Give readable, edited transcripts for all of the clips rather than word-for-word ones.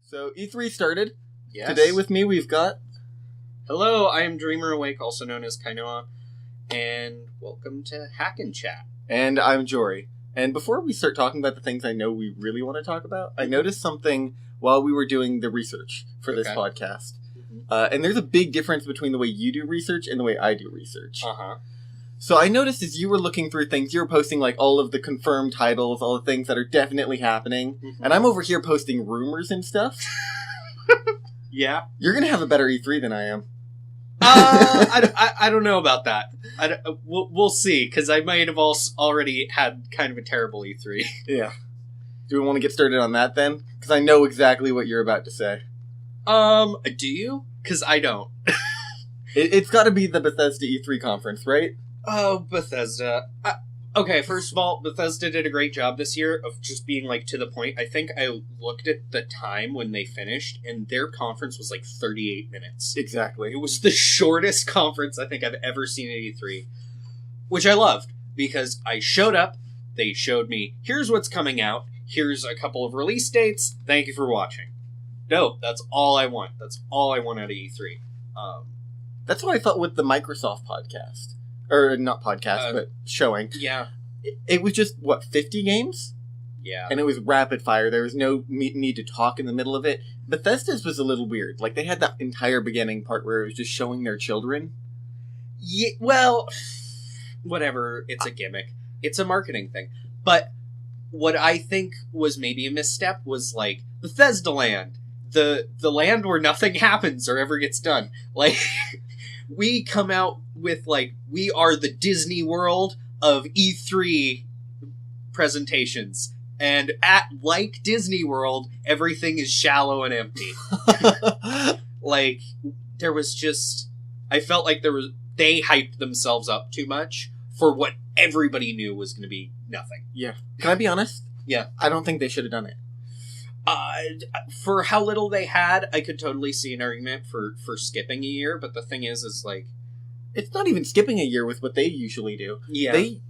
So E3 started. Yes. Today with me we've got... Hello, I am Dreamer Awake, also known as Kainoa, and welcome to Hack and Chat. And I'm Jory. And before we start talking about the things I know we really want to talk about, I noticed something while we were doing the research for this podcast. And there's a big difference between the way you do research and the way I do research. So I noticed as you were looking through things, you were posting like all of the confirmed titles, all the things that are definitely happening. And I'm over here posting rumors and stuff. Yeah. You're going to have a better E3 than I am. I don't know about that. We'll see, because I might have already had kind of a terrible E3. Yeah. Do we want to get started on that then? Because I know exactly what you're about to say. Do you? Because I don't. It's got to be the Bethesda E3 conference, right? Oh, Bethesda. Okay, first of all, Bethesda did a great job this year of just being, like, to the point. I think I looked at the time when they finished, and their conference was, like, 38 minutes. Exactly. It was the shortest conference I think I've ever seen at E3, which I loved, because I showed up, they showed me, here's what's coming out, here's a couple of release dates, thank you for watching. Dope, that's all I want. That's all I want out of E3. That's what I felt with the Microsoft podcast. Or, not podcast, but showing. Yeah. It was just, 50 games? Yeah. And it was rapid fire. There was no need to talk in the middle of it. Bethesda's was a little weird. Like, they had that entire beginning part where it was just showing their children. Yeah, well, whatever. It's a gimmick. It's a marketing thing. But what I think was maybe a misstep was, like, Bethesda Land. The land where nothing happens or ever gets done. Like... We come out with, like, we are the Disney World of E3 presentations. And like Disney World, everything is shallow and empty. Like, there was just... I felt like they hyped themselves up too much for what everybody knew was going to be nothing. Yeah. Can I be honest? Yeah. I don't think they should have done it. For how little they had, I could totally see an argument for skipping a year, but the thing is like... It's not even skipping a year with what they usually do. Yeah. They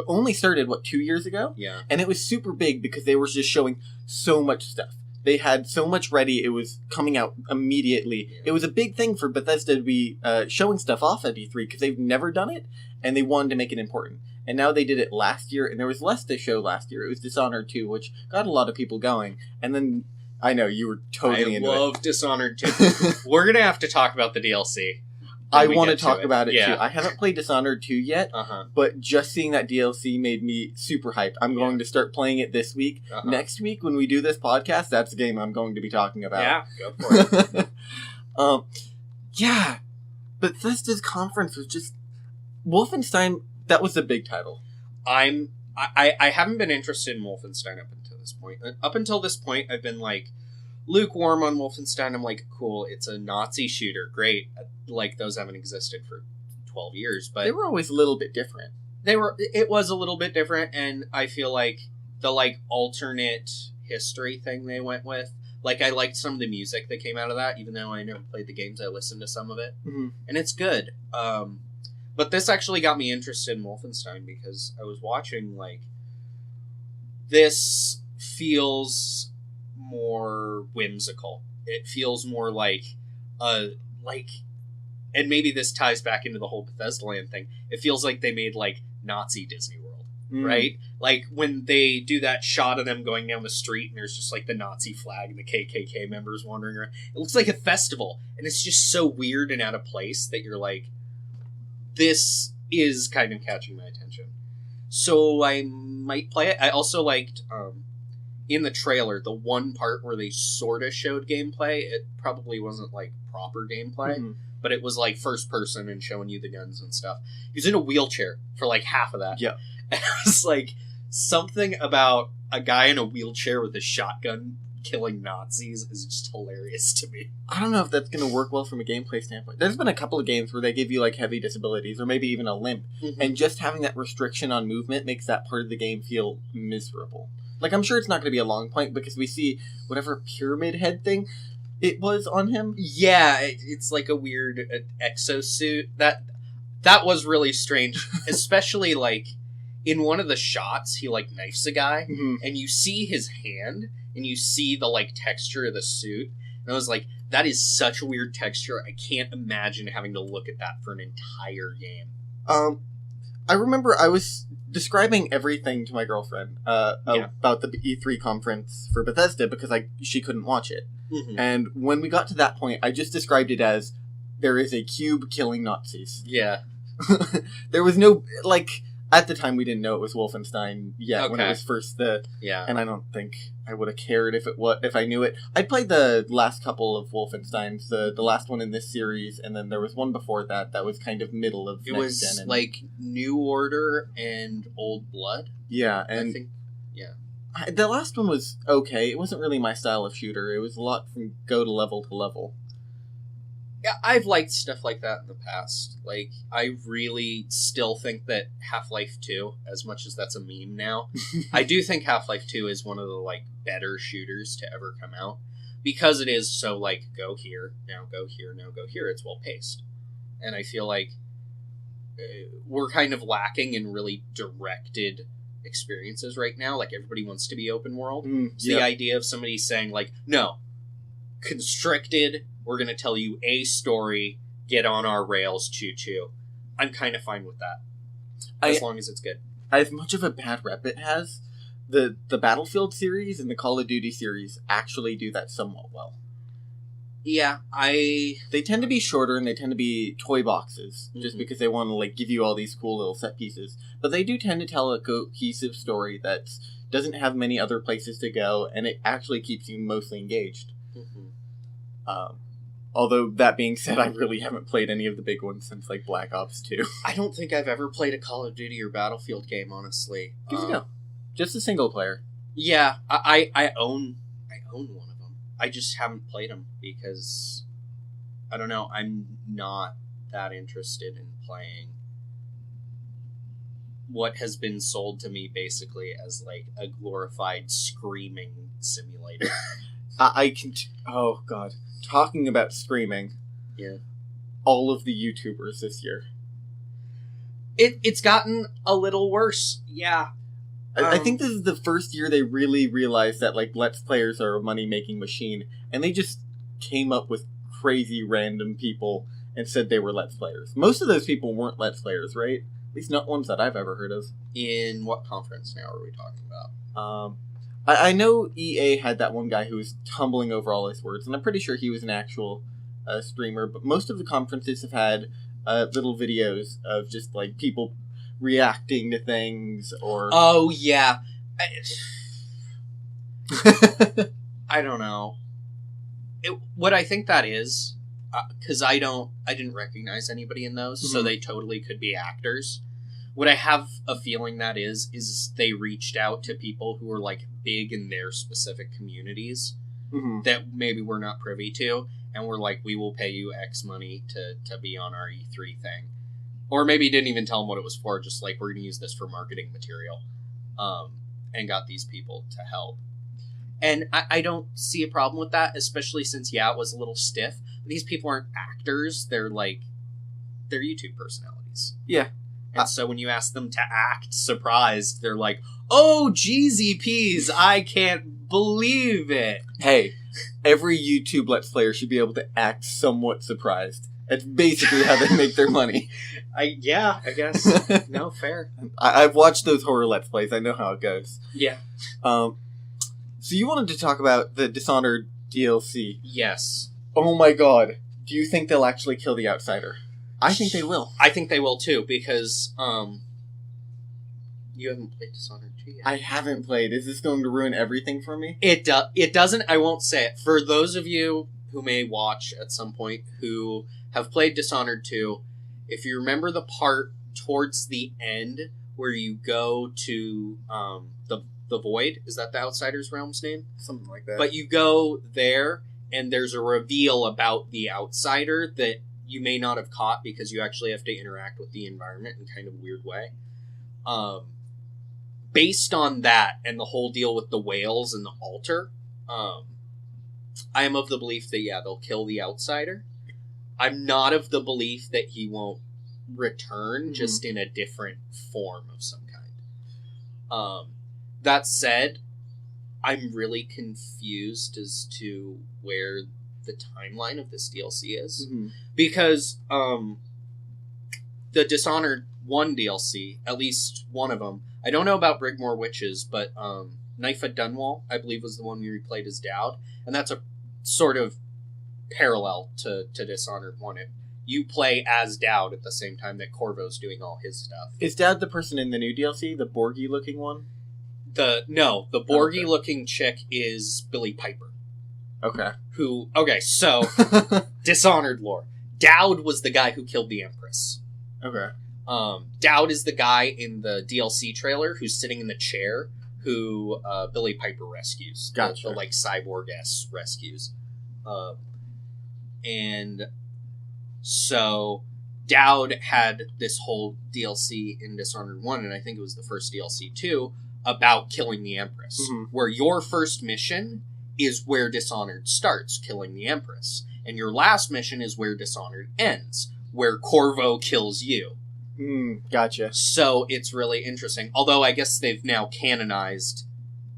only started, 2 years ago? Yeah. And it was super big because they were just showing so much stuff. They had so much ready, it was coming out immediately. Yeah. It was a big thing for Bethesda to be showing stuff off at E3 because they've never done it, and they wanted to make it important. And now they did it last year, and there was less to show last year. It was Dishonored 2, which got a lot of people going. And then, I know, you were totally into it. I love Dishonored 2. We're going to have to talk about the DLC. I want to talk about it, too. I haven't played Dishonored 2 yet, but just seeing that DLC made me super hyped. I'm going to start playing it this week. Next week, when we do this podcast, that's the game I'm going to be talking about. Yeah, go for it. Yeah, Bethesda's conference was just... Wolfenstein... That was the big title. I haven't been interested in Wolfenstein up until this point. Up until this point, I've been, like, lukewarm on Wolfenstein. I'm like, cool, it's a Nazi shooter. Great. Like, those haven't existed for 12 years, but... They were always a little bit different. It was a little bit different, and I feel like the, like, alternate history thing they went with, like, I liked some of the music that came out of that, even though I never played the games, I listened to some of it. Mm-hmm. And it's good. But this actually got me interested in Wolfenstein because I was watching, like, this feels more whimsical. It feels more like, and maybe this ties back into the whole Bethesda Land thing. It feels like they made, like, Nazi Disney World, right? Like, when they do that shot of them going down the street and there's just, like, the Nazi flag and the KKK members wandering around. It looks like a festival, and it's just so weird and out of place that you're like, this is kind of catching my attention. So I might play it. I also liked, in the trailer, the one part where they sort of showed gameplay. It probably wasn't, like, proper gameplay, but it was, like, first person and showing you the guns and stuff. He was in a wheelchair for, like, half of that. Yeah. And it was, like, something about a guy in a wheelchair with a shotgun killing Nazis is just hilarious to me. I don't know if that's going to work well from a gameplay standpoint. There's been a couple of games where they give you, like, heavy disabilities, or maybe even a limp, and just having that restriction on movement makes that part of the game feel miserable. Like, I'm sure it's not going to be a long point, because we see whatever pyramid head thing it was on him. Yeah, it's like a weird exosuit. That was really strange, especially, like, in one of the shots, he, like, knifes a guy, and you see his hand, and you see the, like, texture of the suit. And I was like, that is such a weird texture. I can't imagine having to look at that for an entire game. I remember I was describing everything to my girlfriend about the E3 conference for Bethesda because she couldn't watch it. Mm-hmm. And when we got to that point, I just described it as there is a cube killing Nazis. Yeah. There was no, like, at the time we didn't know it was Wolfenstein yet when it was first and I don't think I would have cared if I knew it. I played the last couple of Wolfensteins, the last one in this series, and then there was one before that was kind of middle of next gen. It was like New Order and Old Blood. Yeah, and I think, the last one was okay. It wasn't really my style of shooter. It was a lot from go to level to level. Yeah, I've liked stuff like that in the past. Like, I really still think that Half-Life 2, as much as that's a meme now, I do think Half-Life 2 is one of the, like, better shooters to ever come out. Because it is so, like, go here, now go here, now go here. It's well-paced. And I feel like we're kind of lacking in really directed experiences right now. Like, everybody wants to be open world. The idea of somebody saying, like, no, constricted... We're going to tell you a story, get on our rails, choo-choo. I'm kind of fine with that. As long as it's good. As much of a bad rep it has, the Battlefield series and the Call of Duty series actually do that somewhat well. Yeah, They tend to be shorter and they tend to be toy boxes, just because they want to, like, give you all these cool little set pieces. But they do tend to tell a cohesive story that doesn't have many other places to go, and it actually keeps you mostly engaged. Although, that being said, I really haven't played any of the big ones since, like, Black Ops 2. I don't think I've ever played a Call of Duty or Battlefield game, honestly. Give it a go. Just a single player. Yeah, I own one of them. I just haven't played them because, I don't know, I'm not that interested in playing what has been sold to me basically as, like, a glorified screaming simulator. Oh, God. Talking about screaming. Yeah. All of the YouTubers this year. It's gotten a little worse. Yeah. I think this is the first year they really realized that, like, Let's Players are a money-making machine, and they just came up with crazy random people and said they were Let's Players. Most of those people weren't Let's Players, right? At least not ones that I've ever heard of. In what conference now are we talking about? I know EA had that one guy who was tumbling over all his words, and I'm pretty sure he was an actual streamer, but most of the conferences have had little videos of just, like, people reacting to things, or... Oh, yeah. I don't know. What I think that is, because I didn't recognize anybody in those, so they totally could be actors. What I have a feeling that is they reached out to people who were, like, big in their specific communities that maybe we're not privy to, and we're like, we will pay you X money to be on our E3 thing. Or maybe didn't even tell them what it was for, just like, we're going to use this for marketing material, and got these people to help. And I don't see a problem with that, especially since, it was a little stiff. These people aren't actors, they're YouTube personalities. Yeah. And so when you ask them to act surprised, they're like, oh, jeezy peas, I can't believe it. Hey, every YouTube Let's Player should be able to act somewhat surprised. It's basically how they make their money. I guess. No, fair. I've watched those horror Let's Plays. I know how it goes. Yeah. So you wanted to talk about the Dishonored DLC. Yes. Oh my god. Do you think they'll actually kill the Outsider? I think they will. I think they will too, because you haven't played Dishonored 2 yet. I haven't played. Is this going to ruin everything for me? It doesn't. I won't say it. For those of you who may watch at some point who have played Dishonored 2, if you remember the part towards the end where you go to the Void, is that the Outsider's Realm's name? Something like that. But you go there, and there's a reveal about the Outsider that you may not have caught because you actually have to interact with the environment in kind of a weird way. Based on that and the whole deal with the whales and the altar, I am of the belief that, they'll kill the Outsider. I'm not of the belief that he won't return, just in a different form of some kind. That said, I'm really confused as to where the timeline of this DLC is. Mm-hmm. Because the Dishonored 1 DLC, at least one of them, I don't know about Brigmore Witches, but Knife at Dunwall, I believe, was the one we replayed as Dowd, and that's a sort of parallel to Dishonored 1. You play as Dowd at the same time that Corvo's doing all his stuff. Is Dowd the person in the new DLC, the Borgy-looking one? The Borgy-looking chick is Billy Piper. Okay. So, Dishonored lore. Dowd was the guy who killed the Empress. Okay. Dowd is the guy in the DLC trailer who's sitting in the chair who Billy Piper rescues. Gotcha. The like cyborg-esque rescues. And so Dowd had this whole DLC in Dishonored 1, and I think it was the first DLC too, about killing the Empress. Mm-hmm. Where your first mission is where Dishonored starts, killing the Empress. And your last mission is where Dishonored ends, where Corvo kills you. Gotcha. So it's really interesting. Although I guess they've now canonized,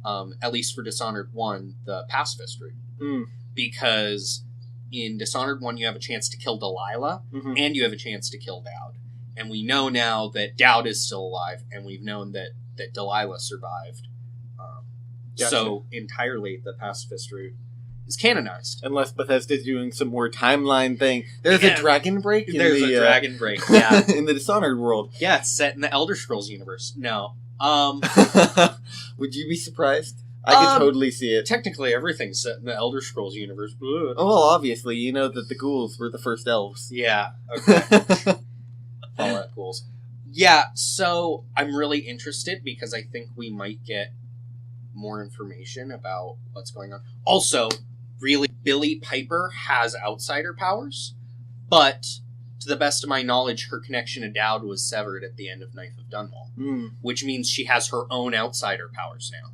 at least for Dishonored 1, the pacifist route. Because in Dishonored 1 you have a chance to kill Delilah, and you have a chance to kill Dowd. And we know now that Dowd is still alive, and we've known that Delilah survived. Gotcha. So entirely the pacifist route is canonized. Unless Bethesda's doing some more timeline thing. There's a dragon break? There's a dragon break, yeah. In the Dishonored world. Yeah, it's set in the Elder Scrolls universe. No. Would you be surprised? I could totally see it. Technically, everything's set in the Elder Scrolls universe. Oh, well, obviously. You know that the ghouls were the first elves. Yeah, okay. Fallout ghouls. Yeah, so I'm really interested because I think we might get more information about what's going on. Also, really, Billy Piper has outsider powers, but to the best of my knowledge, her connection to Dowd was severed at the end of Knife of Dunwall, which means she has her own outsider powers now.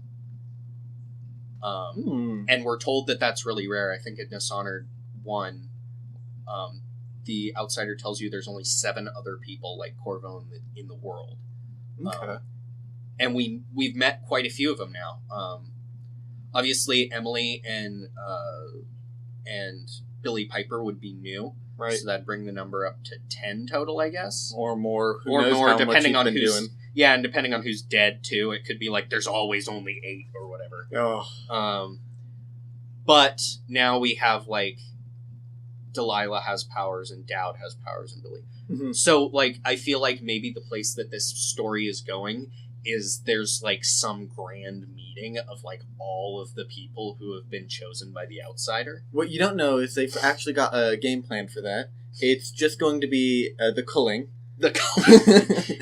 And we're told that that's really rare. I think in Dishonored 1, the outsider tells you there's only 7 other people like Corvo in the world. Okay. And we've met quite a few of them now. Obviously, Emily and Billy Piper would be new, right? So that'd bring the number up to 10 total, I guess, or more. Who knows more, depending on who's doing. Yeah, and depending on who's dead too. It could be like there's always only 8 or whatever. Oh. But now we have like Delilah has powers and Dowd has powers and Billy. Mm-hmm. So like I feel like maybe the place that this story is going is there's like some grand meeting of like all of the people who have been chosen by the outsider. What you don't know is they've actually got a game plan for that. It's just going to be the culling. The culling.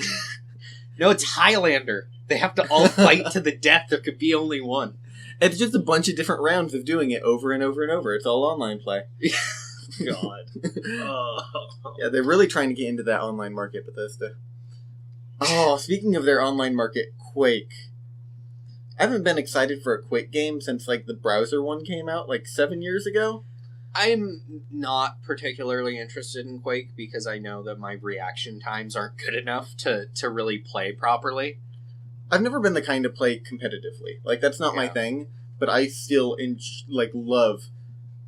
No, it's Highlander. They have to all fight to the death. There could be only one. It's just a bunch of different rounds of doing it over and over and over. It's all online play. God. Oh. Yeah, they're really trying to get into that online market, Bethesda. Oh, speaking of their online market, Quake. I haven't been excited for a Quake game since, like, the browser one came out, like, 7 years ago. I'm not particularly interested in Quake because I know that my reaction times aren't good enough to really play properly. I've never been the kind to play competitively. Like, that's not my thing, but I still, love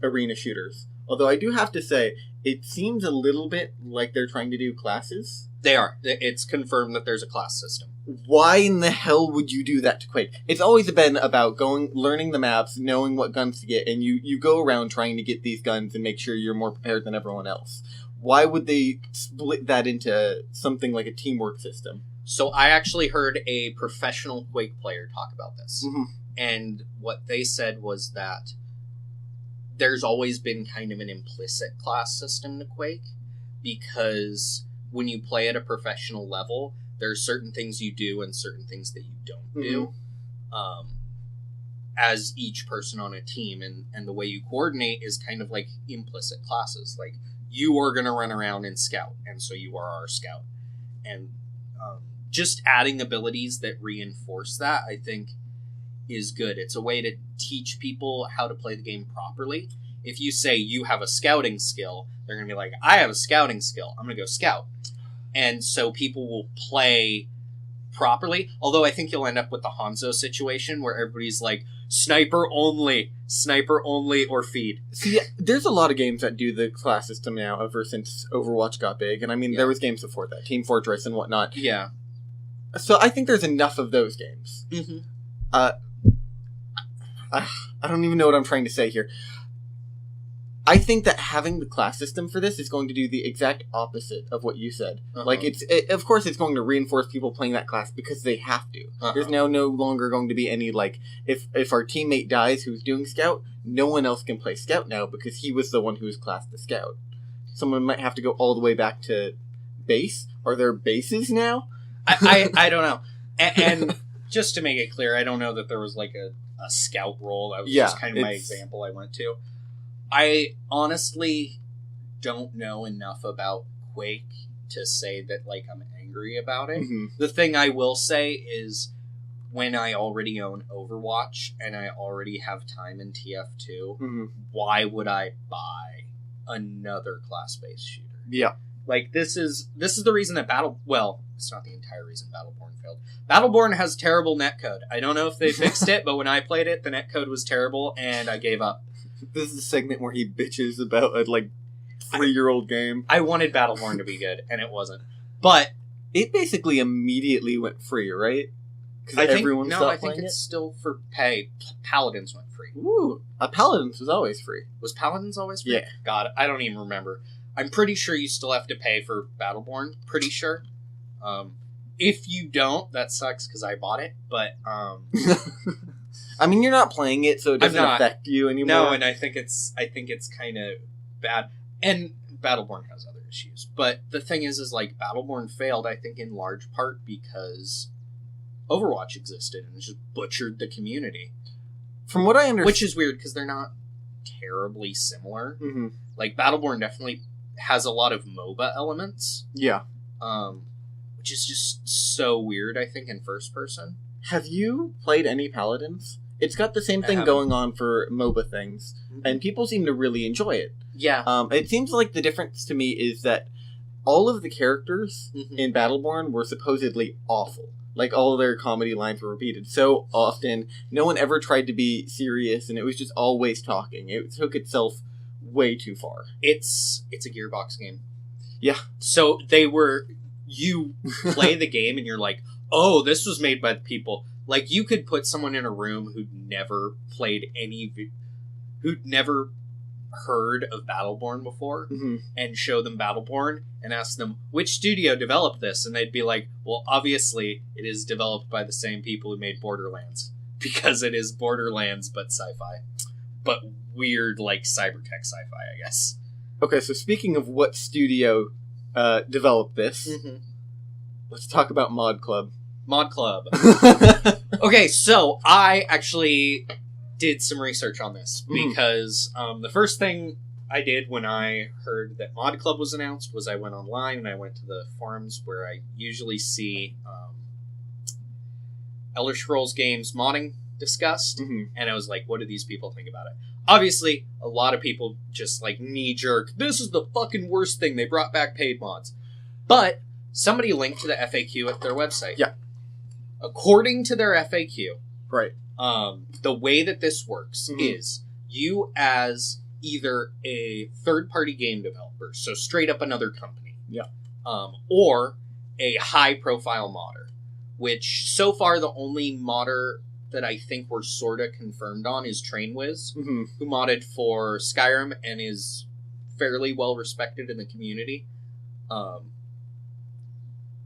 arena shooters. Although I do have to say, it seems a little bit like they're trying to do classes. They are. It's confirmed that there's a class system. Why in the hell would you do that to Quake? It's always been about learning the maps, knowing what guns to get, and you go around trying to get these guns and make sure you're more prepared than everyone else. Why would they split that into something like a teamwork system? So I actually heard a professional Quake player talk about this. Mm-hmm. And what they said was that there's always been kind of an implicit class system to Quake, because when you play at a professional level, there are certain things you do and certain things that you don't do as each person on a team. And the way you coordinate is kind of like implicit classes. Like, you are going to run around and scout, and so you are our scout. And just adding abilities that reinforce that, I think, is good. It's a way to teach people how to play the game properly. If you say you have a scouting skill, they're going to be like, I have a scouting skill. I'm going to go scout. And so people will play properly. Although I think you'll end up with the Hanzo situation where everybody's like, sniper only, or feed. See, there's a lot of games that do the class system now ever since Overwatch got big. And I mean, there was games before that, Team Fortress and whatnot. Yeah. So I think there's enough of those games. Mm-hmm. I don't even know what I'm trying to say here. I think that having the class system for this is going to do the exact opposite of what you said. Like, of course it's going to reinforce people playing that class because they have to. There's now no longer going to be any, like, if our teammate dies who's doing Scout, no one else can play Scout now because he was the one who was classed the Scout. Someone might have to go all the way back to base. Are there bases now? I don't know. And just to make it clear, I don't know that there was, like, a Scout role. That was just kind of my example I went to. I honestly don't know enough about Quake to say that, like, I'm angry about it. Mm-hmm. The thing I will say is when I already own Overwatch and I already have time in TF2, why would I buy another class-based shooter? Yeah. Like, this is the reason that it's not the entire reason Battleborn failed. Battleborn has terrible netcode. I don't know if they fixed it, but when I played it, the netcode was terrible, and I gave up. This is a segment where he bitches about a, like, 3-year-old game. I wanted Battleborn to be good, and it wasn't. But it basically immediately went free, right? I think it's still for pay. Paladins went free. Ooh, Paladins was always free. Was Paladins always free? Yeah. God, I don't even remember. I'm pretty sure you still have to pay for Battleborn. Pretty sure. If you don't, that sucks because I bought it. But I mean, you're not playing it, so it doesn't affect you anymore. No, and I think it's kind of bad. And Battleborn has other issues. But the thing is like, Battleborn failed, I think, in large part because Overwatch existed and just butchered the community. From what I understand... Which is weird, because they're not terribly similar. Mm-hmm. Like, Battleborn definitely has a lot of MOBA elements. Yeah. Which is just so weird, I think, in first person. Have you played any Paladins? It's got the same thing going on for MOBA things, and people seem to really enjoy it. Yeah. It seems like the difference to me is that all of the characters in Battleborn were supposedly awful. Like, all of their comedy lines were repeated so often. No one ever tried to be serious, and it was just always talking. It took itself way too far. It's a Gearbox game. Yeah. So you play the game, and you're like, oh, this was made by the people. Like, you could put someone in a room who'd never played who'd never heard of Battleborn before, and show them Battleborn, and ask them, which studio developed this? And they'd be like, well, obviously, it is developed by the same people who made Borderlands. Because it is Borderlands, but sci-fi. But weird, like, cybertech sci-fi, I guess. Okay, so speaking of what studio developed this, let's talk about Mod Club. Mod Club. Okay, so I actually did some research on this because the first thing I did when I heard that Mod Club was announced was I went online and I went to the forums where I usually see Elder Scrolls games modding discussed, and I was like, what do these people think about it? Obviously, a lot of people just like knee-jerk, this is the fucking worst thing, they brought back paid mods. But somebody linked to the FAQ at their website. Yeah. According to their FAQ, right. The way that this works is you as either a third-party game developer, so straight up another company, or a high-profile modder, which so far the only modder that I think we're sort of confirmed on is TrainWiz, who modded for Skyrim and is fairly well-respected in the community.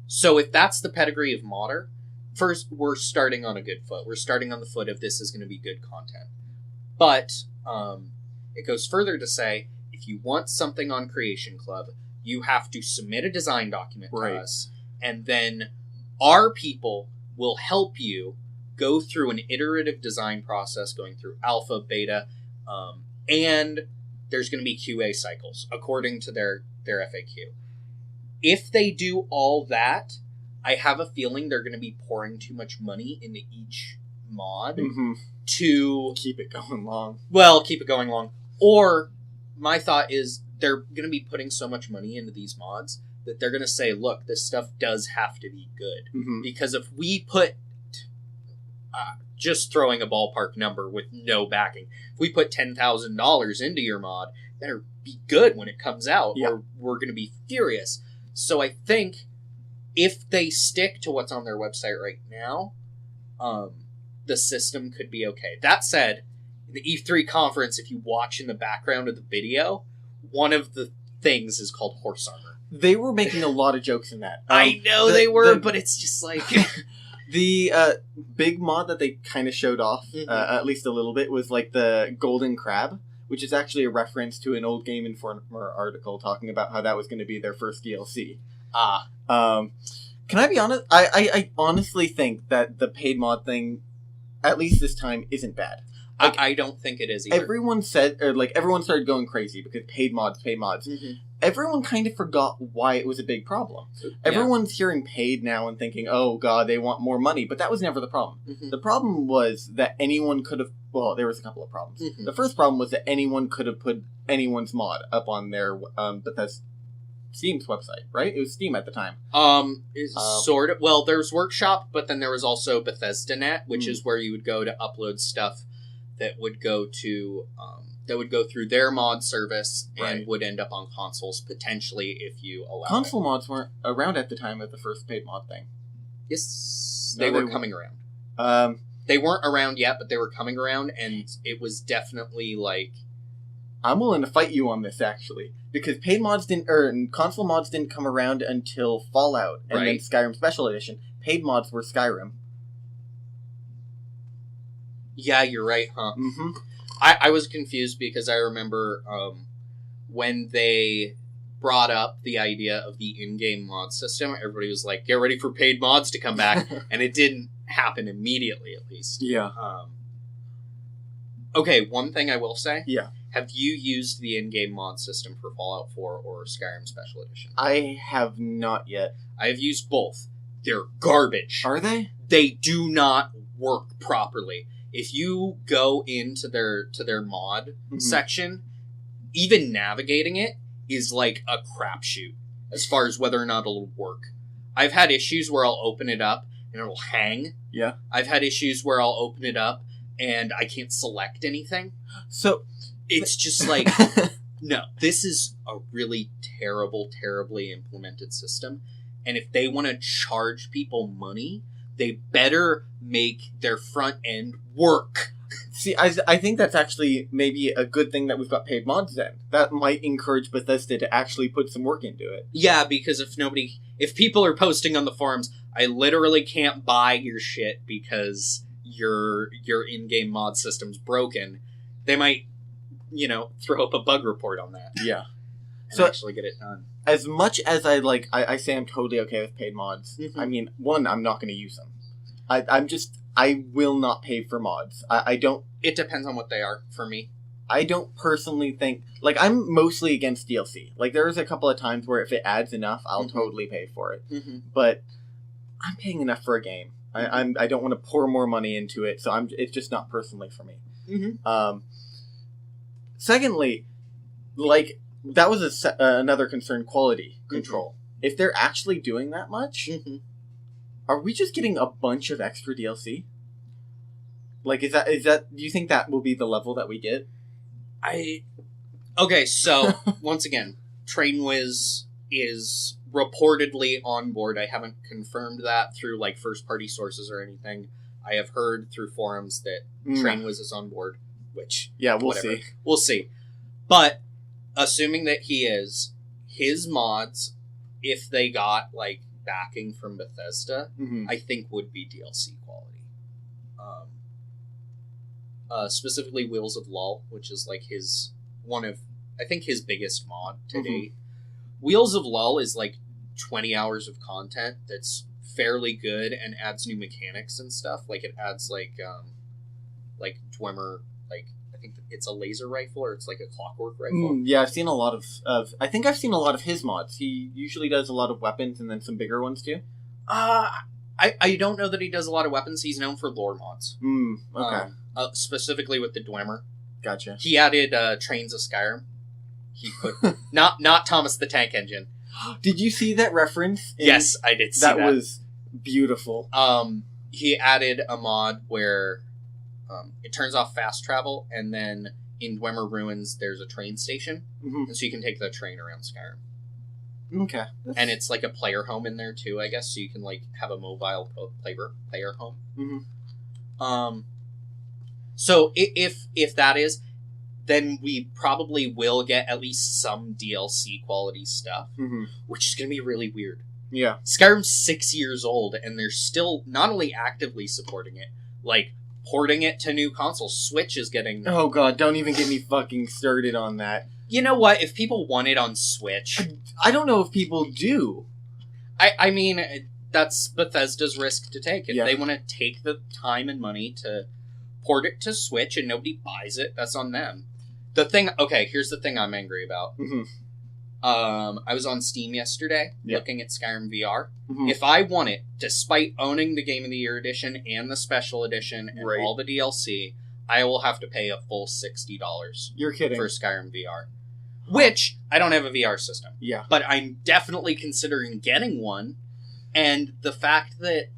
So if that's the pedigree of modder, first, we're starting on a good foot. We're starting on the foot of this is going to be good content. But it goes further to say, if you want something on Creation Club, you have to submit a design document to us, and then our people will help you go through an iterative design process, going through alpha, beta, and there's going to be QA cycles, according to their FAQ. If they do all that, I have a feeling they're going to be pouring too much money into each mod to... keep it going long. Well, keep it going long. Or, my thought is, they're going to be putting so much money into these mods that they're going to say, look, this stuff does have to be good. Mm-hmm. Because if we put, just throwing a ballpark number with no backing, if we put $10,000 into your mod, it better be good when it comes out, or we're going to be furious. So I think if they stick to what's on their website right now, the system could be okay. That said, the E3 conference, if you watch in the background of the video, one of the things is called horse armor. They were making a lot of jokes in that. I know they were, but it's just like... The big mod that they kind of showed off, at least a little bit, was like the Golden Crab, which is actually a reference to an old Game Informer article talking about how that was going to be their first DLC. Can I be honest? I honestly think that the paid mod thing, at least this time, isn't bad. Like, I don't think it is either. Everyone started going crazy because paid mods. Mm-hmm. Everyone kind of forgot why it was a big problem. Everyone's hearing paid now and thinking, oh god, they want more money, but that was never the problem. Mm-hmm. The problem was that anyone could have, well, there was a couple of problems. Mm-hmm. The first problem was that anyone could have put anyone's mod up on their Bethesda Steam's website, right? It was Steam at the time. Sort of. Well, there's Workshop, but then there was also BethesdaNet, which is where you would go to upload stuff that would go to through their mod service and would end up on consoles potentially if you allow console mods weren't around at the time of the first paid mod thing. Yes, they were coming around. They weren't around yet, but they were coming around, and it was definitely like... I'm willing to fight you on this, actually, because paid mods console mods didn't come around until Fallout and then Skyrim Special Edition. Paid mods were Skyrim. Yeah, you're right, huh? Mm-hmm. I was confused because I remember when they brought up the idea of the in-game mod system, everybody was like, get ready for paid mods to come back, and it didn't happen immediately, at least. Yeah. Okay, one thing I will say. Yeah. Have you used the in-game mod system for Fallout 4 or Skyrim Special Edition? I have not yet. I have used both. They're garbage. Are they? They do not work properly. If you go into their mod section, even navigating it is like a crapshoot as far as whether or not it'll work. I've had issues where I'll open it up and it'll hang. Yeah. I've had issues where I'll open it up and I can't select anything. So it's just like, no, this is a really terribly implemented system. And if they want to charge people money, they better make their front end work. See, I think that's actually maybe a good thing that we've got paid mods then. That might encourage Bethesda to actually put some work into it. Yeah, because if people are posting on the forums, I literally can't buy your shit because your in-game mod system's broken, they might, throw up a bug report on that. Yeah. And actually get it done. As much as I say I'm totally okay with paid mods, I mean, one, I'm not going to use them. I will not pay for mods. I don't... It depends on what they are, for me. I don't personally think... I'm mostly against DLC. There's a couple of times where if it adds enough, I'll totally pay for it. Mm-hmm. But I'm paying enough for a game. I don't want to pour more money into it, so it's just not personally for me. Mm-hmm. Secondly, that was another concern, quality control. Mm-hmm. If they're actually doing that much, are we just getting a bunch of extra DLC? Is that? Do you think that will be the level that we get? Okay, so once again, TrainWiz is reportedly on board. I haven't confirmed that through first party sources or anything. I have heard through forums that TrainWiz is on board, which we'll see. We'll see. But assuming that he is, his mods, if they got backing from Bethesda, I think would be DLC quality. Specifically Wheels of Lull, which is his his biggest mod to date. Wheels of Lull is 20 hours of content that's fairly good and adds new mechanics and stuff. It adds Dwemer, I think it's a laser rifle or it's a clockwork rifle. Yeah, I've seen a lot of I think I've seen a lot of his mods. He usually does a lot of weapons and then some bigger ones too. I don't know that he does a lot of weapons. He's known for lore mods. Okay. Specifically with the Dwemer. Gotcha. He added Trains of Skyrim. He put not Thomas the Tank Engine, Did you see that reference? Yes, I did see that. That was beautiful. He added a mod where it turns off fast travel, and then in Dwemer Ruins there's a train station, and so you can take the train around Skyrim. Okay. And it's like a player home in there too, I guess, so you can like have a mobile player home. So if that is, then we probably will get at least some DLC quality stuff, which is going to be really weird. Yeah. Skyrim's 6 years old, and they're still not only actively supporting it, like porting it to new consoles. Switch is getting... Oh god, don't even get me fucking started on that. You know what? If people want it on Switch... I don't know if people do. I mean, that's Bethesda's risk to take. If Yeah. they want to take the time and money to port it to Switch and nobody buys it, that's on them. Here's the thing I'm angry about. I was on Steam yesterday looking at Skyrim VR. If I want it, despite owning the Game of the Year edition and the special edition and all the DLC, I will have to pay a full $60. You're kidding. For Skyrim VR. Which, I don't have a VR system. Yeah. But I'm definitely considering getting one. And the fact that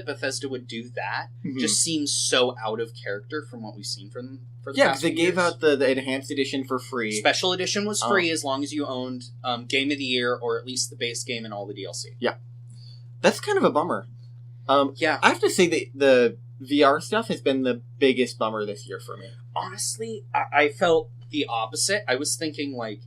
Bethesda would do that just seems so out of character from what we've seen from them for the past because they few gave years. out the enhanced edition for free. Special edition was free as long as you owned Game of the Year or at least the base game and all the DLC. Yeah. That's kind of a bummer. Yeah. I have to say the VR stuff has been the biggest bummer this year for me. Honestly, I felt the opposite. I was thinking, like,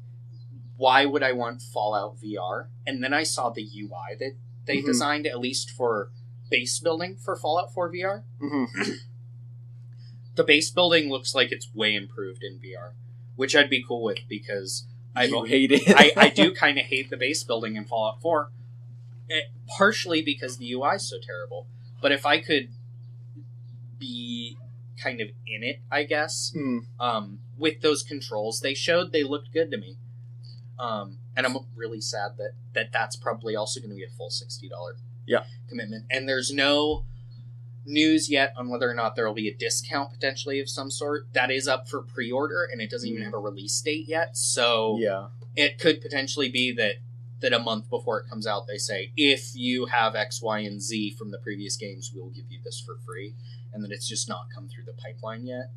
why would I want Fallout VR? And then I saw the UI that they designed, at least for base building for Fallout 4 VR. The base building looks like it's way improved in VR, which I'd be cool with because I hate it. I do kind of hate the base building in Fallout 4, partially because the UI is so terrible. But if I could be kind of in it, I guess, with those controls they showed, they looked good to me. And I'm really sad that's probably also going to be a full $60 commitment. And there's no news yet on whether or not there will be a discount potentially of some sort. That is up for pre-order, and it doesn't even have a release date yet. So it could potentially be that a month before it comes out, they say, if you have X, Y, and Z from the previous games, we'll give you this for free. And that it's just not come through the pipeline yet.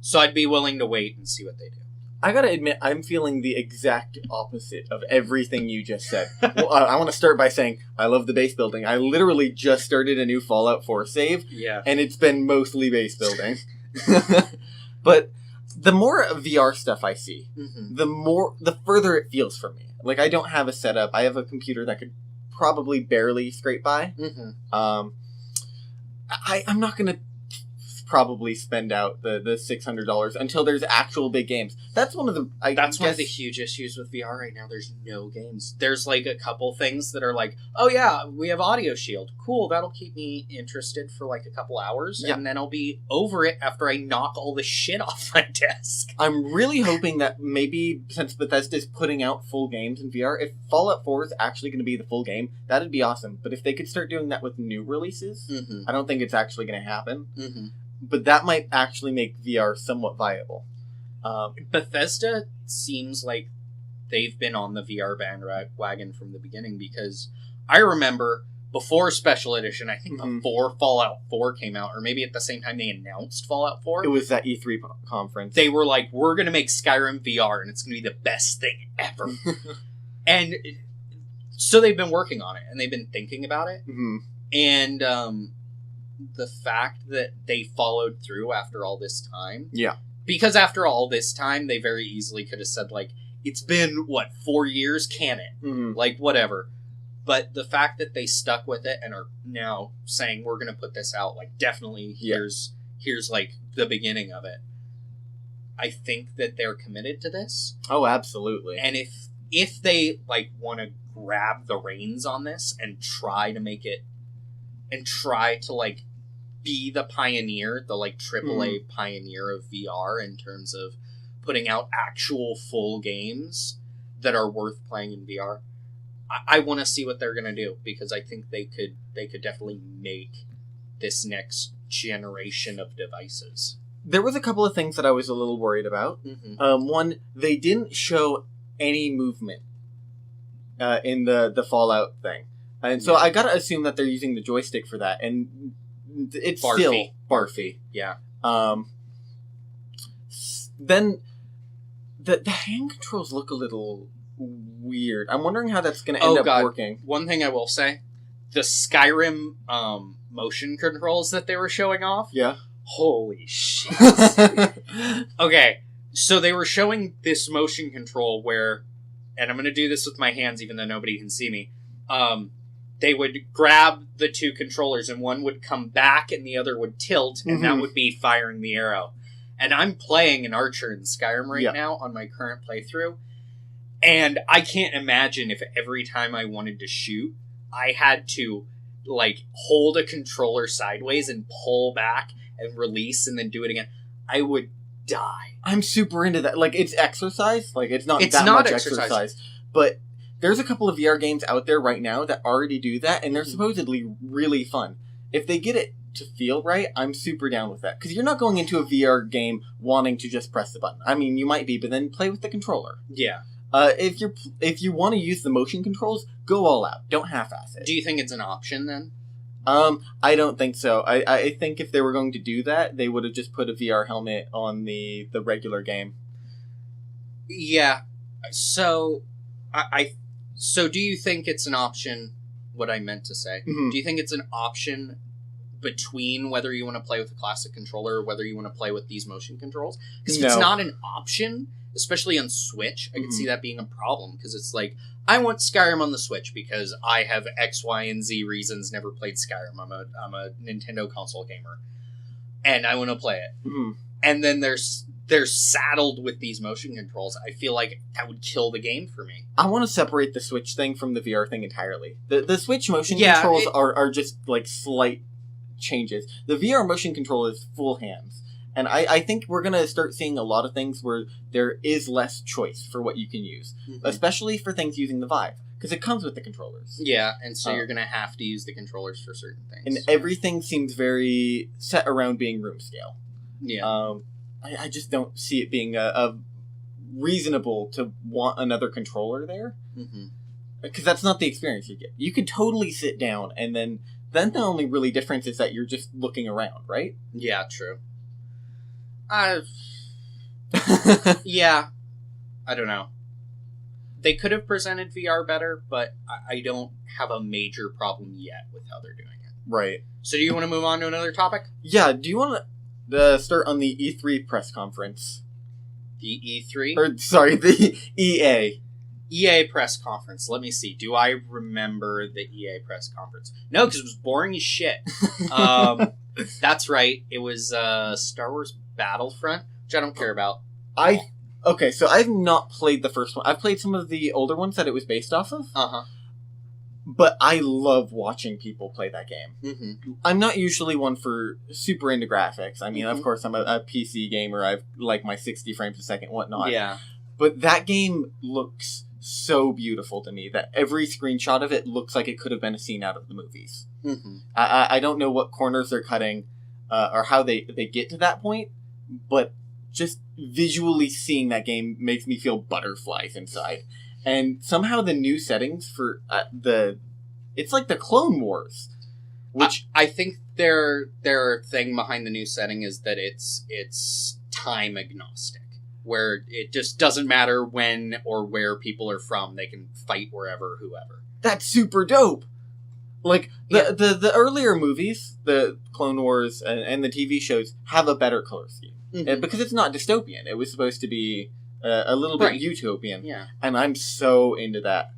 So I'd be willing to wait and see what they do. I gotta admit, I'm feeling the exact opposite of everything you just said. Well, I want to start by saying I love the base building. I literally just started a new Fallout 4 save, and it's been mostly base building. But the more VR stuff I see, the further it feels for me. Like, I don't have a setup. I have a computer that could probably barely scrape by. I'm not going to probably spend out the $600 until there's actual big games. That's one of the one of the huge issues with VR right now. There's no games. There's like a couple things that are like, oh yeah, we have Audio Shield. Cool, that'll keep me interested for like a couple hours, and then I'll be over it after I knock all the shit off my desk. I'm really hoping that maybe since Bethesda's putting out full games in VR, if Fallout 4 is actually going to be the full game, that'd be awesome. But if they could start doing that with new releases, I don't think it's actually going to happen. But that might actually make VR somewhat viable. Bethesda seems like they've been on the VR bandwagon from the beginning, because I remember before Special Edition, I think before Fallout 4 came out, or maybe at the same time they announced Fallout 4. It was that E3 conference. They were like, we're going to make Skyrim VR, and it's going to be the best thing ever. And so they've been working on it, and they've been thinking about it. And the fact that they followed through after all this time. Because after all this time, they very easily could have said, like, it's been, 4 years? Can it? Like, whatever. But the fact that they stuck with it and are now saying, we're going to put this out, like, definitely here's, like, the beginning of it. I think that they're committed to this. Oh, absolutely. And if they, like, want to grab the reins on this and try to make it, and try to, like, be the pioneer, the, like, AAA pioneer of VR in terms of putting out actual full games that are worth playing in VR. I want to see what they're going to do, because I think they could definitely make this next generation of devices. There was a couple of things that I was a little worried about. Mm-hmm. One, they didn't show any movement in the Fallout thing. And so I gotta assume that they're using the joystick for that. And it's still barfy. Yeah. Then the hand controls look a little weird. I'm wondering how that's going to end up working. One thing I will say, the Skyrim motion controls that they were showing off. Yeah. Holy shit. Okay, so they were showing this motion control where, and I'm going to do this with my hands even though nobody can see me, they would grab the two controllers and one would come back and the other would tilt, and that would be firing the arrow. And I'm playing an archer in Skyrim right now on my current playthrough. And I can't imagine if every time I wanted to shoot, I had to, like, hold a controller sideways and pull back and release and then do it again. I would die. I'm super into that. Like, it's exercise. Like, it's not much exercise. But there's a couple of VR games out there right now that already do that, and they're supposedly really fun. If they get it to feel right, I'm super down with that. Because you're not going into a VR game wanting to just press the button. I mean, you might be, but then play with the controller. Yeah. If you want to use the motion controls, go all out. Don't half-ass it. Do you think it's an option then? I don't think so. I think if they were going to do that, they would have just put a VR helmet on the regular game. Yeah. So, So do you think it's an option, what I meant to say? Mm-hmm. Do you think it's an option between whether you want to play with a classic controller or whether you want to play with these motion controls? Because if it's not an option, especially on Switch, I can see that being a problem. Because it's like, I want Skyrim on the Switch because I have X, Y, and Z reasons never played Skyrim. I'm a Nintendo console gamer. And I want to play it. Mm-hmm. And then they're saddled with these motion controls. I feel like that would kill the game for me. I want to separate the Switch thing from the VR thing entirely. The Switch motion controls are just like slight changes. The VR motion control is full hands. And I think we're going to start seeing a lot of things where there is less choice for what you can use. Especially for things using the Vive. Because it comes with the controllers. Yeah, and so you're going to have to use the controllers for certain things. And everything seems very set around being room scale. Yeah. I just don't see it being a reasonable to want another controller there. Because that's not the experience you get. You could totally sit down, and then the only really difference is that you're just looking around, right? Yeah, true. Yeah. I don't know. They could have presented VR better, but I don't have a major problem yet with how they're doing it. Right. So do you want to move on to another topic? Yeah, do you want to start on the E3 press conference? The E3? Or, sorry, the EA. EA press conference. Let me see. Do I remember the EA press conference? No, because it was boring as shit. That's right. It was Star Wars Battlefront, which I don't care about. Okay, so I've not played the first one. I've played some of the older ones that it was based off of. But I love watching people play that game. I'm not usually one for super into graphics. I mean, of course, I'm a PC gamer. I like my 60 frames a second, whatnot. Yeah. But that game looks so beautiful to me that every screenshot of it looks like it could have been a scene out of the movies. I don't know what corners they're cutting or how they get to that point, but just visually seeing that game makes me feel butterflies inside. And somehow the new settings for it's like the Clone Wars, which I think their thing behind the new setting is that it's time agnostic, where it just doesn't matter when or where people are from; they can fight wherever, whoever. That's super dope. Like the earlier movies, the Clone Wars and the TV shows have a better color scheme because it's not dystopian. It was supposed to be a little bit utopian. Yeah. And I'm so into that.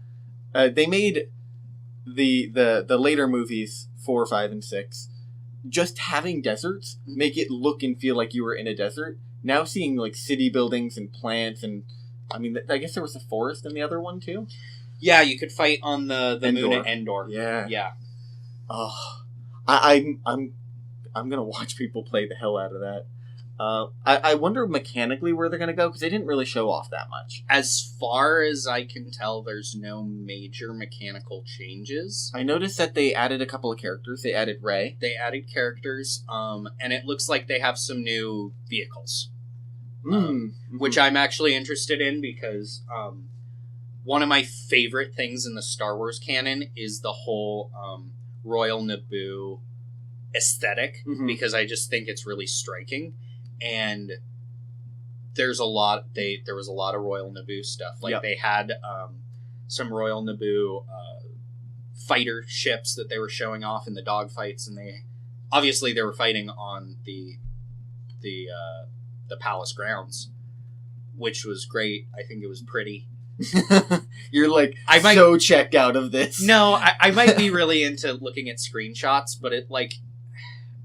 They made the later movies 4, 5, and 6 just having deserts make it look and feel like you were in a desert. Now seeing like city buildings and plants and I mean I guess there was a forest in the other one too. Yeah, you could fight on the moon at Endor. Yeah. Oh, I'm gonna watch people play the hell out of that. I wonder mechanically where they're going to go, because they didn't really show off that much. As far as I can tell, there's no major mechanical changes. I noticed that they added a couple of characters. They added Ray. They added characters, and it looks like they have some new vehicles. Which I'm actually interested in, because one of my favorite things in the Star Wars canon is the whole Royal Naboo aesthetic, because I just think it's really striking. And there was a lot of Royal Naboo stuff. Like they had some Royal Naboo fighter ships that they were showing off in the dogfights, and they were fighting on the palace grounds, which was great. I think it was pretty. You're like, so checked out of this. No, I might be really into looking at screenshots, but it, like,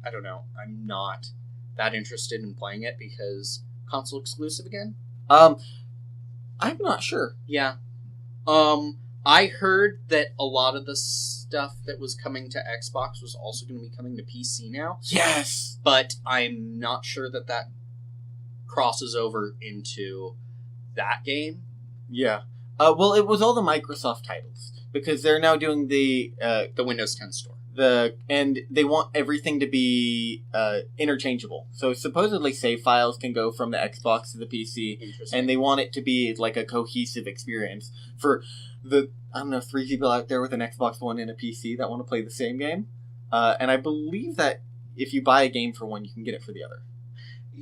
I don't know. I'm not that interested in playing it because console exclusive again? I'm not sure. Yeah. I heard that a lot of the stuff that was coming to Xbox was also going to be coming to PC now. Yes! But I'm not sure that crosses over into that game. Yeah. Well, it was all the Microsoft titles, because they're now doing the Windows 10 store. And they want everything to be interchangeable. So supposedly save files can go from the Xbox to the PC, and they want it to be like a cohesive experience for the, 3 people out there with an Xbox One and a PC that want to play the same game. And I believe that if you buy a game for one, you can get it for the other.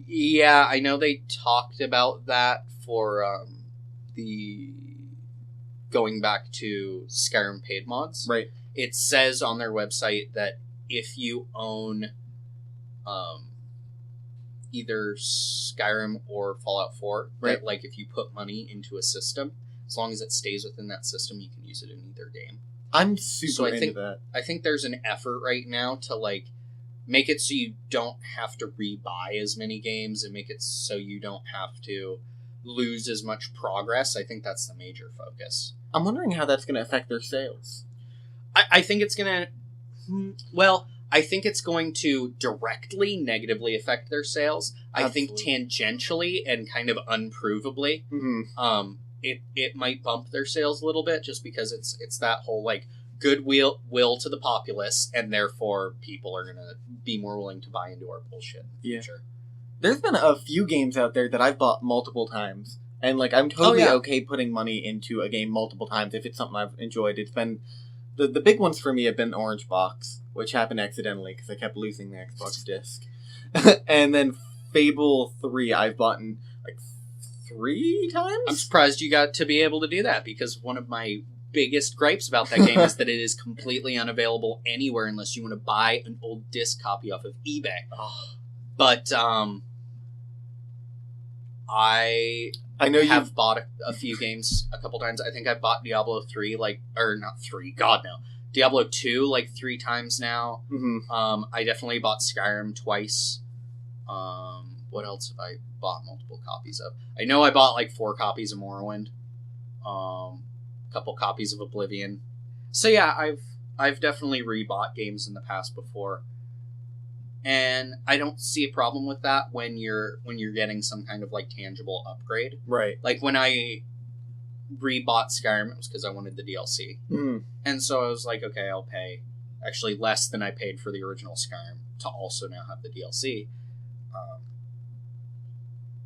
Yeah, I know they talked about that for the going back to Skyrim paid mods. Right. It says on their website that if you own either Skyrim or Fallout 4, right, that, like, if you put money into a system, as long as it stays within that system, you can use it in either game. I'm super into that. I think there's an effort right now to, like, make it so you don't have to rebuy as many games and make it so you don't have to lose as much progress. I think that's the major focus. I'm wondering how that's going to affect their sales. I think it's going to... Well, I think it's going to directly negatively affect their sales. Absolutely. I think tangentially and kind of unprovably, it might bump their sales a little bit, just because it's that whole, like, goodwill to the populace, and therefore people are going to be more willing to buy into our bullshit in the future. There's been a few games out there that I've bought multiple times, and, like, I'm totally okay putting money into a game multiple times if it's something I've enjoyed. It's been... The big ones for me have been Orange Box, which happened accidentally because I kept losing the Xbox disc. And then Fable 3 I've bought in, like, 3 times? I'm surprised you got to be able to do that, because one of my biggest gripes about that game is that it is completely unavailable anywhere unless you want to buy an old disc copy off of eBay. Oh. But I know you've bought a few games a couple times. I think I've bought Diablo 3, not 3, God no. Diablo 2, 3 times now. Mm-hmm. I definitely bought Skyrim twice. What else have I bought multiple copies of? I know I bought, 4 copies of Morrowind. A couple copies of Oblivion. So yeah, I've definitely rebought games in the past before. And I don't see a problem with that when you're getting some kind of, tangible upgrade. Right. Like, when I rebought Skyrim, it was because I wanted the DLC. Mm. And so I was like, okay, I'll pay actually less than I paid for the original Skyrim to also now have the DLC.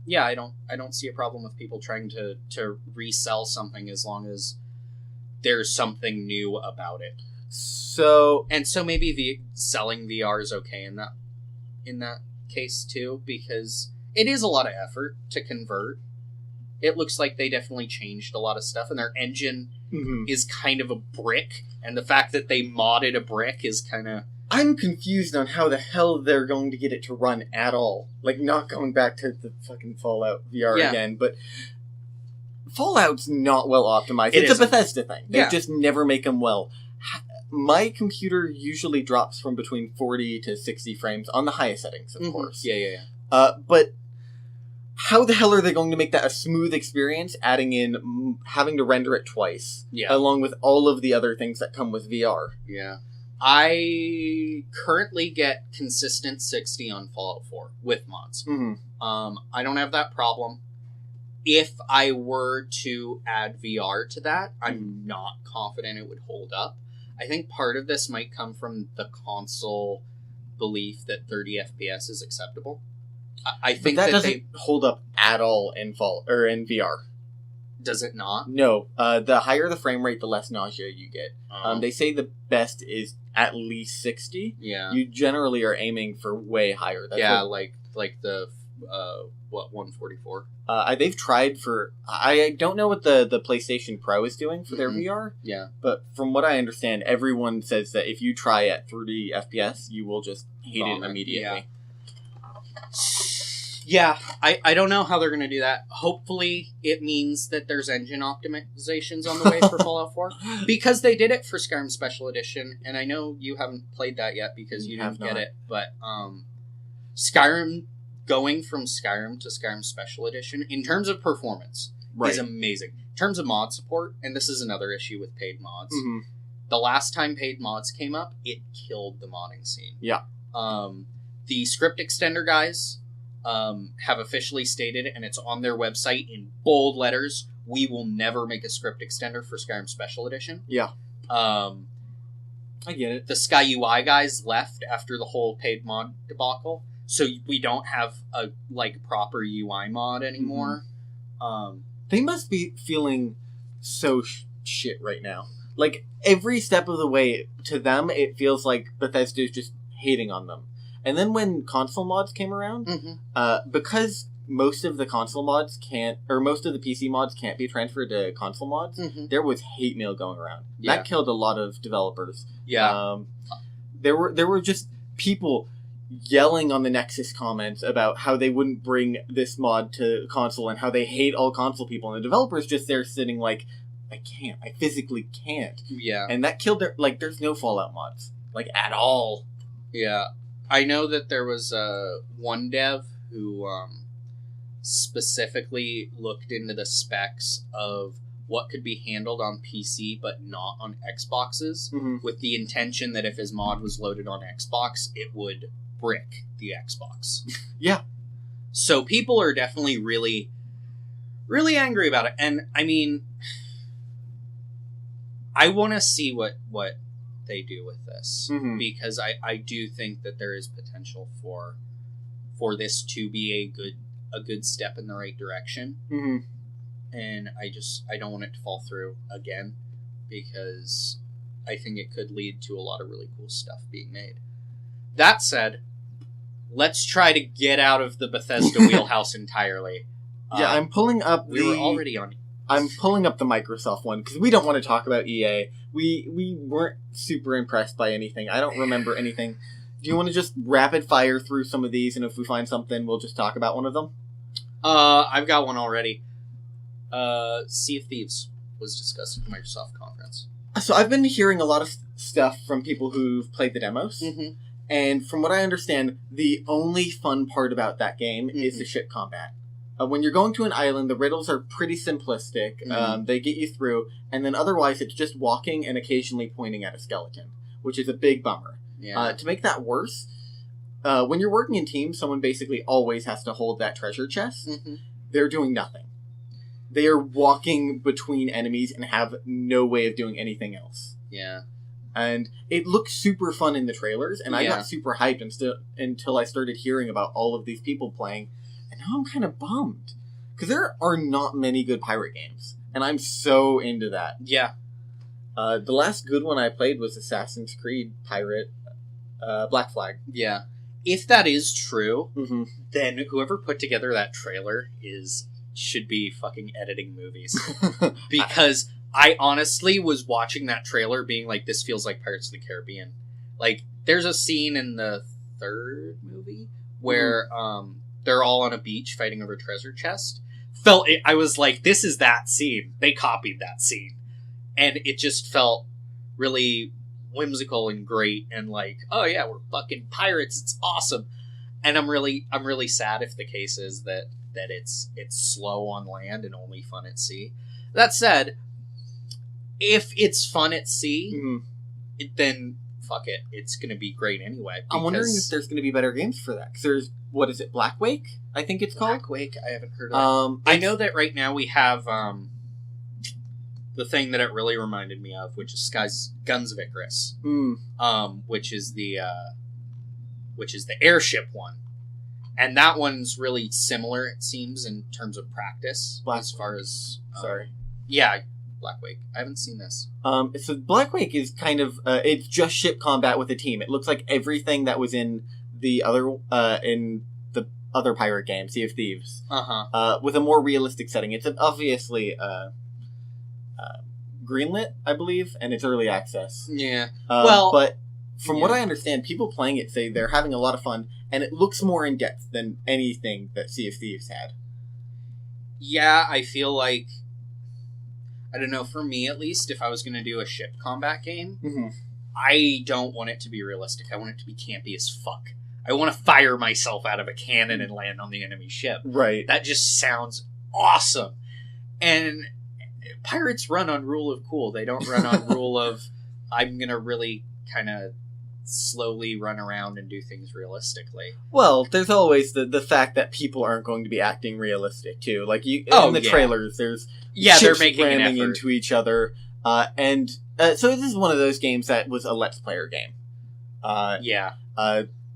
Yeah, I don't see a problem with people trying to resell something as long as there's something new about it. So maybe selling VR is okay in that case too, because it is a lot of effort to convert. It looks like they definitely changed a lot of stuff, and their engine is kind of a brick, and the fact that they modded a brick is kind of... I'm confused on how the hell they're going to get it to run at all. Not going back to the fucking Fallout VR again, but Fallout's not well optimized. It's a Bethesda thing. They just never make them well. My computer usually drops from between 40 to 60 frames on the highest settings, of course. Yeah. But how the hell are they going to make that a smooth experience, adding in having to render it twice, along with all of the other things that come with VR? Yeah. I currently get consistent 60 on Fallout 4 with mods. I don't have that problem. If I were to add VR to that, I'm not confident it would hold up. I think part of this might come from the console belief that 30 FPS is acceptable. I think that doesn't hold up at all in in VR. Does it not? No. The higher the frame rate, the less nausea you get. They say the best is at least 60. Yeah. You generally are aiming for way higher. That's like the 144. They've tried for. I don't know what the PlayStation Pro is doing for their VR. Yeah. But from what I understand, everyone says that if you try at 30 FPS, you will just hate it immediately. Yeah, I don't know how they're going to do that. Hopefully, it means that there's engine optimizations on the way for Fallout 4. Because they did it for Skyrim Special Edition, and I know you haven't played that yet because you didn't get it. But Skyrim, going from Skyrim to Skyrim Special Edition, in terms of performance, is amazing. In terms of mod support, and this is another issue with paid mods, the last time paid mods came up, it killed the modding scene. Yeah. The script extender guys... have officially stated, and it's on their website in bold letters, we will never make a script extender for Skyrim Special Edition. Yeah. I get it. The Sky UI guys left after the whole paid mod debacle, so we don't have a proper UI mod anymore. They must be feeling so shit right now. Like, every step of the way, to them, it feels like Bethesda is just hating on them. And then when console mods came around, because most of the console mods most of the PC mods can't be transferred to console mods, there was hate mail going around. Yeah. That killed a lot of developers. Yeah. There were just people yelling on the Nexus comments about how they wouldn't bring this mod to console and how they hate all console people. And the developers just there sitting like, I can't. I physically can't. Yeah. And that killed there's no Fallout mods. At all. Yeah. I know that there was one dev who specifically looked into the specs of what could be handled on PC but not on Xboxes, with the intention that if his mod was loaded on Xbox, it would brick the Xbox. Yeah. So people are definitely really, really angry about it. And, I mean, I want to see what they do with this, because I do think that there is potential for this to be a good step in the right direction, and I don't want it to fall through again, because I think it could lead to a lot of really cool stuff being made. That said, let's try to get out of the Bethesda wheelhouse entirely. Yeah, I'm pulling up. We were already on. I'm pulling up the Microsoft one because we don't want to talk about EA. We weren't super impressed by anything. I don't remember anything. Do you want to just rapid fire through some of these, and if we find something, we'll just talk about one of them? I've got one already. Sea of Thieves was discussed at the Microsoft conference. So I've been hearing a lot of stuff from people who've played the demos, and from what I understand, the only fun part about that game is the ship combat. When you're going to an island, the riddles are pretty simplistic. They get you through, and then otherwise it's just walking and occasionally pointing at a skeleton, which is a big bummer. Yeah. To make that worse, when you're working in teams, someone basically always has to hold that treasure chest. They're doing nothing. They are walking between enemies and have no way of doing anything else. Yeah. And it looked super fun in the trailers, and I got super hyped until I started hearing about all of these people playing. And now I'm kind of bummed. Because there are not many good pirate games. And I'm so into that. Yeah. The last good one I played was Assassin's Creed Pirate Black Flag. Yeah. If that is true, then whoever put together that trailer should be fucking editing movies. Because I honestly was watching that trailer being like, this feels like Pirates of the Caribbean. There's a scene in the third movie where... they're all on a beach fighting over a treasure chest. I was like, this is that scene. They copied that scene. And it just felt really whimsical and great and oh yeah, we're fucking pirates. It's awesome. And I'm really sad if the case is that it's slow on land and only fun at sea. That said, if it's fun at sea, then fuck it, it's going to be great anyway. I'm wondering if there's going to be better games for that. Because there's, what is it, Black Wake? I think it's called? Black Wake? I haven't heard of it. I know that right now we have the thing that it really reminded me of, which is Guns of Icarus. Which is the airship one. And that one's really similar, it seems, in terms of practice. As far as... Yeah, Black Wake. I haven't seen this. So Black Wake is kind of... it's just ship combat with a team. It looks like everything that was in the other pirate game, Sea of Thieves. With a more realistic setting. It's obviously greenlit, I believe, and it's early access. Yeah. But from what I understand, people playing it say they're having a lot of fun, and it looks more in-depth than anything that Sea of Thieves had. Yeah, I feel like... I don't know, for me at least, if I was going to do a ship combat game, I don't want it to be realistic. I want it to be campy as fuck. I want to fire myself out of a cannon and land on the enemy ship. Right. That just sounds awesome. And pirates run on rule of cool. They don't run on rule of, I'm going to really kind of slowly run around and do things realistically. Well, there's always the fact that people aren't going to be acting realistic, too. Like, in the trailers, there's they're making ramming into each other. So this is one of those games that was a Let's Player game.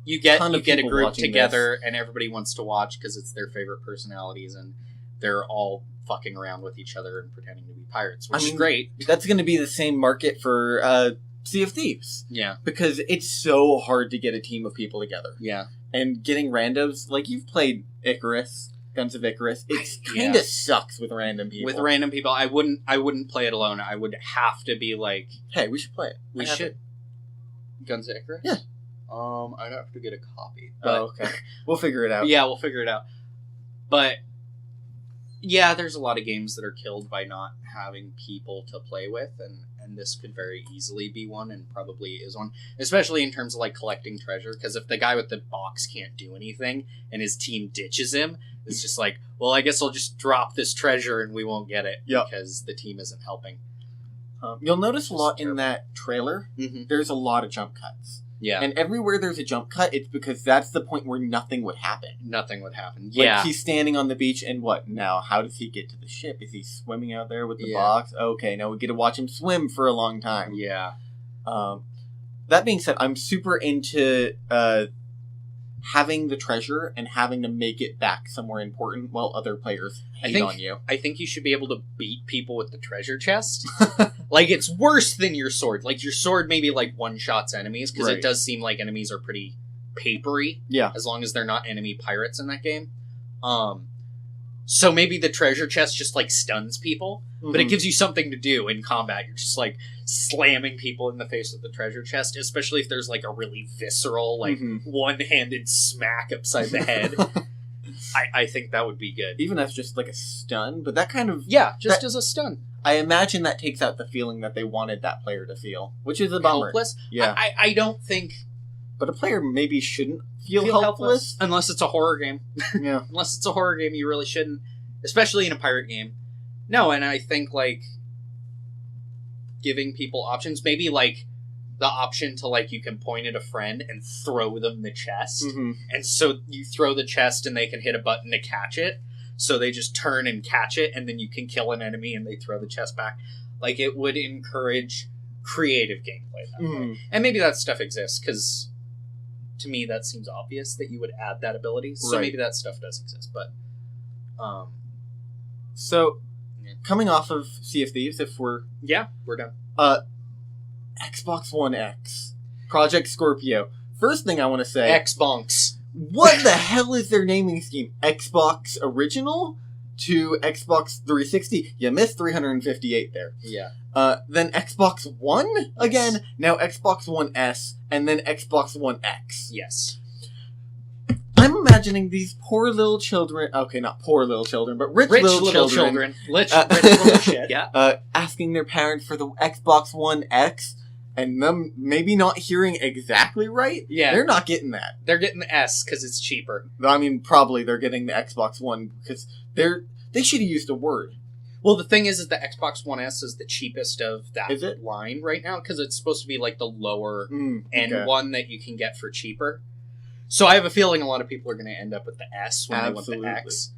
You get a group together and everybody wants to watch because it's their favorite personalities and they're all fucking around with each other and pretending to be pirates, which is great. That's going to be the same market for Sea of Thieves. Yeah. Because it's so hard to get a team of people together. Yeah. And getting randos, like you've played Icarus, Guns of Icarus, it kind of sucks with random people. With random people, I wouldn't play it alone. I would have to be like, hey, we should play it. We should. Guns of Icarus? Yeah. I'd have to get a copy. But, okay. We'll figure it out. Yeah, we'll figure it out. But, yeah, there's a lot of games that are killed by not having people to play with, and this could very easily be one, and probably is one. Especially in terms of, like, collecting treasure, because if the guy with the box can't do anything, and his team ditches him, it's just like, well, I guess I'll just drop this treasure and we won't get it, because the team isn't helping. You'll notice a lot in that trailer, there's a lot of jump cuts. Yeah. And everywhere there's a jump cut, it's because that's the point where nothing would happen. Nothing would happen. Yeah. Like, he's standing on the beach, and what? Now, how does he get to the ship? Is he swimming out there with the box? Okay, now we get to watch him swim for a long time. Yeah. That being said, I'm super into having the treasure and having to make it back somewhere important while other players hate on you. I think you should be able to beat people with the treasure chest. Like, it's worse than your sword. Like, your sword maybe, like, one-shots enemies, because it does seem like enemies are pretty papery. Yeah. As long as they're not enemy pirates in that game. So maybe the treasure chest just, like, stuns people, but it gives you something to do in combat. You're just, like, slamming people in the face with the treasure chest, especially if there's, like, a really visceral, like, one-handed smack upside the head. I think that would be good. Even as just, like, a stun, but that kind of... Yeah, just as a stun. I imagine that takes out the feeling that they wanted that player to feel, which is a bummer. Helpless? Yeah. I don't think... But a player maybe shouldn't feel helpless. Unless it's a horror game. Yeah. Unless it's a horror game, you really shouldn't. Especially in a pirate game. No, and I think, like, giving people options, maybe, like, the option to, like, you can point at a friend and throw them the chest. And so you throw the chest and they can hit a button to catch it. So they just turn and catch it, and then you can kill an enemy and they throw the chest back. Like, it would encourage creative gameplay that way. And maybe that stuff exists, because to me that seems obvious that you would add that ability. So maybe that stuff does exist, but... So, coming off of Sea of Thieves, if we're... Yeah, we're done. Xbox One X. Project Scorpio. First thing I want to say... Xbox. What the hell is their naming scheme? Xbox Original to Xbox 360? You missed 358 there. Yeah. Then Xbox One? Again. Now Xbox One S, and then Xbox One X. Yes. I'm imagining these poor little children... Okay, not poor little children, but rich little children. Rich little shit. Yeah. Asking their parents for the Xbox One X... And them maybe not hearing exactly right. Yeah. They're not getting that. They're getting the S because it's cheaper. I mean, probably they're getting the Xbox One because they should have used a word. Well, the thing is the Xbox One S is the cheapest of that Is it? line right now because it's supposed to be like the lower end one that you can get for cheaper. So I have a feeling a lot of people are going to end up with the S when they want the X.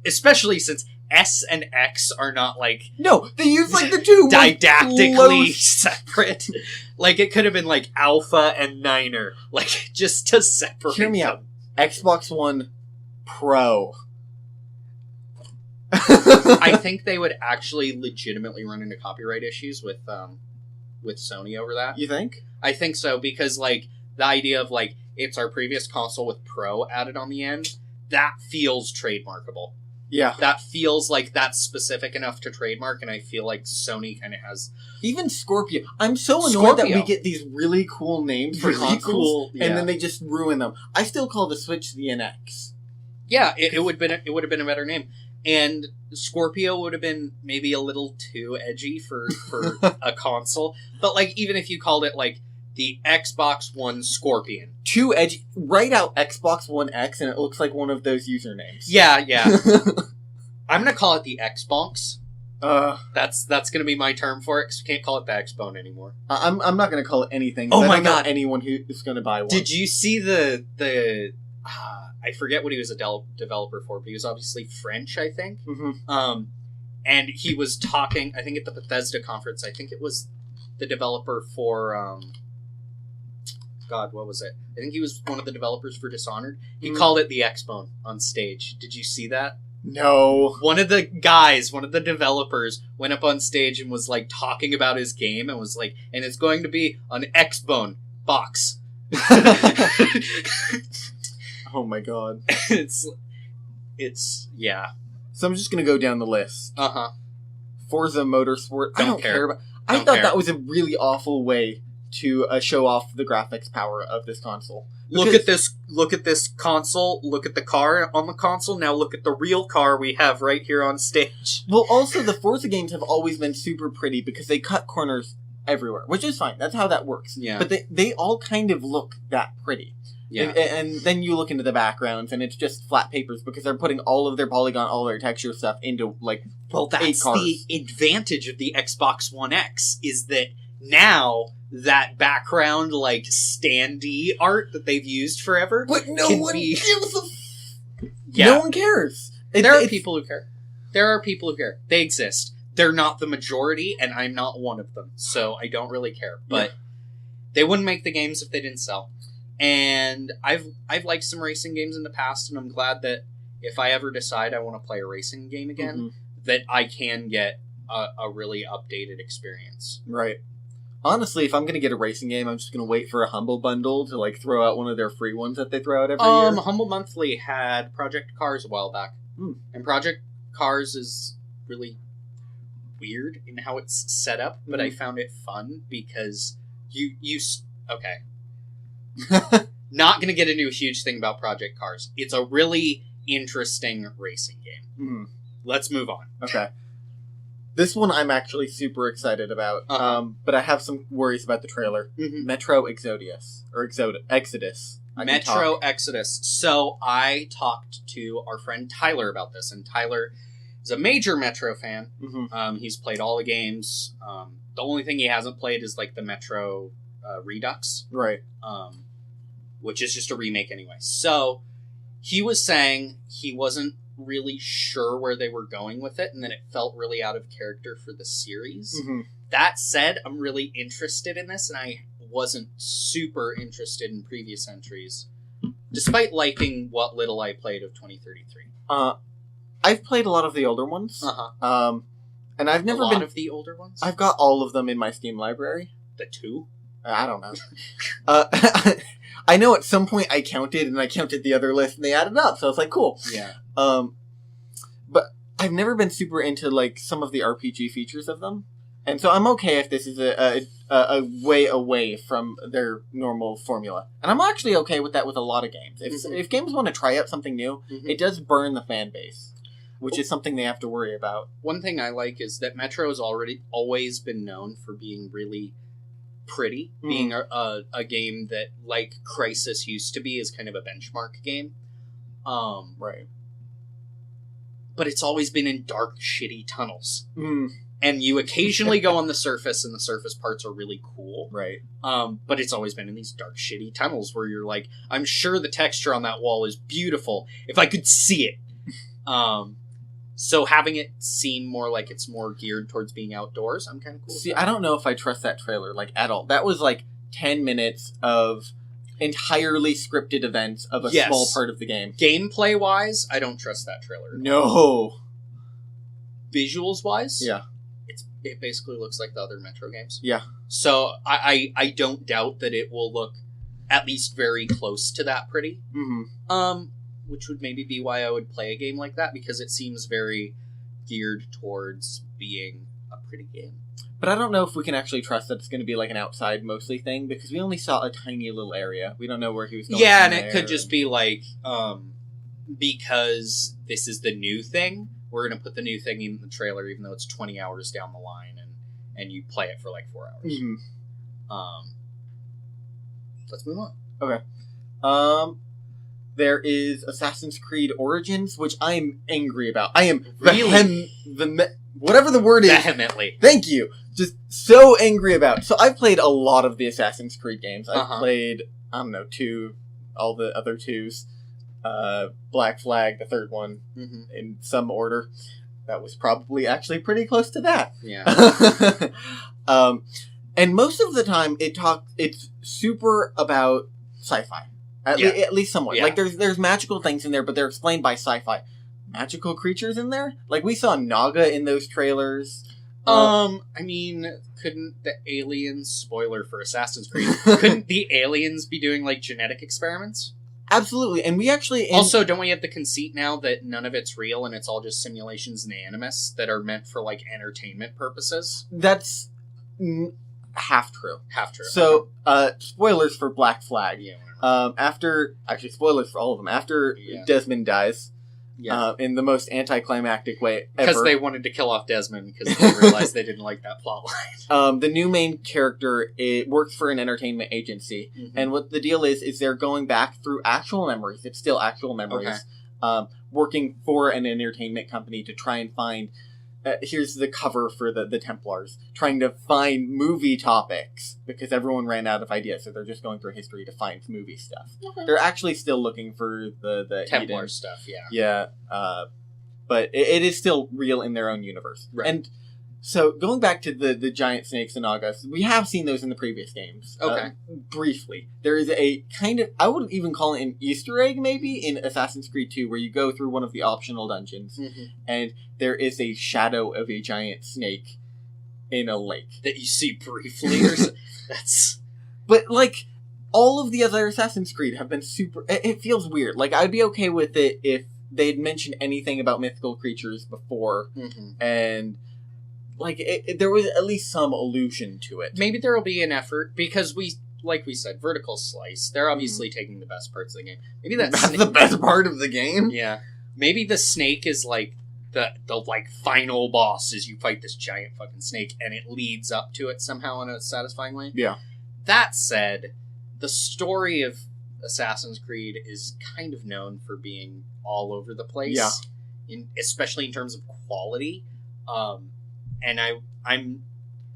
Especially since S and X are not like... No, they use like the two didactically separate. Like it could have been like Alpha and Niner. Like just to separate Hear me them. out. Xbox One Pro. I think they would actually legitimately run into copyright issues with Sony over that. You think? I think so, because like the idea of like it's our previous console with Pro added on the end, that feels trademarkable. Yeah. That feels like that's specific enough to trademark, and I feel like Sony kind of has... Even Scorpio. I'm so annoyed that we get these really cool names for consoles, and then they just ruin them. I still call the Switch the NX. Yeah, it would have been a better name. And Scorpio would have been maybe a little too edgy for a console. But, like, even if you called it, like, the Xbox One Scorpion. Too edgy. Write out Xbox One X, and it looks like one of those usernames. Yeah. I'm going to call it the Xbox. That's going to be my term for it, because we can't call it the Xbone anymore. I'm not going to call it anything. Oh my God. God. Anyone who's going to buy one. Did you see the I forget what he was a developer for, but he was obviously French, I think. Mm-hmm. And he was talking, I think at the Bethesda conference, I think it was the developer for, God, what was it? I think he was one of the developers for Dishonored. He called it the Xbone on stage. Did you see that? No. One of the developers, went up on stage and was, like, talking about his game and was like, and it's going to be an Xbone box. Oh my God. It's yeah. So I'm just gonna go down the list. Forza Motorsport. I don't care about. I thought that was a really awful way to show off the graphics power of this console. Look at this console. Look at the car on the console. Now look at the real car we have right here on stage. Well, also the Forza games have always been super pretty because they cut corners everywhere, which is fine. That's how that works. Yeah. But they all kind of look that pretty. Yeah. And then you look into the backgrounds, and it's just flat papers because they're putting all of their polygon, all their texture stuff into, like, that's 8 cars. The advantage of the Xbox One X, is that now that background, like, standee art that they've used forever... But no one gives a... Yeah. No one cares. There are people who care. There are people who care. They exist. They're not the majority, and I'm not one of them, so I don't really care. But they wouldn't make the games if they didn't sell. And I've liked some racing games in the past, and I'm glad that if I ever decide I want to play a racing game again, that I can get a really updated experience. Right. Honestly, if I'm going to get a racing game, I'm just going to wait for a Humble Bundle to, like, throw out one of their free ones that they throw out every year. Humble Monthly had Project Cars a while back. And Project Cars is really weird in how it's set up, but I found it fun because okay. Not going to get into a huge thing about Project Cars. It's a really interesting racing game. Let's move on. Okay. This one I'm actually super excited about, but I have some worries about the trailer. Metro Exodus. Or Exodus. Metro Exodus. So I talked to our friend Tyler about this, and Tyler is a major Metro fan. He's played all the games. The only thing he hasn't played is like the Metro Redux. Right. Which is just a remake anyway. So he was saying he wasn't really sure where they were going with it, and then it felt really out of character for the series. That said, I'm really interested in this, and I wasn't super interested in previous entries, despite liking what little I played of 2033. I've played a lot of the older ones. And I've never been... of the older ones? I've got all of them in my Steam library. The 2? I don't know. I know at some point I counted the other list, and they added up, so it's like, cool. Yeah. But I've never been super into, like, some of the RPG features of them. And so I'm okay if this is a way away from their normal formula. And I'm actually okay with that with a lot of games. If games want to try out something new, it does burn the fan base, which is something they have to worry about. One thing I like is that Metro has always been known for being really pretty, being a game that, like Crysis used to be, is kind of a benchmark game. Right. but it's always been in dark, shitty tunnels. Mm. And you occasionally go on the surface, and the surface parts are really cool. Right. But it's always been in these dark, shitty tunnels where you're like, I'm sure the texture on that wall is beautiful if I could see it. So having it seem more like it's more geared towards being outdoors, I'm kind of cool. See, I don't know if I trust that trailer, like, at all. That was, like, 10 minutes of entirely scripted events of a small part of the game. Gameplay-wise, I don't trust that trailer. No. Visuals-wise? Yeah. It basically looks like the other Metro games. Yeah. So I don't doubt that it will look at least very close to that pretty. Mm-hmm. Which would maybe be why I would play a game like that, because it seems very geared towards being a pretty game. But I don't know if we can actually trust that it's going to be like an outside mostly thing, because we only saw a tiny little area. We don't know where he was going. Yeah, and it could just be like, because this is the new thing, we're going to put the new thing in the trailer, even though it's 20 hours down the line, and you play it for like 4 hours. Mm-hmm. Let's move on. Okay. There is Assassin's Creed Origins, which I am angry about. I am really whatever the word is. Vehemently. Thank you. Just so angry about. So I've played a lot of the Assassin's Creed games. I've played, I don't know, all the other twos. Black Flag, the third one, in some order. That was probably actually pretty close to that. Yeah. And most of the time, it's super about sci-fi. At least somewhat. Yeah. Like, there's magical things in there, but they're explained by sci-fi. Magical creatures in there? Like, we saw Naga in those trailers. I mean, couldn't the aliens... Spoiler for Assassin's Creed. Couldn't the aliens be doing, like, genetic experiments? Absolutely, and we actually... Also, don't we have the conceit now that none of it's real and it's all just simulations and animus that are meant for, like, entertainment purposes? That's half true. Half true. So, spoilers for Black Flag. Yeah, spoilers for all of them. After Desmond dies, in the most anticlimactic way ever. Because they wanted to kill off Desmond because they realized they didn't like that plotline. The new main character works for an entertainment agency, and what the deal is they're going back through actual memories. It's still actual memories. Working for an entertainment company to try and find... here's the cover for the Templars. Trying to find movie topics, because everyone ran out of ideas, so they're just going through history to find movie stuff. Okay. They're actually still looking for the Templar Eden stuff, yeah. Yeah, but it is still real in their own universe. Right. And so, going back to the giant snakes and Nagas, we have seen those in the previous games. Okay. Briefly. There is a kind of, I would even call it an Easter egg, maybe, in Assassin's Creed 2, where you go through one of the optional dungeons, and there is a shadow of a giant snake in a lake. That you see briefly? That's... But, like, all of the other Assassin's Creed have been super... It feels weird. Like, I'd be okay with it if they'd mentioned anything about mythical creatures before, and... Like, there was at least some allusion to it. Maybe there will be an effort, because like we said, vertical slice. They're obviously taking the best parts of the game. Maybe that's the best part of the game? Yeah. Maybe the snake is, like, the like, final boss as you fight this giant fucking snake, and it leads up to it somehow in a satisfying way. Yeah. That said, the story of Assassin's Creed is kind of known for being all over the place. Yeah. Especially in terms of quality. And I'm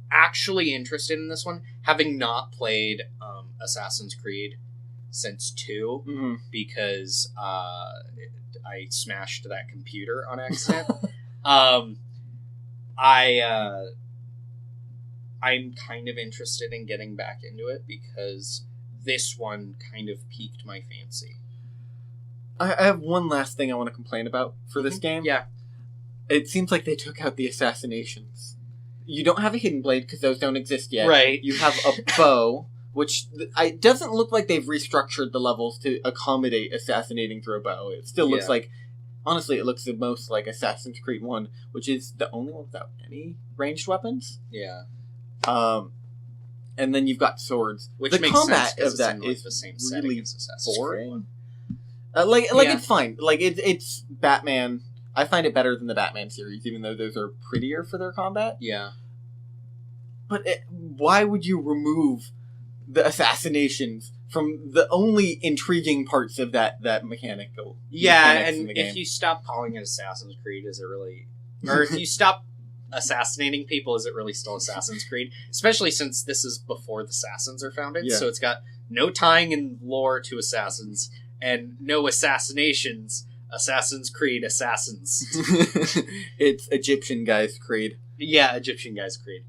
actually interested in this one, having not played Assassin's Creed since 2, because I smashed that computer on accident. I'm kind of interested in getting back into it, because this one kind of piqued my fancy. I have one last thing I want to complain about for this game. Yeah. It seems like they took out the assassinations. You don't have a hidden blade, because those don't exist yet. Right. You have a bow, which it doesn't look like they've restructured the levels to accommodate assassinating through a bow. It still looks like... Honestly, it looks the most like Assassin's Creed 1, which is the only one without any ranged weapons. Yeah. And then you've got swords. Which the makes combat sense, of that is the same really as Assassin's boring. It's fine. Like, it's Batman... I find it better than the Batman series, even though those are prettier for their combat. Yeah. But why would you remove the assassinations from the only intriguing parts of that mechanical. Yeah, and if you stop calling it Assassin's Creed, is it really... Or if you stop assassinating people, is it really still Assassin's Creed? Especially since this is before the Assassins are founded, so it's got no tying in lore to Assassins, and no assassinations. Assassin's Creed Assassins. It's Egyptian Guys Creed. Yeah, Egyptian Guys Creed.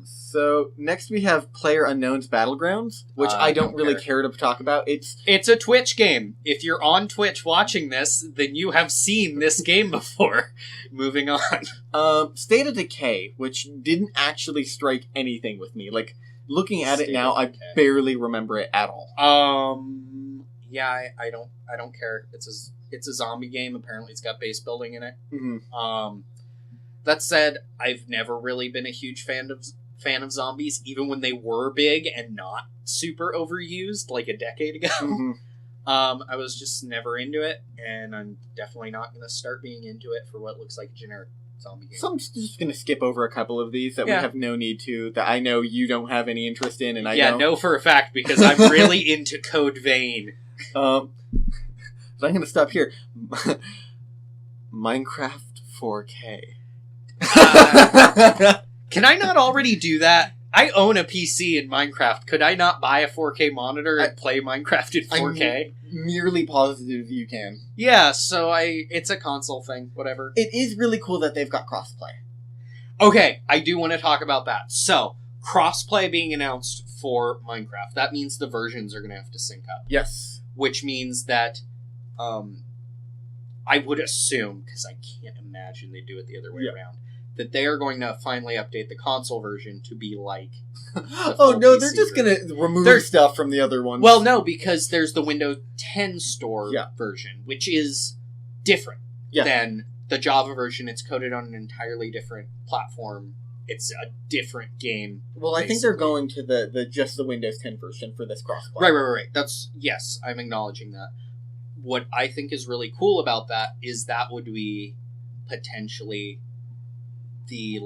So next we have PlayerUnknown's Battlegrounds, which I don't really care to talk about. It's a Twitch game. If you're on Twitch watching this, then you have seen this game before. Moving on. State of Decay, which didn't actually strike anything with me. Like, looking at it now, I barely remember it at all. Yeah, I don't care. It's a zombie game. Apparently, it's got base building in it. Mm-hmm. That said, I've never really been a huge fan of zombies, even when they were big and not super overused, like a decade ago. Mm-hmm. I was just never into it, and I'm definitely not going to start being into it for what looks like a generic zombie game. So I'm just going to skip over a couple of these that we have no need to, that I know you don't have any interest in, and I don't. know for a fact, because I'm really into Code Vein. But I'm going to stop here. Minecraft 4K. Can I not already do that? I own a PC in Minecraft. Could I not buy a 4K monitor and play Minecraft in 4K? I'm nearly positive you can. Yeah, so it's a console thing, whatever. It is really cool that they've got crossplay. Okay, I do want to talk about that. So, crossplay being announced for Minecraft. That means the versions are going to have to sync up. Yes. Which means that, I would assume, because I can't imagine they do it the other way around, that they are going to finally update the console version to be like... Oh no, they're just going to remove stuff from the other ones. Well, no, because there's the Windows 10 Store version, which is different than the Java version. It's coded on an entirely different platform. It's a different game. Well, basically. I think they're going to the just the Windows 10 version for this crossplay. Right. Yes, I'm acknowledging that. What I think is really cool about that is that would be potentially the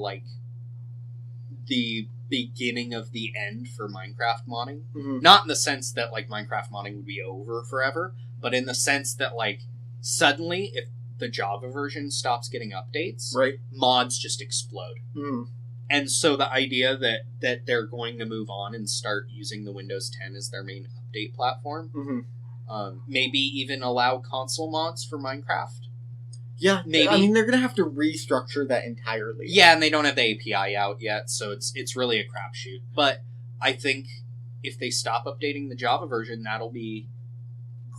beginning of the end for Minecraft modding. Mm-hmm. Not in the sense that like Minecraft modding would be over forever, but in the sense that like suddenly if the Java version stops getting updates, mods just explode. Mm. And so the idea that they're going to move on and start using the Windows 10 as their main update platform, maybe even allow console mods for Minecraft. Yeah, maybe. I mean, they're going to have to restructure that entirely. Yeah, and they don't have the API out yet, so it's really a crapshoot. But I think if they stop updating the Java version, that'll be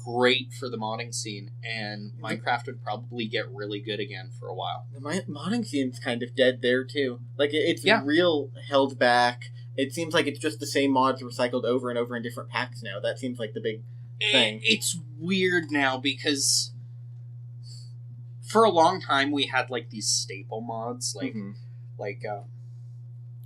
great for the modding scene, and Minecraft would probably get really good again for a while. The modding scene's kind of dead there, too. Like, it's real held back. It seems like it's just the same mods recycled over and over in different packs now. That seems like the big thing. It's weird now, because for a long time we had, like, these staple mods, like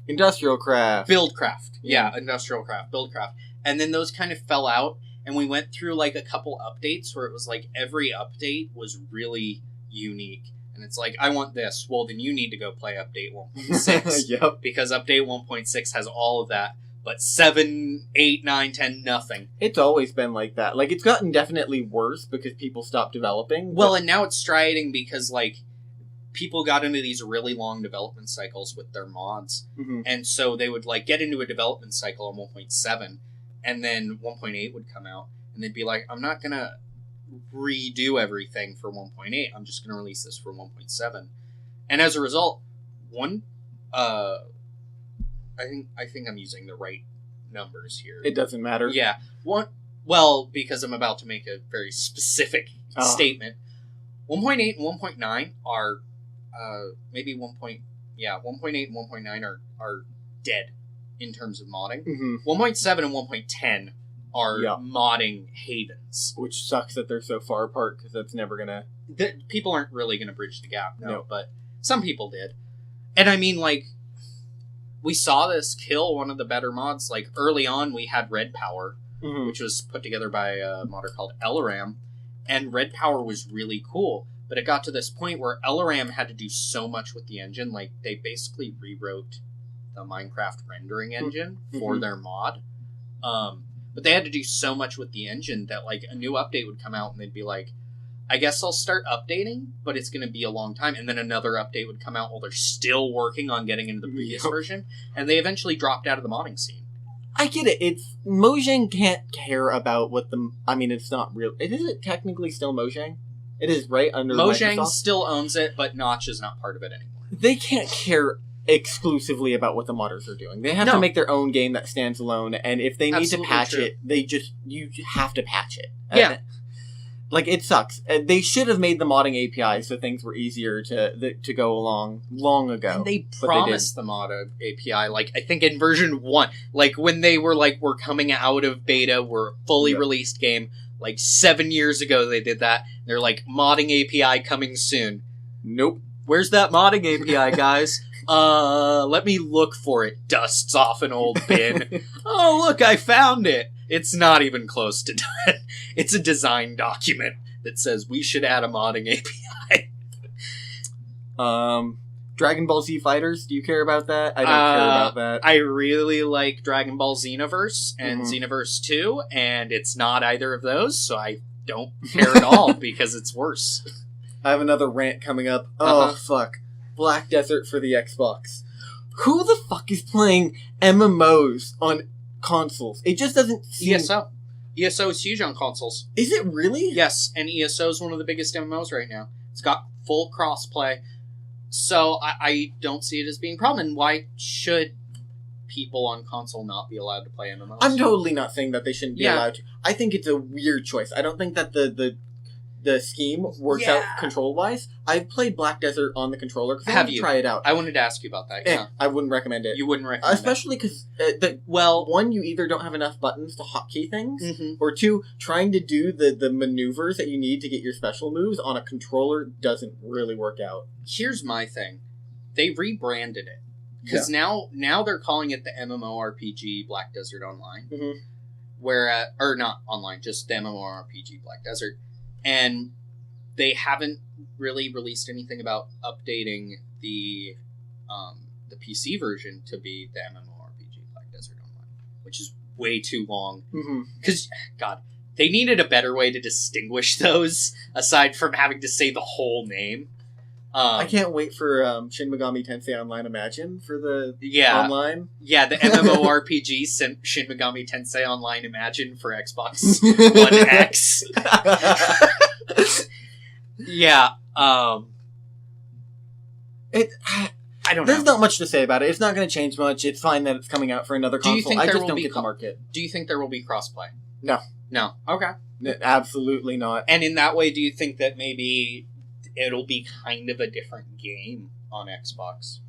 Industrial Craft. Buildcraft. Yeah, Industrial Craft, Buildcraft. And then those kind of fell out, and we went through, like, a couple updates where it was, like, every update was really unique. And it's like, I want this. Well, then you need to go play Update 1.6. Yep. Because Update 1.6 has all of that, but 7, 8, 9, 10, nothing. It's always been like that. Like, it's gotten definitely worse because people stopped developing. Well, and now it's striding because, like, people got into these really long development cycles with their mods. Mm-hmm. And so they would, like, get into a development cycle on 1.7, and then 1.8 would come out, and they'd be like, I'm not going to redo everything for 1.8. I'm just going to release this for 1.7. And as a result, I think I'm using the right numbers here. It doesn't matter. Yeah. Well, because I'm about to make a very specific statement. 1.8 and 1.9 are maybe 1.8 and 1.9 are dead in terms of modding. Mm-hmm. 1.7 and 1.10 are modding havens. Which sucks that they're so far apart, because that's never gonna... People aren't really gonna bridge the gap, no, but some people did. And I mean, like, we saw this kill one of the better mods. Like, early on, we had Red Power, which was put together by a modder called Elaram, and Red Power was really cool, but it got to this point where Elaram had to do so much with the engine, like, they basically rewrote the Minecraft rendering engine for their mod, But they had to do so much with the engine that, like, a new update would come out and they'd be like, I guess I'll start updating, but it's going to be a long time. And then another update would come out while they're still working on getting into the previous version. And they eventually dropped out of the modding scene. I get it. It's Mojang can't care about what the... I mean, it's not real. Is it technically still Mojang? It is, right? Under Mojang Microsoft? still owns it, but Notch is not part of it anymore. They can't care exclusively about what the modders are doing. They have to make their own game that stands alone, and if they need to patch it, you have to patch it. Yeah. Like, it sucks. They should have made the modding API so things were easier to go along long ago. And they promised the mod API, like, I think in version 1. Like, when they were like, we're coming out of beta, we're a fully released game. Like, 7 years ago they did that. They're like, modding API coming soon. Nope. Where's that modding API, guys? Let me look for it. Dusts off an old bin. Oh, look, I found it. It's not even close to done. It's a design document that says we should add a modding API. Dragon Ball Z Fighters, do you care about that? I don't care about that. I really like Dragon Ball Xenoverse and Xenoverse 2, and it's not either of those, so I don't care at all because it's worse. I have another rant coming up. Oh, fuck. Black Desert for the Xbox. Who the fuck is playing MMOs on consoles? It just doesn't seem... ESO is huge on consoles. Is it really? Yes, and ESO is one of the biggest MMOs right now. It's got full crossplay, so I don't see it as being a problem. And why should people on console not be allowed to play MMOs? I'm totally not saying that they shouldn't be allowed to. I think it's a weird choice. I don't think that the scheme works out control-wise. I've played Black Desert on the controller because I wanted to try it out. I wanted to ask you about that, yeah. I wouldn't recommend it. You wouldn't recommend it? Especially because, one, you either don't have enough buttons to hotkey things, or two, trying to do the maneuvers that you need to get your special moves on a controller doesn't really work out. Here's my thing. They rebranded it. Because now they're calling it the MMORPG Black Desert Online. Or not online, just the MMORPG Black Desert. And they haven't really released anything about updating the PC version to be the MMORPG Black Desert Online, which is way too long. Because, God, they needed a better way to distinguish those, aside from having to say the whole name. I can't wait for Shin Megami Tensei Online Imagine for the online. Yeah, the MMORPG Shin Megami Tensei Online Imagine for Xbox One X. Yeah. I don't know. There's not much to say about it. It's not going to change much. It's fine that it's coming out for another console. I just don't get the market. Do you think there will be crossplay? No. No. Okay. Absolutely not. And in that way, do you think that maybe it'll be kind of a different game on Xbox?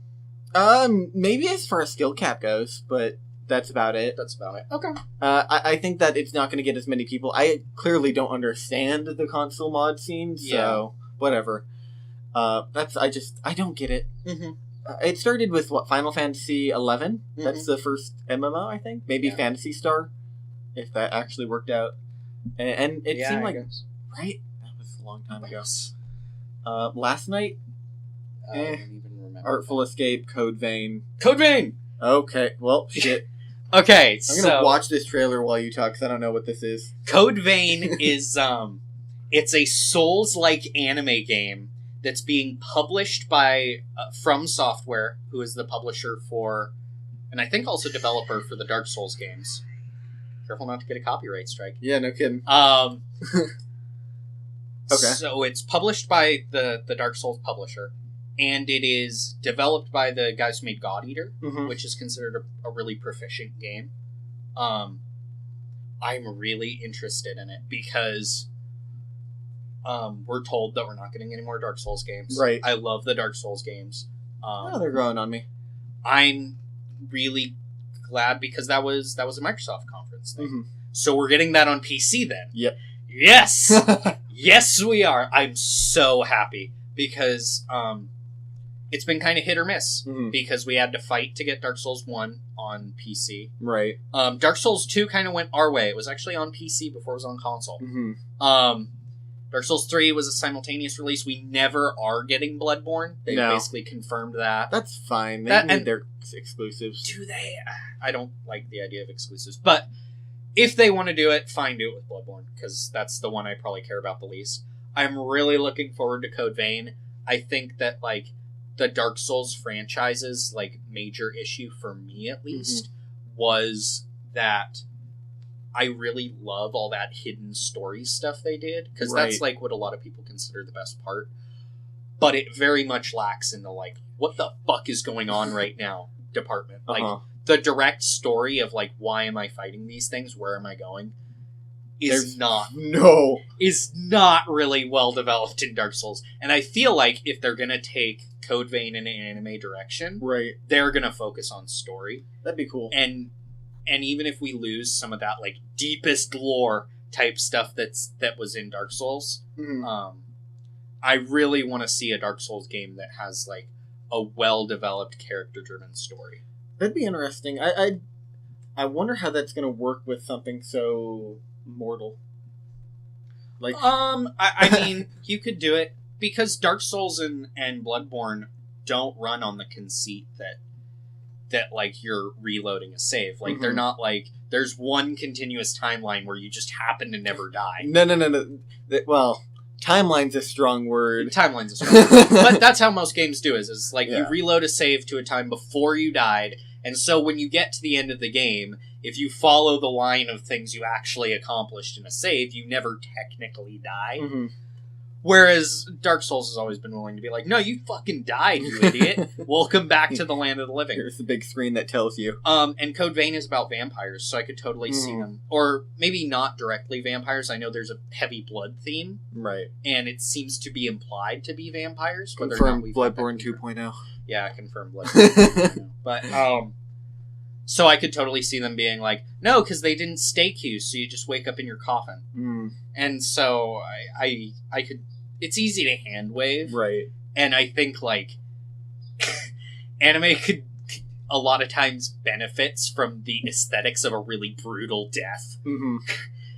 Maybe as far as skill cap goes, but that's about it. Okay. I think that it's not going to get as many people. I clearly don't understand the console mod scene, so whatever. I don't get it. It started with, Final Fantasy 11? That's the first MMO, I think? Maybe Phantasy Star, if that actually worked out. And it seemed like... Right? That was a long time ago. Last Night? I don't even remember. Artful Escape, Code Vein. Code Vein! Okay, well, shit. Okay, I'm gonna watch this trailer while you talk, because I don't know what this is. Code Vein is, it's a Souls-like anime game that's being published by From Software, who is the publisher for, and I think also developer for the Dark Souls games. Careful not to get a copyright strike. Yeah, no kidding. Okay. So it's published by the Dark Souls publisher, and it is developed by the guys who made God Eater, which is considered a really proficient game. I'm really interested in it because we're told that we're not getting any more Dark Souls games. Right. I love the Dark Souls games. They're growing on me. I'm really glad because that was a Microsoft conference thing. So we're getting that on PC then. Yep. Yes! Yes, we are. I'm so happy because it's been kind of hit or miss because we had to fight to get Dark Souls 1 on PC. Right. Dark Souls 2 kind of went our way. It was actually on PC before it was on console. Dark Souls 3 was a simultaneous release. We never are getting Bloodborne. They basically confirmed that. That's fine. They need their exclusives. Do they? I don't like the idea of exclusives. But If they want to do it, fine, do it with Bloodborne, because that's the one I probably care about the least. I'm really looking forward to Code Vein. I think that, like, the Dark Souls franchise's, like, major issue, for me at least, was that I really love all that hidden story stuff they did, because that's, like, what a lot of people consider the best part. But it very much lacks in the, like, what the fuck is going on right now department. Like, the direct story of, like, why am I fighting these things? Where am I going? Is not really well developed in Dark Souls. And I feel like if they're going to take Code Vein in an anime direction, they're going to focus on story. That'd be cool. And even if we lose some of that, like, deepest lore type stuff that was in Dark Souls, I really want to see a Dark Souls game that has, like, a well-developed character-driven story. That'd be interesting. I wonder how that's going to work with something so mortal. Like, I mean, you could do it, because Dark Souls and Bloodborne don't run on the conceit that like, you're reloading a save. Like, they're not like, there's one continuous timeline where you just happen to never die. No. Well, timeline's a strong word. Timeline's a strong word. But that's how most games do it. It's like, you reload a save to a time before you died, and so when you get to the end of the game, if you follow the line of things you actually accomplished in a save, you never technically die. Whereas Dark Souls has always been willing to be like, no, you fucking died, you idiot. Welcome back to the land of the living. Here's the big screen that tells you. And Code Vein is about vampires, so I could totally see them. Or maybe not directly vampires. I know there's a heavy blood theme. Right. And it seems to be implied to be vampires. Confirmed Bloodborne 2.0. Yeah, confirmed Bloodborne 2.0. But, so I could totally see them being like, no, because they didn't stake you, so you just wake up in your coffin. And so I could... It's easy to hand wave. Right. And I think, like, anime could a lot of times benefits from the aesthetics of a really brutal death.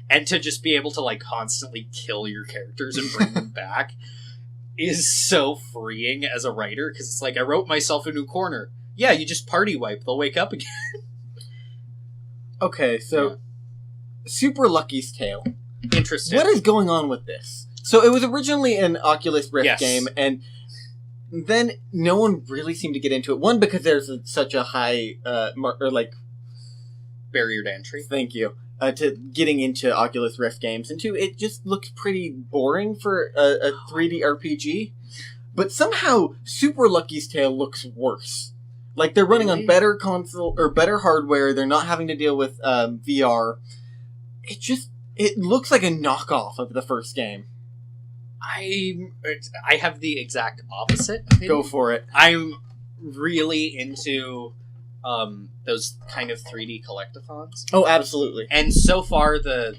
And to just be able to, like, constantly kill your characters and bring them back is so freeing as a writer, because it's like, I wrote myself a new corner. Yeah, you just party wipe. They'll wake up again. Okay, so... Super Lucky's Tale. Interesting. What is going on with this? So it was originally an Oculus Rift game, and then no one really seemed to get into it. One, because there's such a high, barrier to entry. Thank you. To getting into Oculus Rift games. And two, it just looks pretty boring for a 3D RPG. But somehow, Super Lucky's Tale looks worse. Like, they're running on better console, or better hardware, they're not having to deal with VR. It looks like a knockoff of the first game. I have the exact opposite opinion. Go for it. I'm really into those kind of 3D collectathons. Oh, absolutely. And so far, the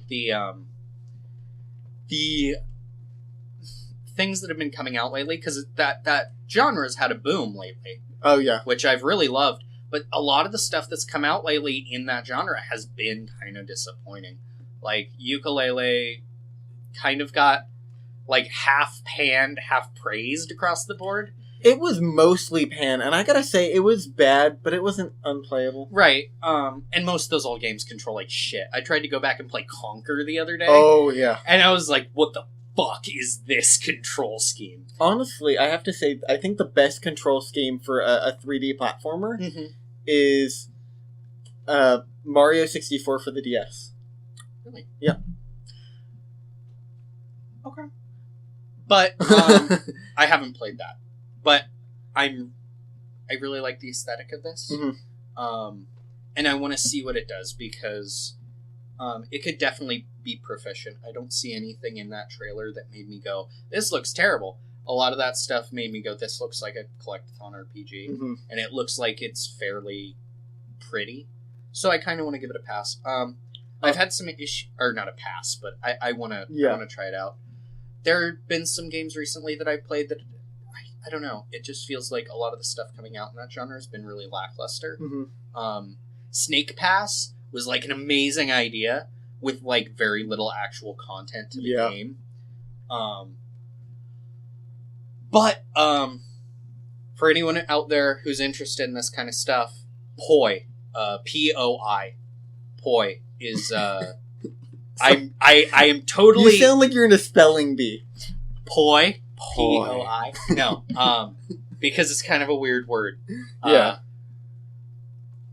things that have been coming out lately, because that genre has had a boom lately. Oh, yeah. Which I've really loved. But a lot of the stuff that's come out lately in that genre has been kind of disappointing. Like, Yooka-Laylee kind of got... like, half panned, half praised across the board. It was mostly panned, and I gotta say, it was bad, but it wasn't unplayable. Right. And most of those old games control like shit. I tried to go back and play Conquer the other day. Oh, yeah. And I was like, what the fuck is this control scheme? Honestly, I have to say, I think the best control scheme for a 3D platformer is Mario 64 for the DS. Really? Yeah. Okay. But I haven't played that. But I really like the aesthetic of this. And I want to see what it does, because it could definitely be proficient. I don't see anything in that trailer that made me go, this looks terrible. A lot of that stuff made me go, this looks like a collectathon RPG. And it looks like it's fairly pretty. So I kind of want to give it a pass. I've had some issue, or not a pass, but I want to try it out. There have been some games recently that I've played that, I don't know, it just feels like a lot of the stuff coming out in that genre has been really lackluster. Snake Pass was like an amazing idea with like very little actual content to the game. But for anyone out there who's interested in this kind of stuff, Poi, P-O-I, Poi is I am totally. You sound like you're in a spelling bee. Poi. Poi. P-O-I. No. Because it's kind of a weird word. Yeah.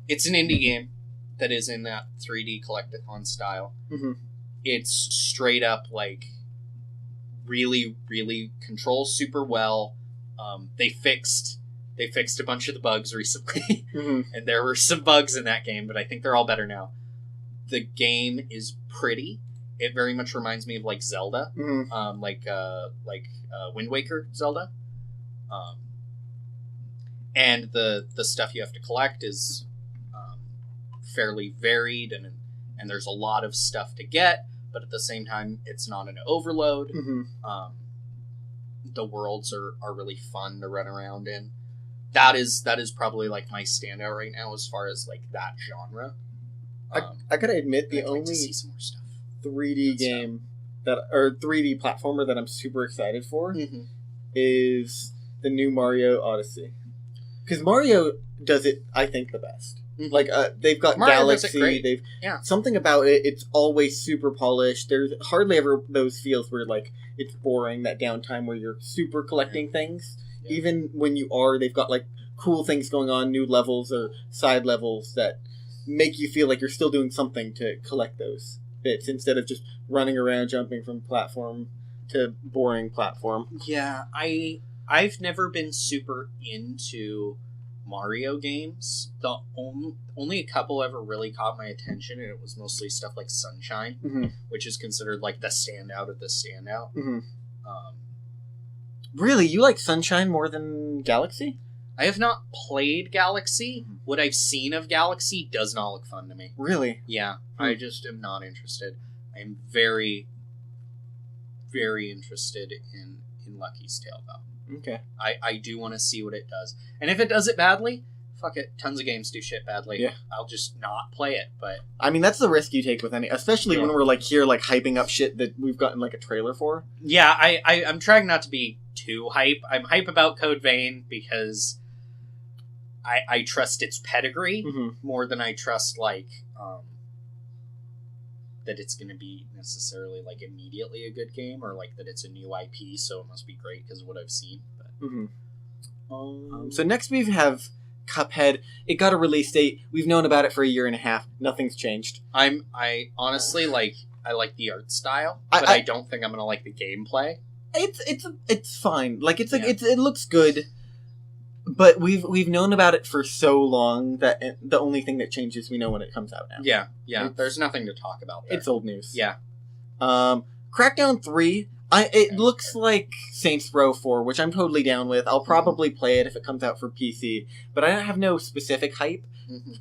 It's an indie game that is in that 3D Collectathon style. Mm-hmm. It's straight up like really, really controls super well. They fixed a bunch of the bugs recently, and there were some bugs in that game, but I think they're all better now. The game is pretty. It very much reminds me of like Zelda, like Wind Waker Zelda. And the stuff you have to collect is fairly varied, and there's a lot of stuff to get, but at the same time, it's not an overload. The worlds are really fun to run around in. That is probably like my standout right now as far as like that genre. I gotta admit, the only to see some more stuff. 3D game or 3D platformer that I'm super excited for is the new Mario Odyssey. Because Mario does it, I think, the best. Like, they've got Mario Galaxy, something about it, it's always super polished. There's hardly ever those feels where, like, it's boring, that downtime where you're super collecting things. Yeah. Even when you are, they've got, like, cool things going on, new levels or side levels that make you feel like you're still doing something to collect those bits instead of just running around, jumping from platform to boring platform. Yeah, I've never been super into Mario games. The only a couple ever really caught my attention, and it was mostly stuff like Sunshine, which is considered like the standout of the standout. Really? You like Sunshine more than Galaxy? I have not played Galaxy. What I've seen of Galaxy does not look fun to me. Really? Yeah. I just am not interested. I am very, very interested in Lucky's Tale, though. Okay. I do want to see what it does. And if it does it badly, fuck it. Tons of games do shit badly. Yeah. I'll just not play it, but... I mean, that's the risk you take with any... Especially when we're, like, here, like, hyping up shit that we've gotten, like, a trailer for. Yeah, I'm trying not to be too hype. I'm hype about Code Vein because I trust its pedigree more than I trust, like, that it's going to be necessarily, like, immediately a good game, or, like, that it's a new IP, so it must be great because of what I've seen. But, so next we have Cuphead. It got a release date. We've known about it for a year and a half. Nothing's changed. I honestly, like, I like the art style, but I don't think I'm going to like the gameplay. It's fine. Like, it looks good. But we've known about it for so long that the only thing that changes, we know when it comes out now. Yeah. There's nothing to talk about there. It's old news. Yeah. Crackdown 3, it looks like Saints Row 4, which I'm totally down with. I'll probably play it if it comes out for PC, but I have no specific hype.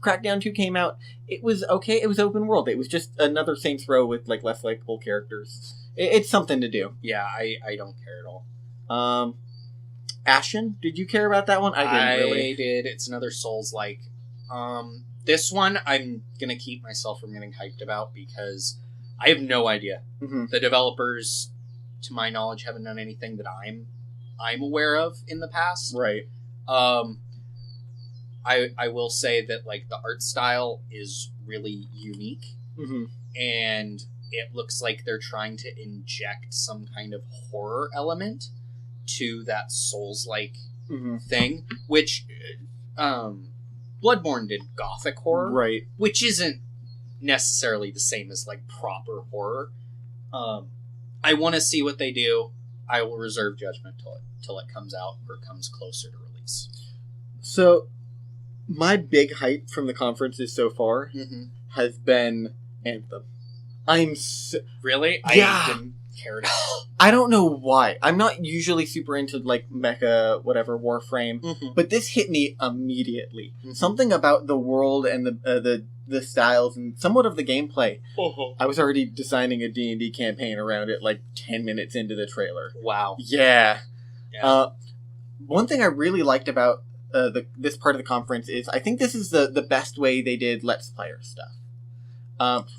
Crackdown 2 came out. It was okay. It was open world. It was just another Saints Row with like less likable characters. It's something to do. Yeah, I don't care at all. Ashen, did you care about that one? I didn't really. I did. It's another Souls-like. This one, I'm going to keep myself from getting hyped about because I have no idea. The developers, to my knowledge, haven't done anything that I'm aware of in the past. Right. I will say that, like, the art style is really unique. And it looks like they're trying to inject some kind of horror element to that Souls-like thing, which Bloodborne did gothic horror, right? Which isn't necessarily the same as like proper horror. I want to see what they do. I will reserve judgment till it comes out or comes closer to release. So, my big hype from the conferences so far has been Anthem. Really? Yeah. I didn't care at all. I don't know why. I'm not usually super into, like, mecha, whatever, Warframe, but this hit me immediately. Something about the world and the styles and somewhat of the gameplay. I was already designing a D&D campaign around it, like, 10 minutes into the trailer. Wow. Yeah. One thing I really liked about this part of the conference is I think this is the best way they did Let's Player stuff.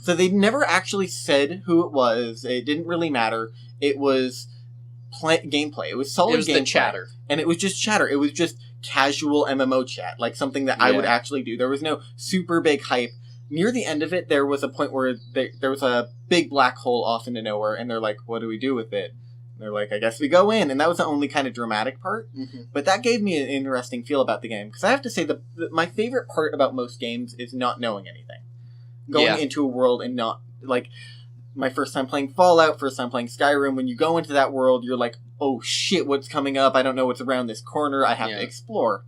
So they never actually said who it was. It didn't really matter. It was gameplay. It was solid gameplay. It was the chatter. And it was just chatter. It was just casual MMO chat, like something that I would actually do. There was no super big hype. near the end of it, there was a point where there was a big black hole off into nowhere, and they're like, what do we do with it? And they're like, I guess we go in. And that was the only kind of dramatic part. Mm-hmm. But that gave me an interesting feel about the game. Because I have to say, my favorite part about most games is not knowing anything. Going into a world and not, like, my first time playing Fallout, first time playing Skyrim, when you go into that world, you're like, oh shit, what's coming up? I don't know what's around this corner. I have to explore.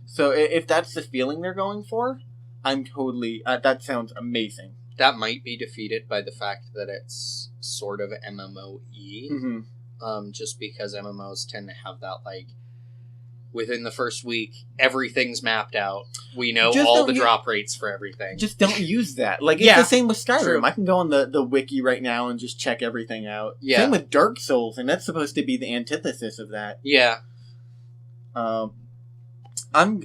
So if that's the feeling they're going for, I'm totally... that sounds amazing. That might be defeated by the fact that it's sort of MMO-y. Mm-hmm. Just because MMOs tend to have that, like, within the first week, everything's mapped out. We know all the drop rates for everything. Just don't use that. Like, it's the same with Skyrim. True. I can go on the wiki right now and just check everything out. Yeah. Same with Dark Souls, and that's supposed to be the antithesis of that. Yeah. I'm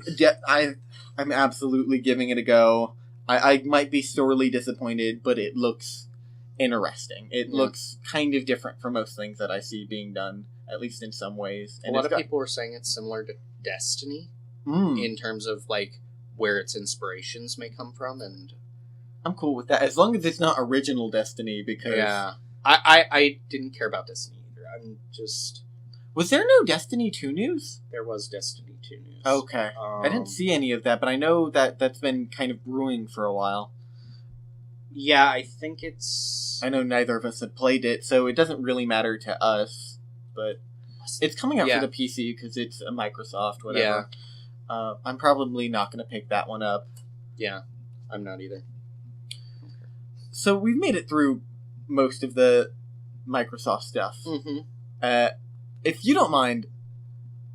absolutely giving it a go. I might be sorely disappointed, but it looks interesting. It looks kind of different from most things that I see being done, at least in some ways. And a lot of people are saying it's similar to Destiny in terms of, like, where its inspirations may come from, and I'm cool with that, as long as it's not original Destiny, because... Yeah. I didn't care about Destiny either. I'm just... Was there no Destiny 2 news? There was Destiny 2 news. Okay. I didn't see any of that, but I know that's been kind of brewing for a while. Yeah, I think it's... I know neither of us have played it, so it doesn't really matter to us, but it's coming out for the PC because it's a Microsoft, whatever. Yeah. I'm probably not going to pick that one up. Yeah, I'm not either. So we've made it through most of the Microsoft stuff. Mm-hmm. If you don't mind,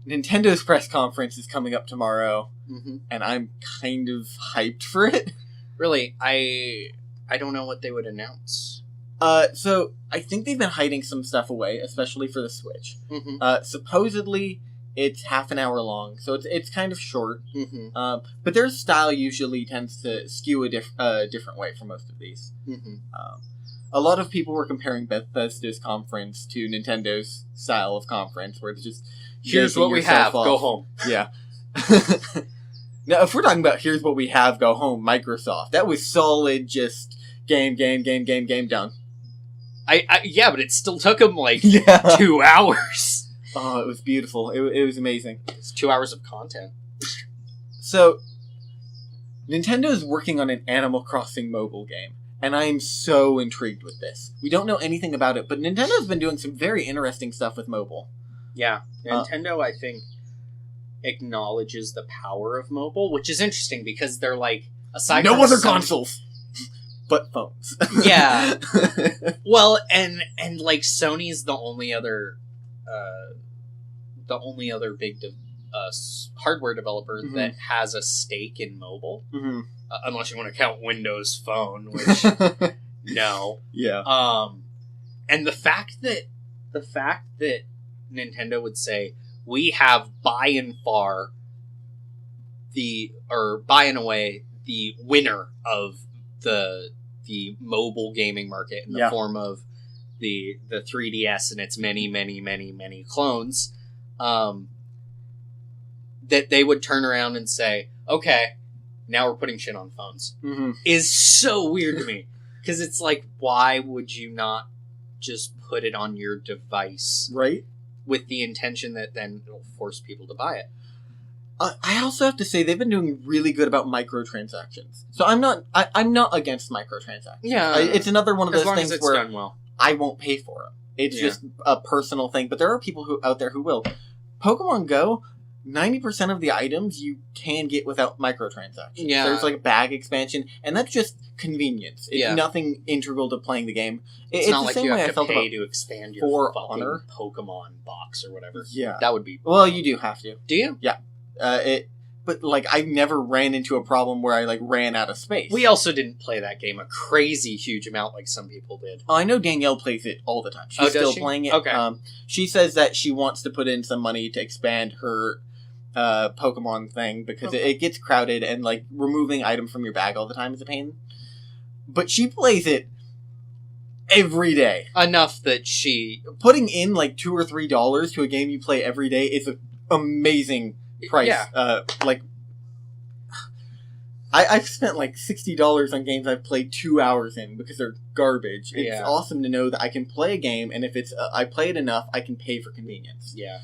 Nintendo's press conference is coming up tomorrow, and I'm kind of hyped for it. Really, I don't know what they would announce. So I think they've been hiding some stuff away, especially for the Switch. Supposedly, it's half an hour long, so it's kind of short. But their style usually tends to skew a different way for most of these. A lot of people were comparing Bethesda's conference to Nintendo's style of conference, where it's just... Here's what we have, go home. Yeah. Now, if we're talking about here's what we have, go home, Microsoft, that was solid, just game, done. Yeah, but it still took them, like, 2 hours. Oh, it was beautiful. It was amazing. It's 2 hours of content. So, Nintendo is working on an Animal Crossing mobile game. And I am so intrigued with this. We don't know anything about it, but Nintendo's been doing some very interesting stuff with mobile. Yeah. Nintendo, I think, acknowledges the power of mobile, which is interesting because they're like, aside from other consoles, but phones. Yeah. Well, and like Sony's the only other big hardware developer that has a stake in mobile. Unless you want to count Windows Phone, which no. Yeah. And the fact that Nintendo would say we have by and away the winner of the mobile gaming market in the form of the 3DS and its many clones, that they would turn around and say, okay, now we're putting shit on phones, is so weird to me. Because it's like, why would you not just put it on your device? Right. With the intention that then it'll force people to buy it. I also have to say, they've been doing really good about microtransactions. So I'm not against microtransactions. Yeah. It's another one of those things where done well. I won't pay for them. It's just a personal thing. But there are people out there who will. Pokemon Go... 90% of the items you can get without microtransactions. Yeah. There's like a bag expansion, and that's just convenience. It's nothing integral to playing the game. It's not like you have to pay to expand your fucking Pokemon box or whatever. Yeah. That would be... Well, you do have to. Do you? Yeah. But, like, I never ran into a problem where I, like, ran out of space. We also didn't play that game a crazy huge amount like some people did. Oh, I know Danielle plays it all the time. She's still playing it. Okay. She says that she wants to put in some money to expand her... Pokemon thing because it gets crowded and like removing items from your bag all the time is a pain. But she plays it every day. Enough that she putting in like $2 or $3 to a game you play every day is an amazing price. Yeah. I've spent like $60 on games I've played 2 hours in because they're garbage. It's awesome to know that I can play a game, and if it's I play it enough, I can pay for convenience. Yeah.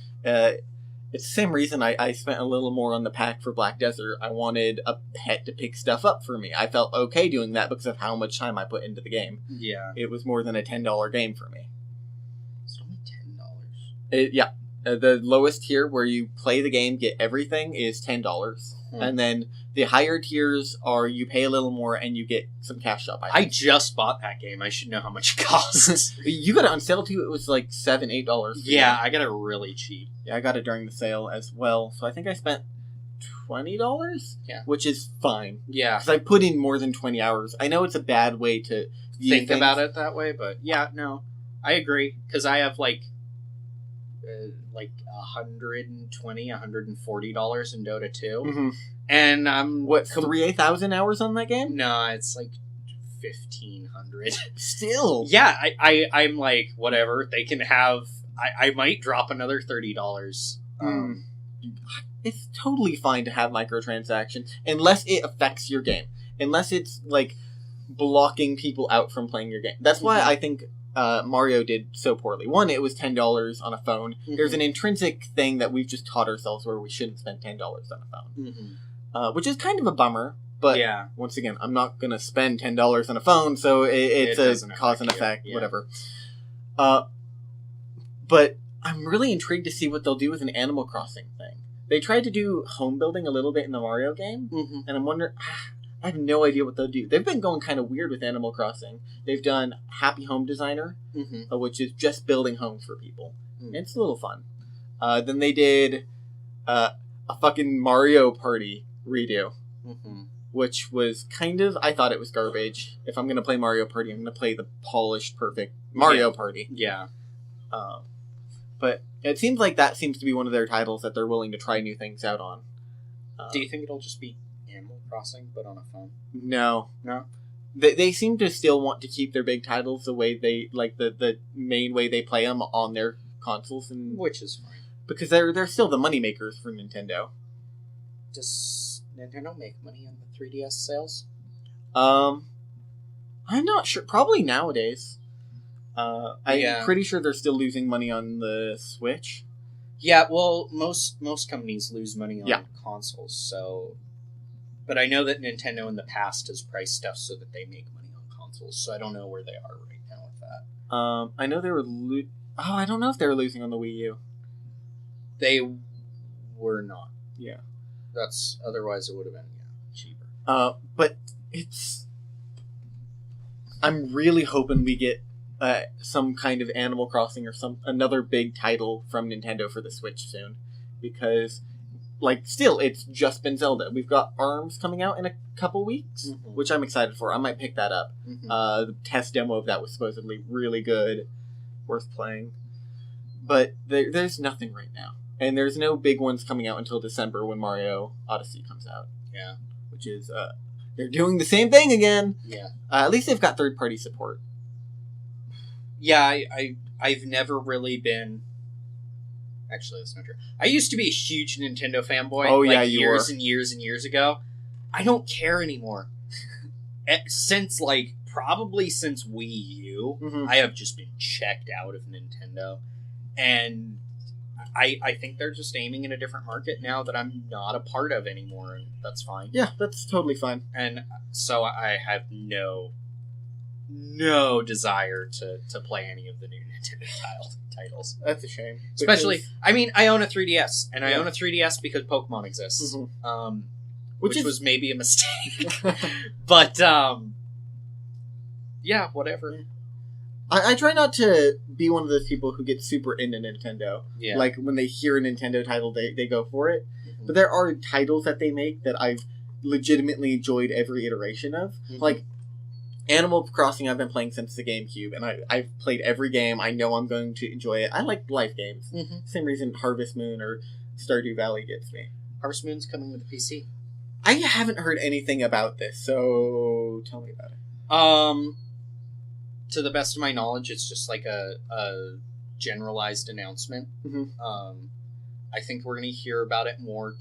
It's the same reason I spent a little more on the pack for Black Desert. I wanted a pet to pick stuff up for me. I felt okay doing that because of how much time I put into the game. Yeah. It was more than a $10 game for me. It's only $10. Yeah. The lowest tier where you play the game, get everything, is $10. And then the higher tiers are you pay a little more and you get some cash shop items. I just bought that game. I should know how much it costs. You got it on sale too. It was like $7, $8. Yeah, I got it really cheap. Yeah, I got it during the sale as well. So I think I spent $20? Yeah. Which is fine. Yeah. Because I put in more than 20 hours. I know it's a bad way to think about it that way, but yeah, no. I agree. Because I have like $120, $140 in Dota 2. Mm-hmm. And I'm... 3,000 hours on that game? No, it's like 1,500. Still? Yeah, I'm like, whatever. They can have... I might drop another $30. It's totally fine to have microtransactions, unless it affects your game. Unless it's, like, blocking people out from playing your game. That's why I think Mario did so poorly. One, it was $10 on a phone. Mm-hmm. There's an intrinsic thing that we've just taught ourselves where we shouldn't spend $10 on a phone. Which is kind of a bummer. But once again, I'm not going to spend $10 on a phone, so it's a cause and effect, whatever. But I'm really intrigued to see what they'll do with an Animal Crossing thing. They tried to do home building a little bit in the Mario game, and I'm wondering... I have no idea what they'll do. They've been going kind of weird with Animal Crossing. They've done Happy Home Designer, which is just building homes for people. It's a little fun. Then they did a fucking Mario Party redo, which was kind of... I thought it was garbage. If I'm going to play Mario Party, I'm going to play the polished, perfect Mario Party. Yeah. But it seems like that seems to be one of their titles that they're willing to try new things out on. Do you think it'll just be Animal Crossing, but on a phone? No. They seem to still want to keep their big titles the way they... Like, the main way they play them on their consoles. Which is fine. Because they're still the money makers for Nintendo. Does Nintendo make money on the 3DS sales? I'm not sure. Probably nowadays. I'm pretty sure they're still losing money on the Switch. Yeah, well, most companies lose money on consoles, so... But I know that Nintendo in the past has priced stuff so that they make money on consoles, so I don't know where they are right now with that. I know they were... I don't know if they were losing on the Wii U. They were not. Yeah. Otherwise it would have been, cheaper. But it's... I'm really hoping we get some kind of Animal Crossing or another big title from Nintendo for the Switch soon. Because... still, it's just been Zelda. We've got ARMS coming out in a couple weeks, which I'm excited for. I might pick that up. The test demo of that was supposedly really good, worth playing. But there's nothing right now. And there's no big ones coming out until December when Mario Odyssey comes out. Yeah. Which is, they're doing the same thing again. Yeah. At least they've got third-party support. Yeah, I've never really been... Actually, that's not true. I used to be a huge Nintendo fanboy. Oh, yeah, you years were. and years and years ago. I don't care anymore. Probably since Wii U, I have just been checked out of Nintendo. And I think they're just aiming in a different market now that I'm not a part of anymore, and that's fine. Yeah, that's totally fine. And so I have no desire to play any of the new Nintendo titles. That's a shame. Especially, I own a 3DS, and I own a 3DS because Pokemon exists. Which was maybe a mistake. But, yeah, whatever. I try not to be one of those people who get super into Nintendo. Yeah. Like, when they hear a Nintendo title, they go for it. But there are titles that they make that I've legitimately enjoyed every iteration of. Like, Animal Crossing I've been playing since the GameCube, and I've played every game. I know I'm going to enjoy it. I like life games. Same reason Harvest Moon or Stardew Valley gets me. Harvest Moon's coming with a PC. I haven't heard anything about this, so tell me about it. To the best of my knowledge, it's just like a generalized announcement. I think we're going to hear about it more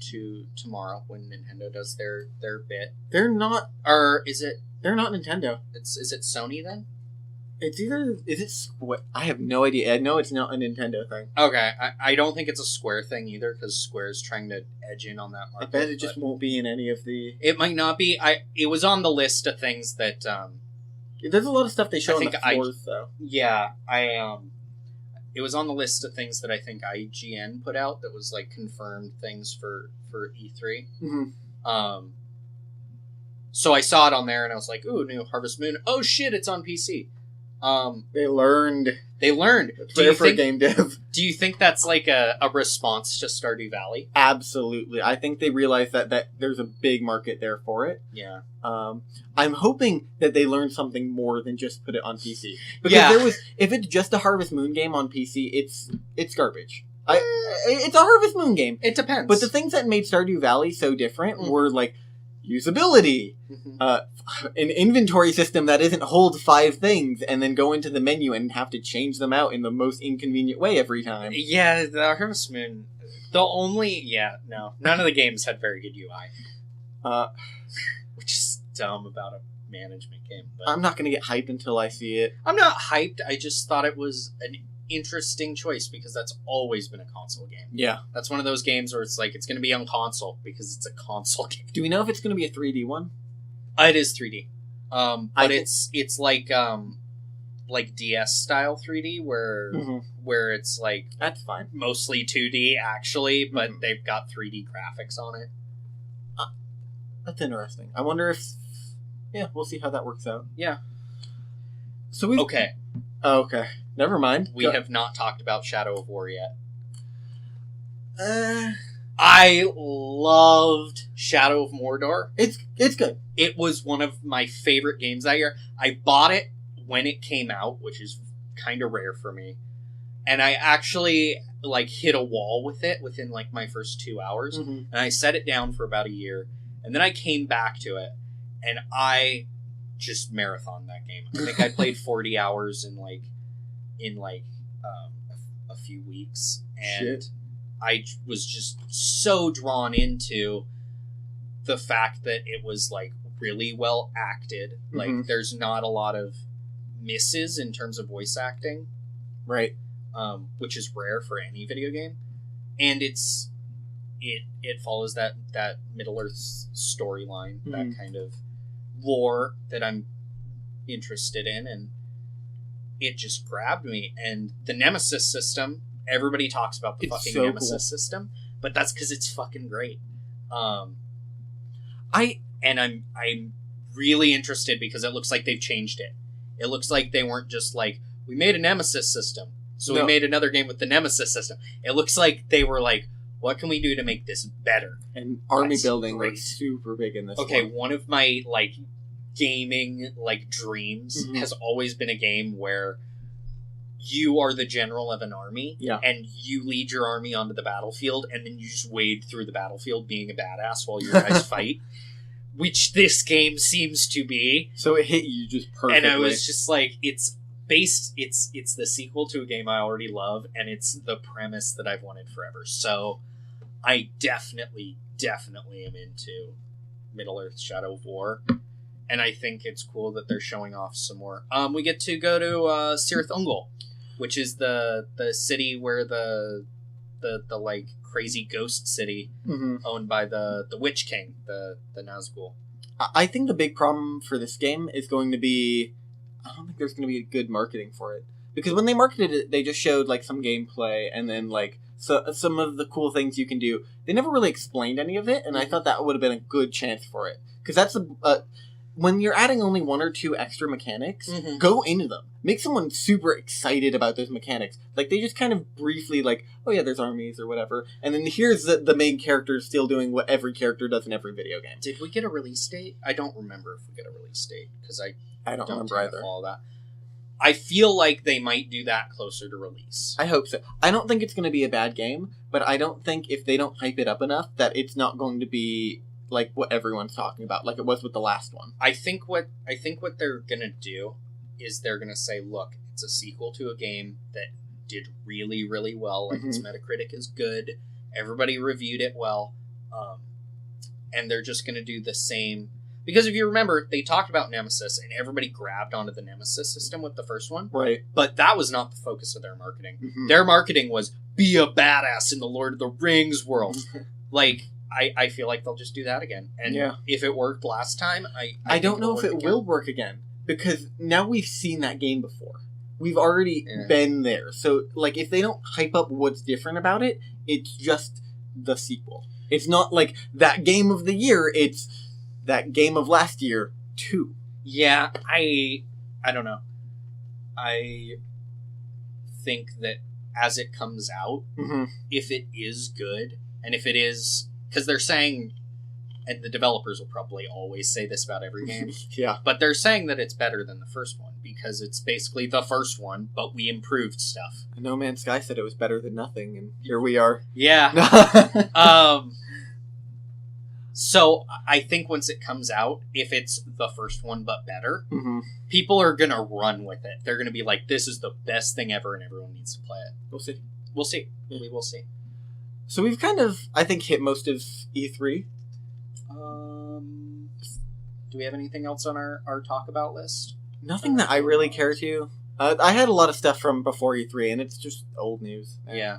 tomorrow when Nintendo does their bit. They're not... Or is it... They're not Nintendo. Is it Sony then? It's either... Is it Square? I have no idea. I know it's not a Nintendo thing. Okay. I don't think it's a Square thing either, because Square's trying to edge in on that market. I bet it just won't be in any of the... It might not be. It was on the list of things that... There's a lot of stuff they show on the floors, though. Yeah, it was on the list of things that I think IGN put out that was, like, confirmed things for E3. Mm-hmm. So I saw it on there, and I was like, ooh, new Harvest Moon. Oh, shit, it's on PC. They learned. It's rare for a game dev. Do you think that's, like, a response to Stardew Valley? Absolutely. I think they realized that there's a big market there for it. Yeah. I'm hoping that they learned something more than just put it on PC. Because if it's just a Harvest Moon game on PC, it's garbage. It's a Harvest Moon game. It depends. But the things that made Stardew Valley so different were, like, usability, an inventory system that isn't hold 5 things and then go into the menu and have to change them out in the most inconvenient way every time. Yeah, the Harvest Moon, none of the games had very good UI. Which is dumb about a management game. But I'm not going to get hyped until I see it. I'm not hyped, I just thought it was an interesting choice because that's always been a console game. Yeah. That's one of those games where it's like, it's going to be on console because it's a console game. Do we know if it's going to be a 3D one? It is 3D. But it's like DS style 3D where it's like... That's fine. Mostly 2D actually, but they've got 3D graphics on it. That's interesting. I wonder if... Yeah, we'll see how that works out. Yeah. So we... Okay. Oh, okay. Never mind. We have not talked about Shadow of War yet. I loved Shadow of Mordor. It's good. It was one of my favorite games that year. I bought it when it came out, which is kind of rare for me. And I actually, like, hit a wall with it within, like, my first 2 hours. And I set it down for about a year. And then I came back to it. And I just marathoned that game. I think I played 40 hours in a few weeks. And Shit. I was just so drawn into the fact that it was, like, really well acted. Like, there's not a lot of misses in terms of voice acting. Right. Which is rare for any video game. And it follows that Middle-earth storyline, that kind of lore that I'm interested in, and it just grabbed me. And the Nemesis system, everybody talks about the fucking Nemesis system, but that's because it's fucking great. I'm really interested because it looks like they've changed it. It looks like they weren't just like, we made a Nemesis system, so we made another game with the Nemesis system. It looks like they were like, what can we do to make this better? And army building was super big in this one of my, like, gaming, like, dreams has always been a game where you are the general of an army, and you lead your army onto the battlefield, and then you just wade through the battlefield being a badass while your guys fight. Which this game seems to be. So it hit you just perfectly. And I was just like, it's the sequel to a game I already love, and it's the premise that I've wanted forever. So I definitely am into Middle-earth Shadow of War. And I think it's cool that they're showing off some more. We get to go to Cirith Ungol, which is the city where the like crazy ghost city owned by the Witch King, the Nazgul. I think the big problem for this game is going to be, I don't think there's going to be good marketing for it. Because when they marketed it, they just showed like some gameplay and then like some of the cool things you can do. They never really explained any of it, and I thought that would have been a good chance for it. Because that's when you're adding only 1 or 2 extra mechanics, go into them. Make someone super excited about those mechanics. Like, they just kind of briefly, like, oh yeah, there's armies or whatever. And then here's the main character still doing what every character does in every video game. Did we get a release date? I don't remember if we get a release date, because I don't remember either. All that. I feel like they might do that closer to release. I hope so. I don't think it's going to be a bad game, but I don't think if they don't hype it up enough that it's not going to be like what everyone's talking about, like it was with the last one. I think what they're gonna do is they're gonna say, look, it's a sequel to a game that did really, really well. Like its Metacritic is good, Everybody reviewed it well. And they're just going to do the same. Because if you remember, they talked about Nemesis, and everybody grabbed onto the Nemesis system with the first one. Right. But that was not the focus of their marketing. Mm-hmm. Their marketing was, be a badass in the Lord of the Rings world. Like, I feel like they'll just do that again. And if it worked last time, I don't know if it will work again. Because now we've seen that game before. We've already been there. So, like, if they don't hype up what's different about it, it's just the sequel. It's not like that game of the year, it's that game of last year, too. Yeah, I don't know. I think that as it comes out, if it is good, and if it is... Because they're saying... And the developers will probably always say this about every game. Yeah. But they're saying that it's better than the first one, because it's basically the first one, but we improved stuff. No Man's Sky said it was better than nothing, and here we are. Yeah. So I think once it comes out, if it's the first one but better, people are going to run with it. They're going to be like, this is the best thing ever, and everyone needs to play it. We'll see. We'll see. We will see. So we've kind of, I think, hit most of E3. Do we have anything else on our talk about list? Nothing that I really care to. I had a lot of stuff from before E3, and it's just old news. Yeah.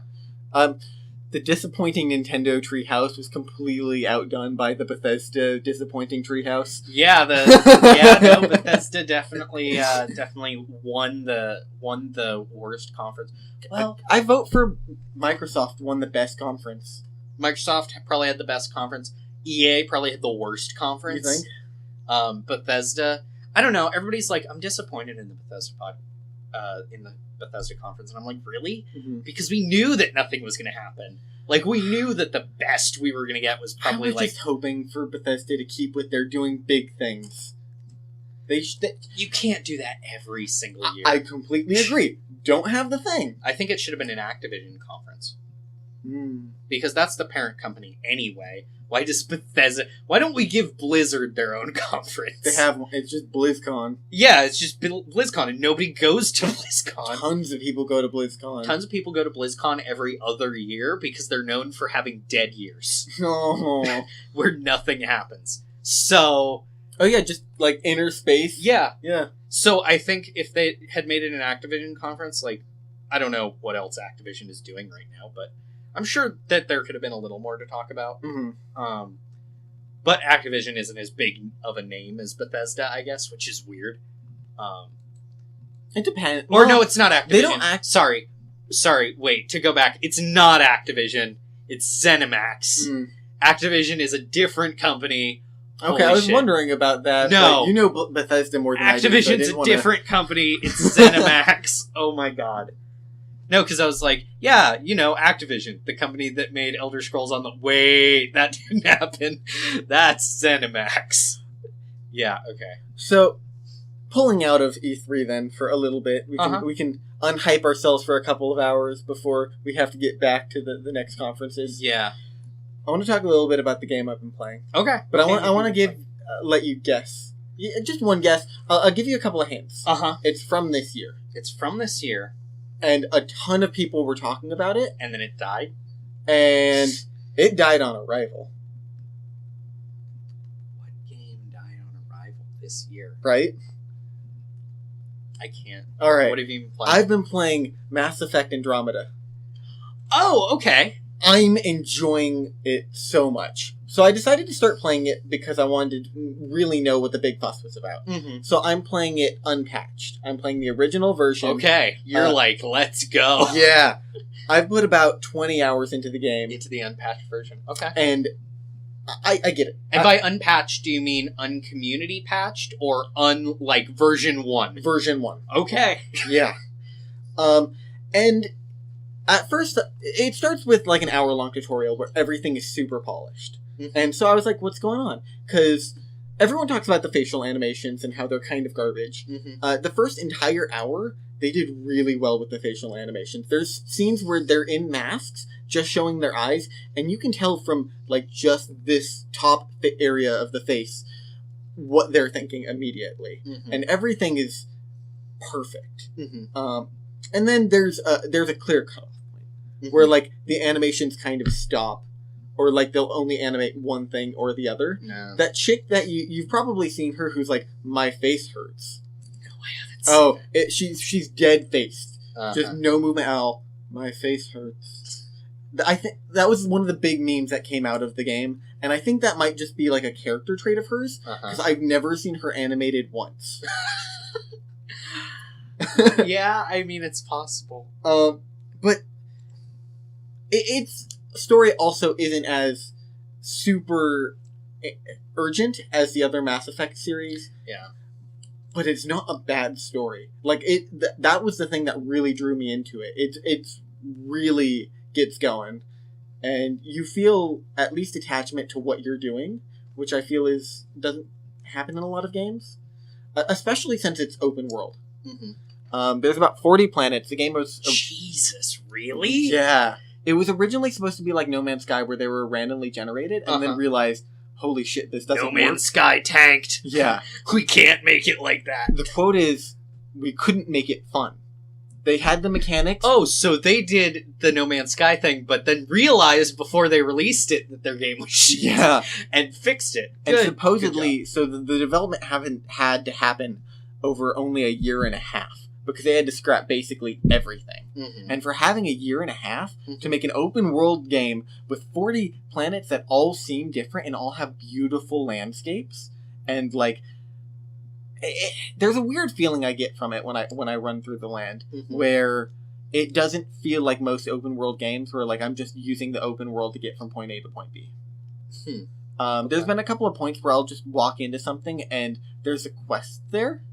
The disappointing Nintendo Treehouse was completely outdone by the Bethesda disappointing Treehouse. Yeah, Bethesda definitely won the worst conference. Well, I vote for Microsoft won the best conference. Microsoft probably had the best conference. EA probably had the worst conference. You think? Bethesda, I don't know. Everybody's like, I'm disappointed in the Bethesda conference, and I'm like, really? Because we knew that nothing was going to happen. Like, we knew that the best we were going to get was probably I was just hoping for Bethesda to keep what they're doing big things. You can't do that every single year. I completely agree. Don't have the thing. I think it should have been an Activision conference. Because that's the parent company anyway. Why does Bethesda... Why don't we give Blizzard their own conference? They have one. It's just BlizzCon. Yeah, it's just BlizzCon, and nobody goes to BlizzCon. Tons of people go to BlizzCon. Tons of people go to BlizzCon every other year because they're known for having dead years. Oh. Where nothing happens. So... Oh yeah, just like inner space? Yeah. Yeah. So I think if they had made it an Activision conference, like, I don't know what else Activision is doing right now, but... I'm sure that there could have been a little more to talk about. But Activision isn't as big of a name as Bethesda, I guess, which is weird. It depends. Or no, it's not Activision. They don't act... Sorry, wait, to go back. It's not Activision. It's ZeniMax. Activision is a different company. Okay, I was wondering about that. No. You know Bethesda more than Activision's I do. Activision's a different company. It's ZeniMax. Oh my god. No, because I was like, yeah, Activision, the company that made Elder Scrolls on the... Wait, that didn't happen. That's ZeniMax. Yeah, okay. So, pulling out of E3 then for a little bit, we can unhype ourselves for a couple of hours before we have to get back to the next conferences. Yeah. I want to talk a little bit about the game I've been playing. Okay. But I want to let you guess. Just one guess. I'll give you a couple of hints. It's from this year. It's from this year. And a ton of people were talking about it. And then it died? And it died on arrival. What game died on arrival this year? Right? I can't. All right. What have you been playing? I've been playing Mass Effect Andromeda. Oh, okay. I'm enjoying it so much. So I decided to start playing it because I wanted to really know what the big fuss was about. So I'm playing it unpatched. I'm playing the original version. Okay. You're like, let's go. Yeah. I've put about 20 hours into the game. Into the unpatched version. Okay. And I get it. And by unpatched, do you mean uncommunity patched or version 1? Version 1. Okay. Yeah. And at first, it starts with like an hour-long tutorial where everything is super polished. And so I was like, what's going on? Because everyone talks about the facial animations and how they're kind of garbage. The first entire hour, they did really well with the facial animations. There's scenes where they're in masks, just showing their eyes, and you can tell from like just this top area of the face what they're thinking immediately. And everything is perfect. And then there's a clear cutoff point where, like, the animations kind of stop, or, like, they'll only animate one thing or the other. No. That chick that you've probably seen her who's like, my face hurts. No, I haven't seen She's dead-faced. Uh-huh. Just no movement at all. My face hurts. I think that was one of the big memes that came out of the game, and I think that might just be, like, a character trait of hers, because I've never seen her animated once. Yeah, I mean, it's possible. But its story also isn't as super urgent as the other Mass Effect series. Yeah. But it's not a bad story. Like, that was the thing that really drew me into it. It's really gets going. And you feel at least attachment to what you're doing, which I feel doesn't happen in a lot of games. Especially since it's open world. Mm-hmm. There's about 40 planets. The game was... Jesus, really? Yeah. It was originally supposed to be like No Man's Sky, where they were randomly generated, and then realized, holy shit, this doesn't work. No Man's Sky tanked. Yeah. We can't make it like that. The quote is, we couldn't make it fun. They had the mechanics. Oh, so they did the No Man's Sky thing, but then realized before they released it that their game was shit. Yeah. And fixed it. And supposedly, so the development had to happen over only a year and a half, because they had to scrap basically everything. Mm-hmm. And for having a year and a half to make an open world game with 40 planets that all seem different and all have beautiful landscapes, and like, there's a weird feeling I get from it when I run through the land, where it doesn't feel like most open world games, where like I'm just using the open world to get from point A to point B. There's been a couple of points where I'll just walk into something and there's a quest there,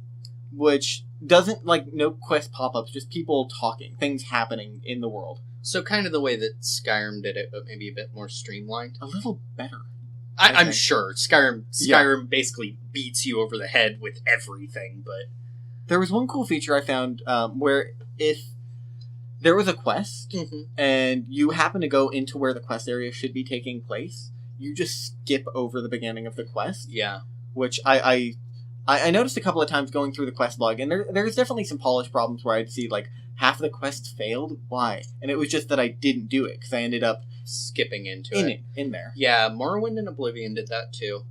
which doesn't, like, no quest pop-ups, just people talking, things happening in the world. So kind of the way that Skyrim did it, but maybe a bit more streamlined. A little better. I'm sure. Skyrim basically beats you over the head with everything, but... There was one cool feature I found where if there was a quest and you happen to go into where the quest area should be taking place, you just skip over the beginning of the quest. Yeah. Which I noticed a couple of times going through the quest log, and there's definitely some polish problems where I'd see, like, half of the quests failed. Why? And it was just that I didn't do it, because I ended up skipping into in there. Yeah, Morrowind and Oblivion did that too.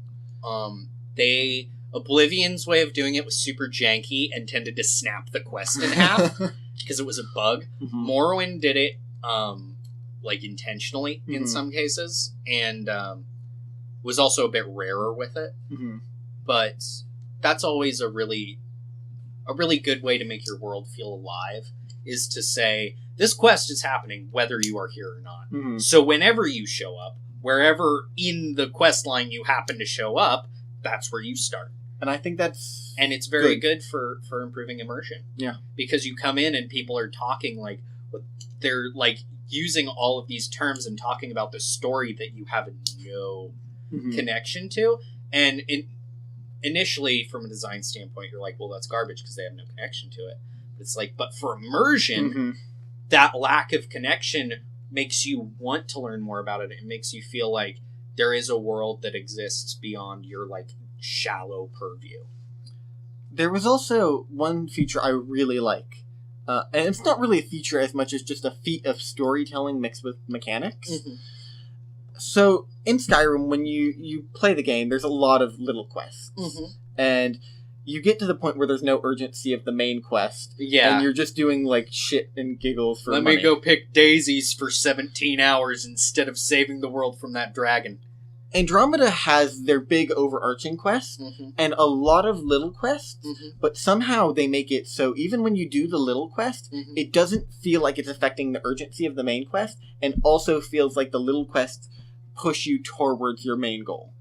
Oblivion's way of doing it was super janky and tended to snap the quest in half because it was a bug. Morrowind did it like intentionally in some cases, and was also a bit rarer with it. But that's always a really good way to make your world feel alive, is to say, this quest is happening whether you are here or not. So whenever you show up, wherever in the quest line you happen to show up, that's where you start. And I think that's... And it's very good for improving immersion. Yeah. Because you come in and people are talking, like, they're, like, using all of these terms and talking about the story that you have no connection to. And initially, from a design standpoint, you're like, well, that's garbage because they have no connection to it. But it's like, but for immersion, that lack of connection makes you want to learn more about it. It makes you feel like there is a world that exists beyond your, like, shallow purview. There was also one feature I really like. And it's not really a feature as much as just a feat of storytelling mixed with mechanics. So, in Skyrim, when you play the game, there's a lot of little quests. And you get to the point where there's no urgency of the main quest. Yeah. And you're just doing, like, shit and giggles for money. Let me go pick daisies for 17 hours instead of saving the world from that dragon. Andromeda has their big overarching quest, and a lot of little quests, but somehow they make it so even when you do the little quest, it doesn't feel like it's affecting the urgency of the main quest, and also feels like the little quests push you towards your main goal.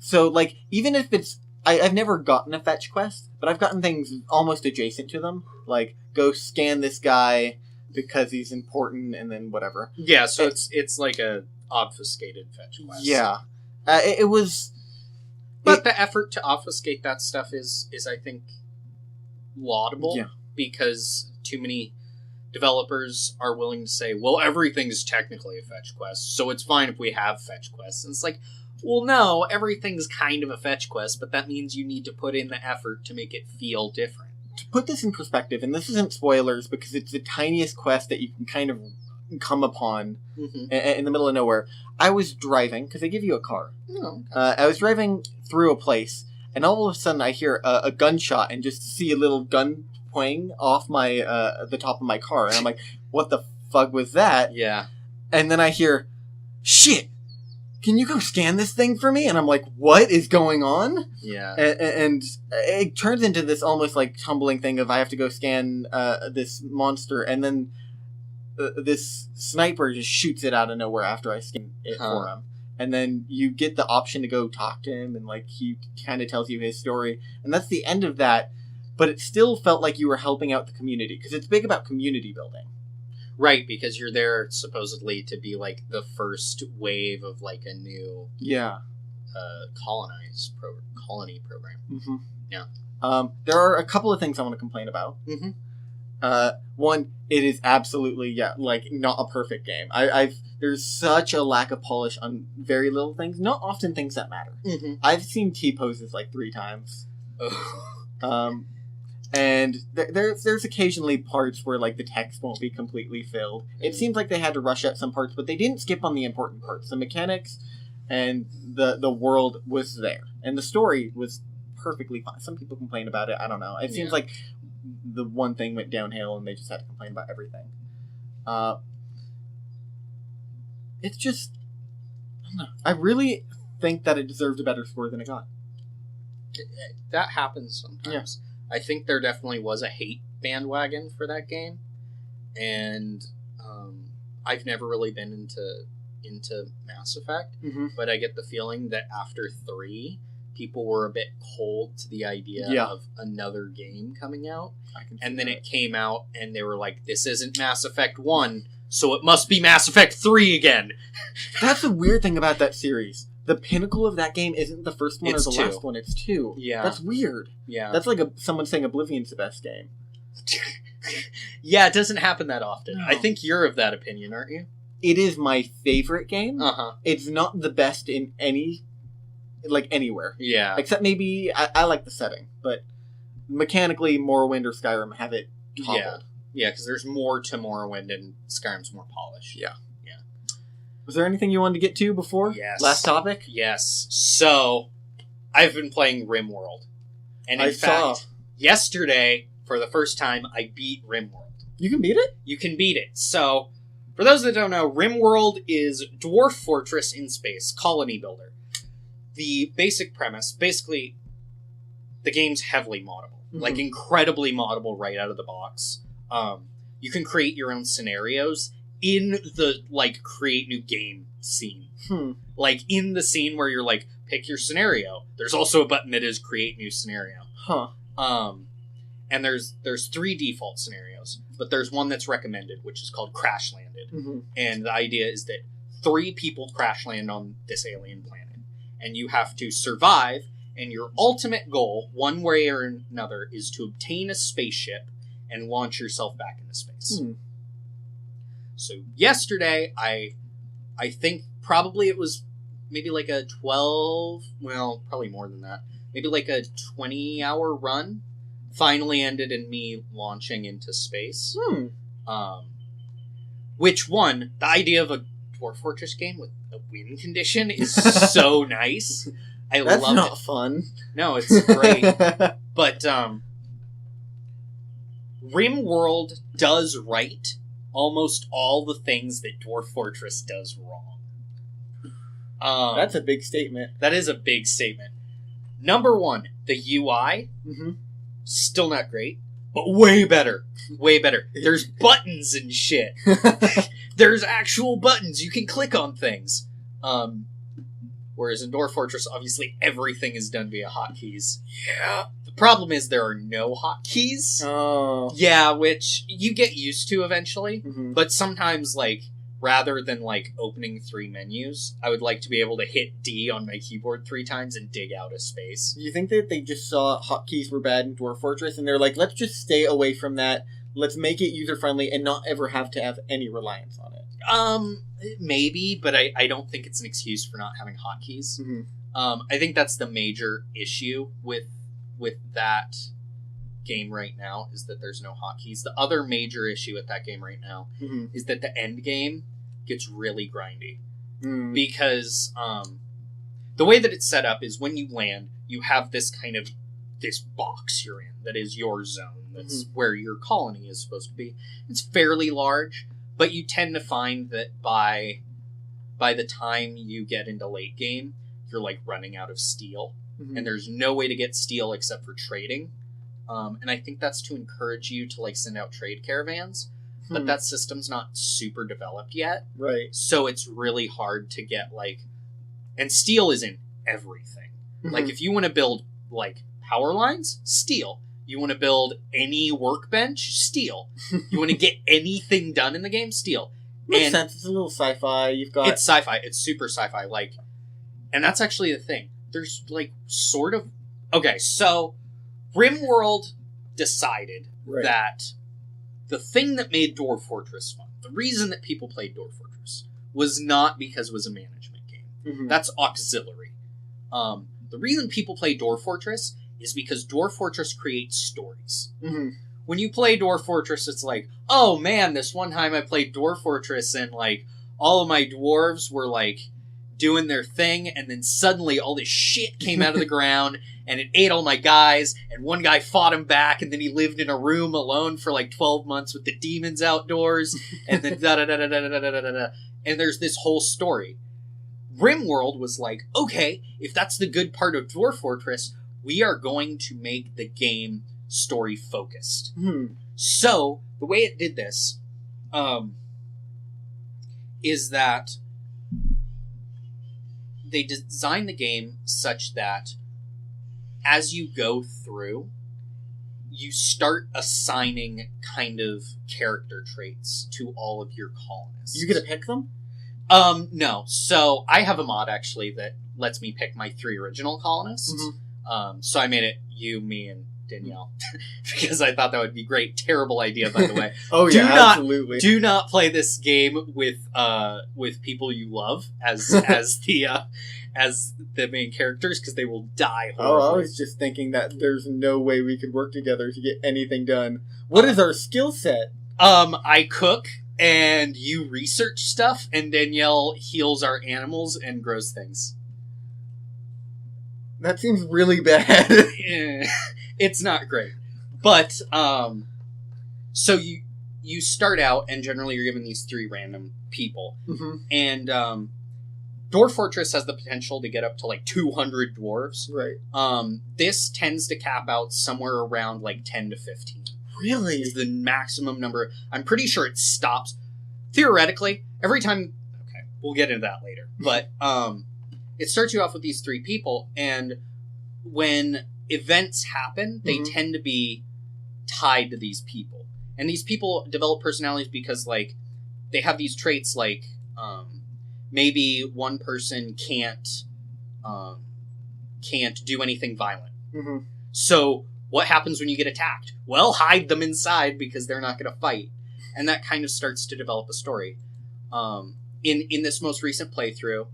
So, like, even if it's... I've never gotten a fetch quest, but I've gotten things almost adjacent to them, like, go scan this guy because he's important, and then whatever. Yeah, so it's like a obfuscated fetch quest. Yeah. It was... But the effort to obfuscate that stuff is I think, laudable, because too many developers are willing to say, well, everything's technically a fetch quest, so it's fine if we have fetch quests. And it's like, well, no, everything's kind of a fetch quest, but that means you need to put in the effort to make it feel different. To put this in perspective, and this isn't spoilers because it's the tiniest quest that you can kind of come upon in the middle of nowhere. I was driving, because they give you a car. Oh, okay. I was driving through a place, and all of a sudden I hear a gunshot and just see a little gun pointing off my the top of my car. And I'm like, what the fuck was that? Yeah. And then I hear, shit! Can you go scan this thing for me? And I'm like, what is going on? Yeah. And it turns into this almost like tumbling thing of I have to go scan this monster, and then this sniper just shoots it out of nowhere after I scan it for him. And then you get the option to go talk to him, and like he kind of tells you his story. And that's the end of that, but it still felt like you were helping out the community, because it's big about community building. Right, because you're there supposedly to be like the first wave of like a new colony program. Mm-hmm. Yeah. There are a couple of things I want to complain about. Mm-hmm. One, it is absolutely like not a perfect game. There's such a lack of polish on very little things, not often things that matter. Mm-hmm. I've seen T-poses like 3 times. Oh. And there's occasionally parts where like the text won't be completely filled. It seems like they had to rush out some parts, but they didn't skip on the important parts. The mechanics and the world was there, and the story was perfectly fine. Some people complain about it. I don't know. It seems like the one thing went downhill, and they just had to complain about everything. It's just, I don't know. I really think that it deserved a better score than it got. That happens sometimes. Yeah. I think there definitely was a hate bandwagon for that game, and I've never really been into Mass Effect, but I get the feeling that after 3, people were a bit cold to the idea of another game coming out, and then it came out, and they were like, "This isn't Mass Effect 1, so it must be Mass Effect 3 again." That's the weird thing about that series. The pinnacle of that game isn't the first one or the last one. It's 2. Yeah. That's weird. Yeah. That's like someone saying Oblivion's the best game. Yeah, it doesn't happen that often. No. I think you're of that opinion, aren't you? It is my favorite game. Uh-huh. It's not the best in anywhere. Yeah. Except maybe, I like the setting, but mechanically, Morrowind or Skyrim have it toppled. Yeah, because there's more to Morrowind and Skyrim's more polished. Yeah. Was there anything you wanted to get to before? Yes. Last topic? Yes. So, I've been playing RimWorld. And in fact, yesterday, for the first time, I beat RimWorld. You can beat it? You can beat it. So, for those that don't know, RimWorld is Dwarf Fortress in Space, colony builder. The basic premise, basically, the game's heavily moddable. Like, incredibly moddable right out of the box. You can create your own scenarios in the, like, create new game scene. Like, in the scene where you're like, pick your scenario. There's also a button that is create new scenario. And there's 3 default scenarios, but there's one that's recommended, which is called Crash Landed. And the idea is that 3 people crash land on this alien planet, and you have to survive, and your ultimate goal, one way or another, is to obtain a spaceship and launch yourself back into space. So yesterday, I think probably it was maybe like a 12, well, probably more than that, maybe like a 20-hour run, finally ended in me launching into space. Which one, the idea of a Dwarf Fortress game with a win condition is so nice. I love it. That's not fun. No, it's great. But RimWorld does right almost all the things that Dwarf Fortress does wrong. That's a big statement. That is a big statement. Number 1, the UI, still not great, but way better. Way better. There's buttons and shit. There's actual buttons. You can click on things. Whereas in Dwarf Fortress, obviously everything is done via hotkeys. Yeah. The problem is there are no hotkeys. Oh. Yeah, which you get used to eventually. But sometimes, like, rather than, like, opening 3 menus, I would like to be able to hit D on my keyboard 3 times and dig out a space. You think that they just saw hotkeys were bad in Dwarf Fortress, and they're like, let's just stay away from that. Let's make it user-friendly and not ever have to have any reliance on it. Maybe, but I don't think it's an excuse for not having hotkeys. I think that's the major issue with that game right now is that there's no hotkeys. The other major issue with that game right now is that the end game gets really grindy. Because the way that it's set up is when you land, you have this box you're in that is your zone. That's where your colony is supposed to be. It's fairly large, but you tend to find that by the time you get into late game, you're like running out of steel. And there's no way to get steel except for trading. And I think that's to encourage you to like send out trade caravans. But that system's not super developed yet. Right. So it's really hard to get like... And steel is in everything. Like if you want to build like power lines, steel. You want to build any workbench, steel. You want to get anything done in the game, steel. Makes sense. It's a little sci-fi. It's sci-fi. It's super sci-fi. Like, and that's actually the thing. There's like sort of... Okay, so RimWorld decided that the thing that made Dwarf Fortress fun, the reason that people played Dwarf Fortress, was not because it was a management game. That's auxiliary. The reason people play Dwarf Fortress is because Dwarf Fortress creates stories. When you play Dwarf Fortress, it's like, oh man, this one time I played Dwarf Fortress and like all of my dwarves were like doing their thing, and then suddenly all this shit came out of the ground and it ate all my guys, and one guy fought him back, and then he lived in a room alone for like 12 months with the demons outdoors, and then da-da-da-da-da-da-da-da-da. And there's this whole story. RimWorld was like, okay, if that's the good part of Dwarf Fortress, we are going to make the game story-focused. So, the way it did this is that they designed the game such that as you go through, you start assigning kind of character traits to all of your colonists. You get to pick them? No. So I have a mod actually that lets me pick my 3 original colonists. So I made it you, me, and Danielle because I thought that would be great. Terrible idea, by the way. Absolutely. Do not play this game with people you love as the main characters, because they will die horribly. I was just thinking that there's no way we could work together to get anything done. What is our skill set? I cook and you research stuff, and Danielle heals our animals and grows things. That seems really bad. It's not great. But, so you start out, and generally you're given these 3 random people. And, Dwarf Fortress has the potential to get up to like 200 dwarves. Right. This tends to cap out somewhere around like 10 to 15. Really? Is the maximum number. I'm pretty sure it stops. Theoretically, every time... Okay, we'll get into that later. But, it starts you off with these 3 people, and when events happen, they tend to be tied to these people. And these people develop personalities because, like, they have these traits, like, maybe one person can't do anything violent. So, what happens when you get attacked? Well, hide them inside because they're not going to fight. And that kind of starts to develop a story. In this most recent playthrough,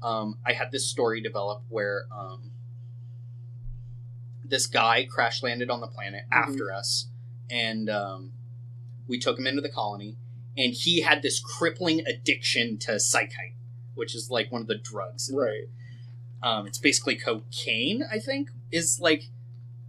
I had this story develop where this guy crash landed on the planet after us, and we took him into the colony, and he had this crippling addiction to psychite, which is like one of the drugs. Right. It's basically cocaine, I think, is like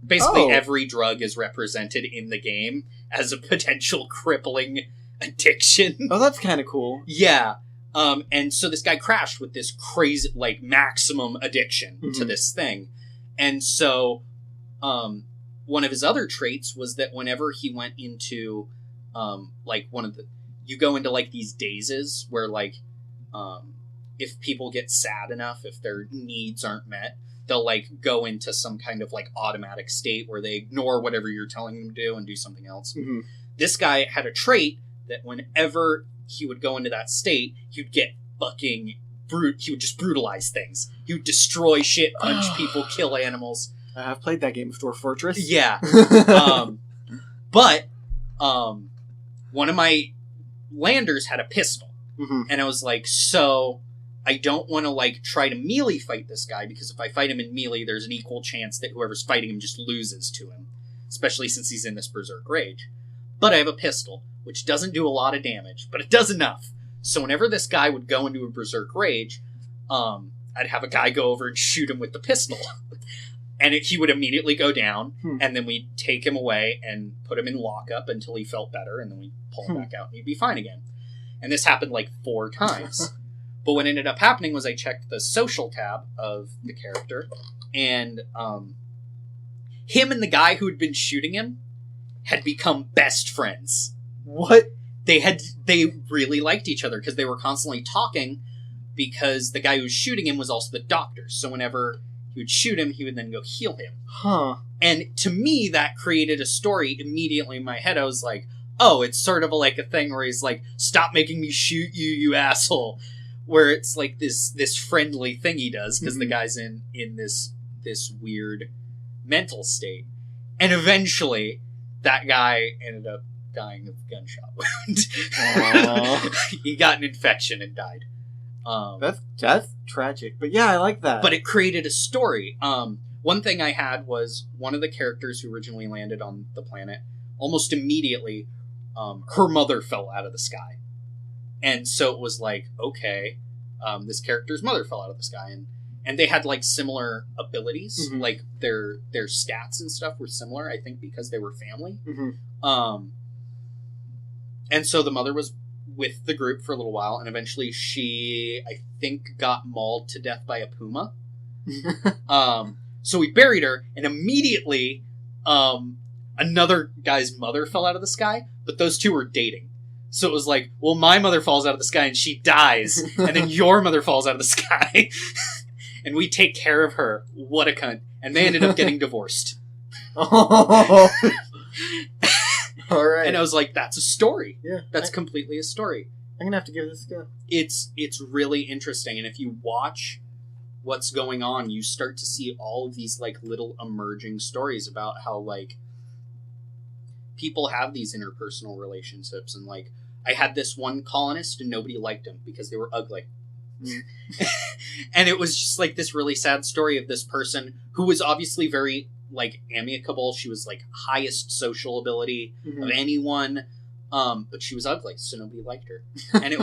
basically every drug is represented in the game as a potential crippling addiction. Oh, that's kind of cool. Yeah. And so this guy crashed with this crazy, like, maximum addiction to this thing. And so, one of his other traits was that whenever he went into, you go into, like, these dazes where, like, if people get sad enough, if their needs aren't met, they'll, like, go into some kind of, like, automatic state where they ignore whatever you're telling them to do and do something else. This guy had a trait that whenever he would go into that state, he'd get fucking he would just brutalize things. He would destroy shit, punch people, kill animals. I've played that game with Dwarf Fortress. Yeah. But one of my landers had a pistol. And I was like, so I don't want to, like, try to melee fight this guy, because if I fight him in melee, there's an equal chance that whoever's fighting him just loses to him. especially since he's in this berserk rage. But I have a pistol, which doesn't do a lot of damage, but it does enough. So whenever this guy would go into a berserk rage, I'd have a guy go over and shoot him with the pistol. And he would immediately go down, and then we'd take him away and put him in lockup until he felt better, and then we'd pull him back out, and he'd be fine again. And this happened like 4 times. But what ended up happening was I checked the social tab of the character, and him and the guy who had been shooting him had become best friends. What? They really liked each other because they were constantly talking, because the guy who was shooting him was also the doctor. So whenever he would shoot him, he would then go heal him. Huh. And to me, that created a story immediately in my head. I was like, oh, it's sort of like a thing where he's like, stop making me shoot you, you asshole. Where it's like this friendly thing he does, because the guy's in this weird mental state. And eventually, that guy ended up dying of a gunshot wound. He got an infection and died. That's tragic, but yeah, I like that. But it created a story. One thing I had was one of the characters who originally landed on the planet, almost immediately, her mother fell out of the sky. And so it was like, okay, this character's mother fell out of the sky, and they had like similar abilities, like their stats and stuff were similar, I think because they were family. And so the mother was with the group for a little while, and eventually she, I think, got mauled to death by a puma. So we buried her, and immediately another guy's mother fell out of the sky, but those two were dating. So it was like, well, my mother falls out of the sky and she dies, and then your mother falls out of the sky, and we take care of her. What a cunt. And they ended up getting divorced. Oh. All right. And I was like, that's a story. Yeah. That's completely a story. I'm going to have to give this a go. It's really interesting, and if you watch what's going on, you start to see all of these like little emerging stories about how like people have these interpersonal relationships, and like I had this one colonist and nobody liked him because they were ugly. And it was just like this really sad story of this person who was obviously very like amicable. She was like highest social ability of anyone, but she was ugly, so nobody liked her. And it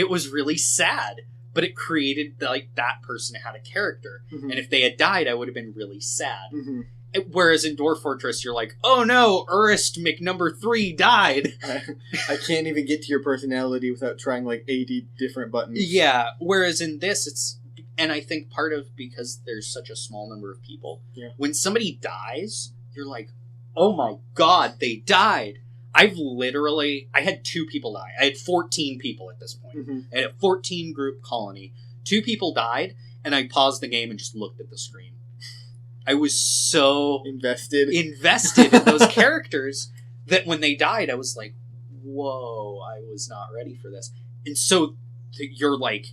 was really sad, but it created like that person had a character. And if they had died, I would have been really sad. Whereas in Dwarf Fortress, you're like, oh no, Urist McNumber3 died. I can't even get to your personality without trying like 80 different buttons. Yeah, whereas in this, it's... And I think part of because there's such a small number of people, when somebody dies, you're like, oh my god, they died. I had 2 people die. I had 14 people at this point. I had a 14 group colony. 2 people died, and I paused the game and just looked at the screen. I was so invested in those characters that when they died, I was like, whoa, I was not ready for this. And so you're like,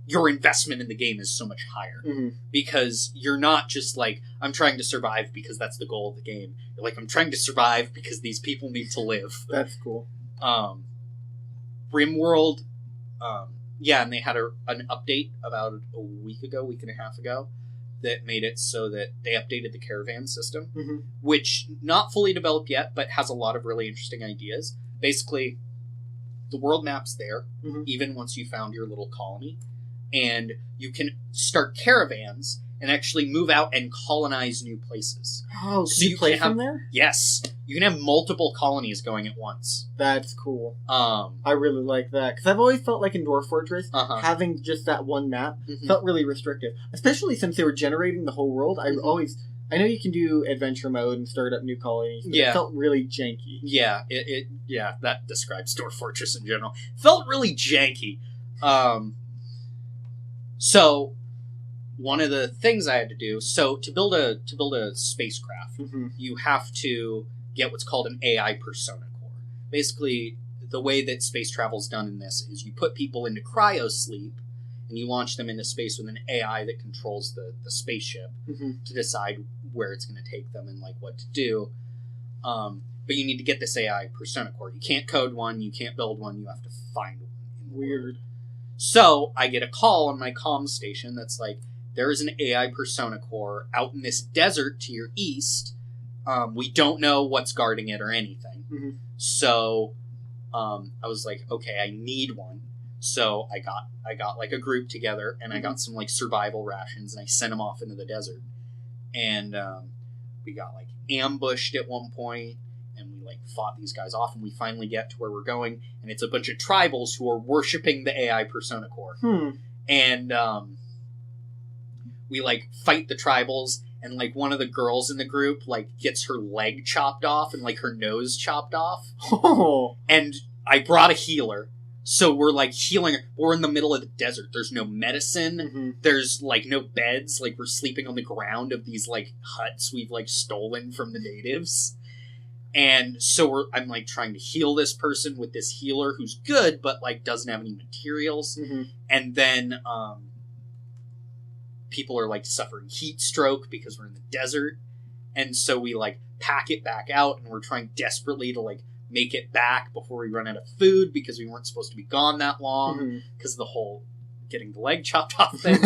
your investment in the game is so much higher because you're not just like, I'm trying to survive because that's the goal of the game. You're like, I'm trying to survive because these people need to live. That's cool. RimWorld, and they had an update about a week and a half ago that made it so that they updated the caravan system, which not fully developed yet, but has a lot of really interesting ideas. Basically, the world map's there, even once you found your little colony. And you can start caravans and actually move out and colonize new places. Oh, so you play from there? Yes. You can have multiple colonies going at once. That's cool. I really like that. Because I've always felt like in Dwarf Fortress, having just that one map felt really restrictive. Especially since they were generating the whole world. I know you can do adventure mode and start up new colonies, but it felt really janky. Yeah, that describes Dwarf Fortress in general. It felt really janky. So, one of the things I had to do, to build a spacecraft, you have to get what's called an AI persona core. Basically, the way that space travel is done in this is you put people into cryosleep, and you launch them into space with an AI that controls the spaceship to decide where it's going to take them and like what to do. But you need to get this AI persona core. You can't code one, you can't build one, you have to find one. Weird. So, I get a call on my comm station that's like, there is an AI persona core out in this desert to your east. we don't know what's guarding it or anything. Mm-hmm. So I was like, okay, I need one. So I got like a group together, and I got some like survival rations, and I sent them off into the desert. And we got like ambushed at one point, and we like fought these guys off, and we finally get to where we're going, and it's a bunch of tribals who are worshiping the AI Persona Core. And we like fight the tribals, and like one of the girls in the group like gets her leg chopped off and like her nose chopped off. And I brought a healer. So we're like healing. We're in the middle of the desert. There's no medicine. There's like no beds. Like we're sleeping on the ground of these like huts we've like stolen from the natives. And so I'm like trying to heal this person with this healer who's good, but like doesn't have any materials. And then people are like suffering heat stroke because we're in the desert. And so we like pack it back out, and we're trying desperately to like make it back before we run out of food, because we weren't supposed to be gone that long because of the whole getting the leg chopped off thing.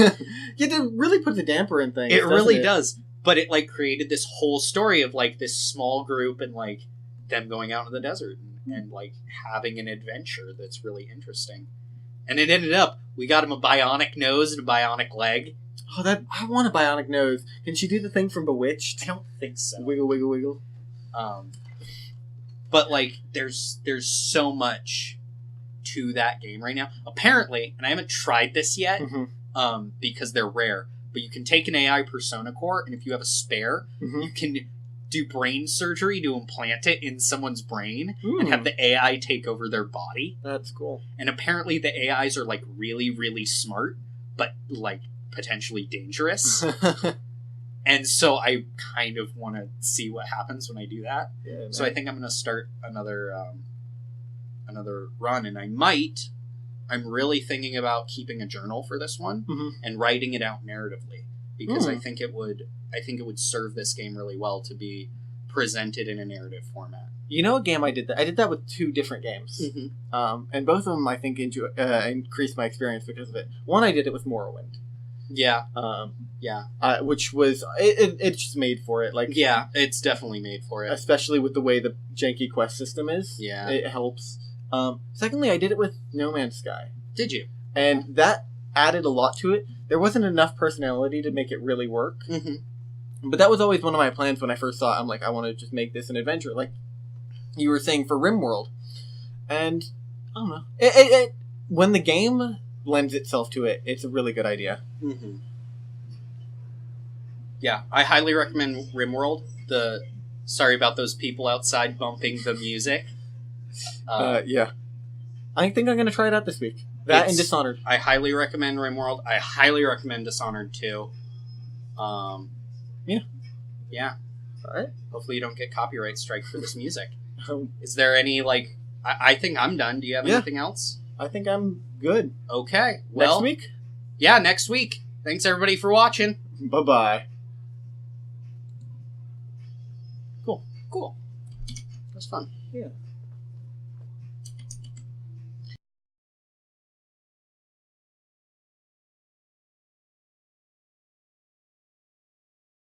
Yeah, it really puts a damper in things. It really does. But it like created this whole story of like this small group and like them going out in the desert and like having an adventure that's really interesting. And it ended up, we got him a bionic nose and a bionic leg. Oh, I want a bionic nose. Can she do the thing from Bewitched? I don't think so. Wiggle, wiggle, wiggle. But, like, there's so much to that game right now. Apparently, and I haven't tried this yet, because they're rare, but you can take an AI Persona Core, and if you have a spare, you can do brain surgery to implant it in someone's brain and have the AI take over their body. That's cool. And apparently the AIs are, like, really, really smart, but, like, potentially dangerous. And so I kind of want to see what happens when I do that. Yeah, so I think I'm going to start another run, and I'm really thinking about keeping a journal for this one and writing it out narratively, because I think it would serve this game really well to be presented in a narrative format. You know, a game I did that with 2 different games, and both of them I think increased my experience because of it. One, I did it with Morrowind. Yeah. Which was it's just made for it. Like, yeah, it's definitely made for it, especially with the way the janky quest system is. Yeah, it helps. Secondly, I did it with No Man's Sky. Did you? And that added a lot to it. There wasn't enough personality to make it really work. But that was always one of my plans when I first saw it. I'm like, I want to just make this an adventure, like you were saying for RimWorld. And I don't know, it when the game lends itself to it, it's a really good idea. Yeah, I highly recommend RimWorld. Sorry about those people outside bumping the music. Yeah. I think I'm going to try it out this week. That and Dishonored. I highly recommend RimWorld. I highly recommend Dishonored too. Yeah. Yeah. All right. Hopefully you don't get copyright strike for this music. Is there any, like... I think I'm done. Do you have anything else? I think I'm good. Okay. Well, next week? Yeah, next week. Thanks everybody for watching. Bye-bye. Cool. That was fun. Yeah.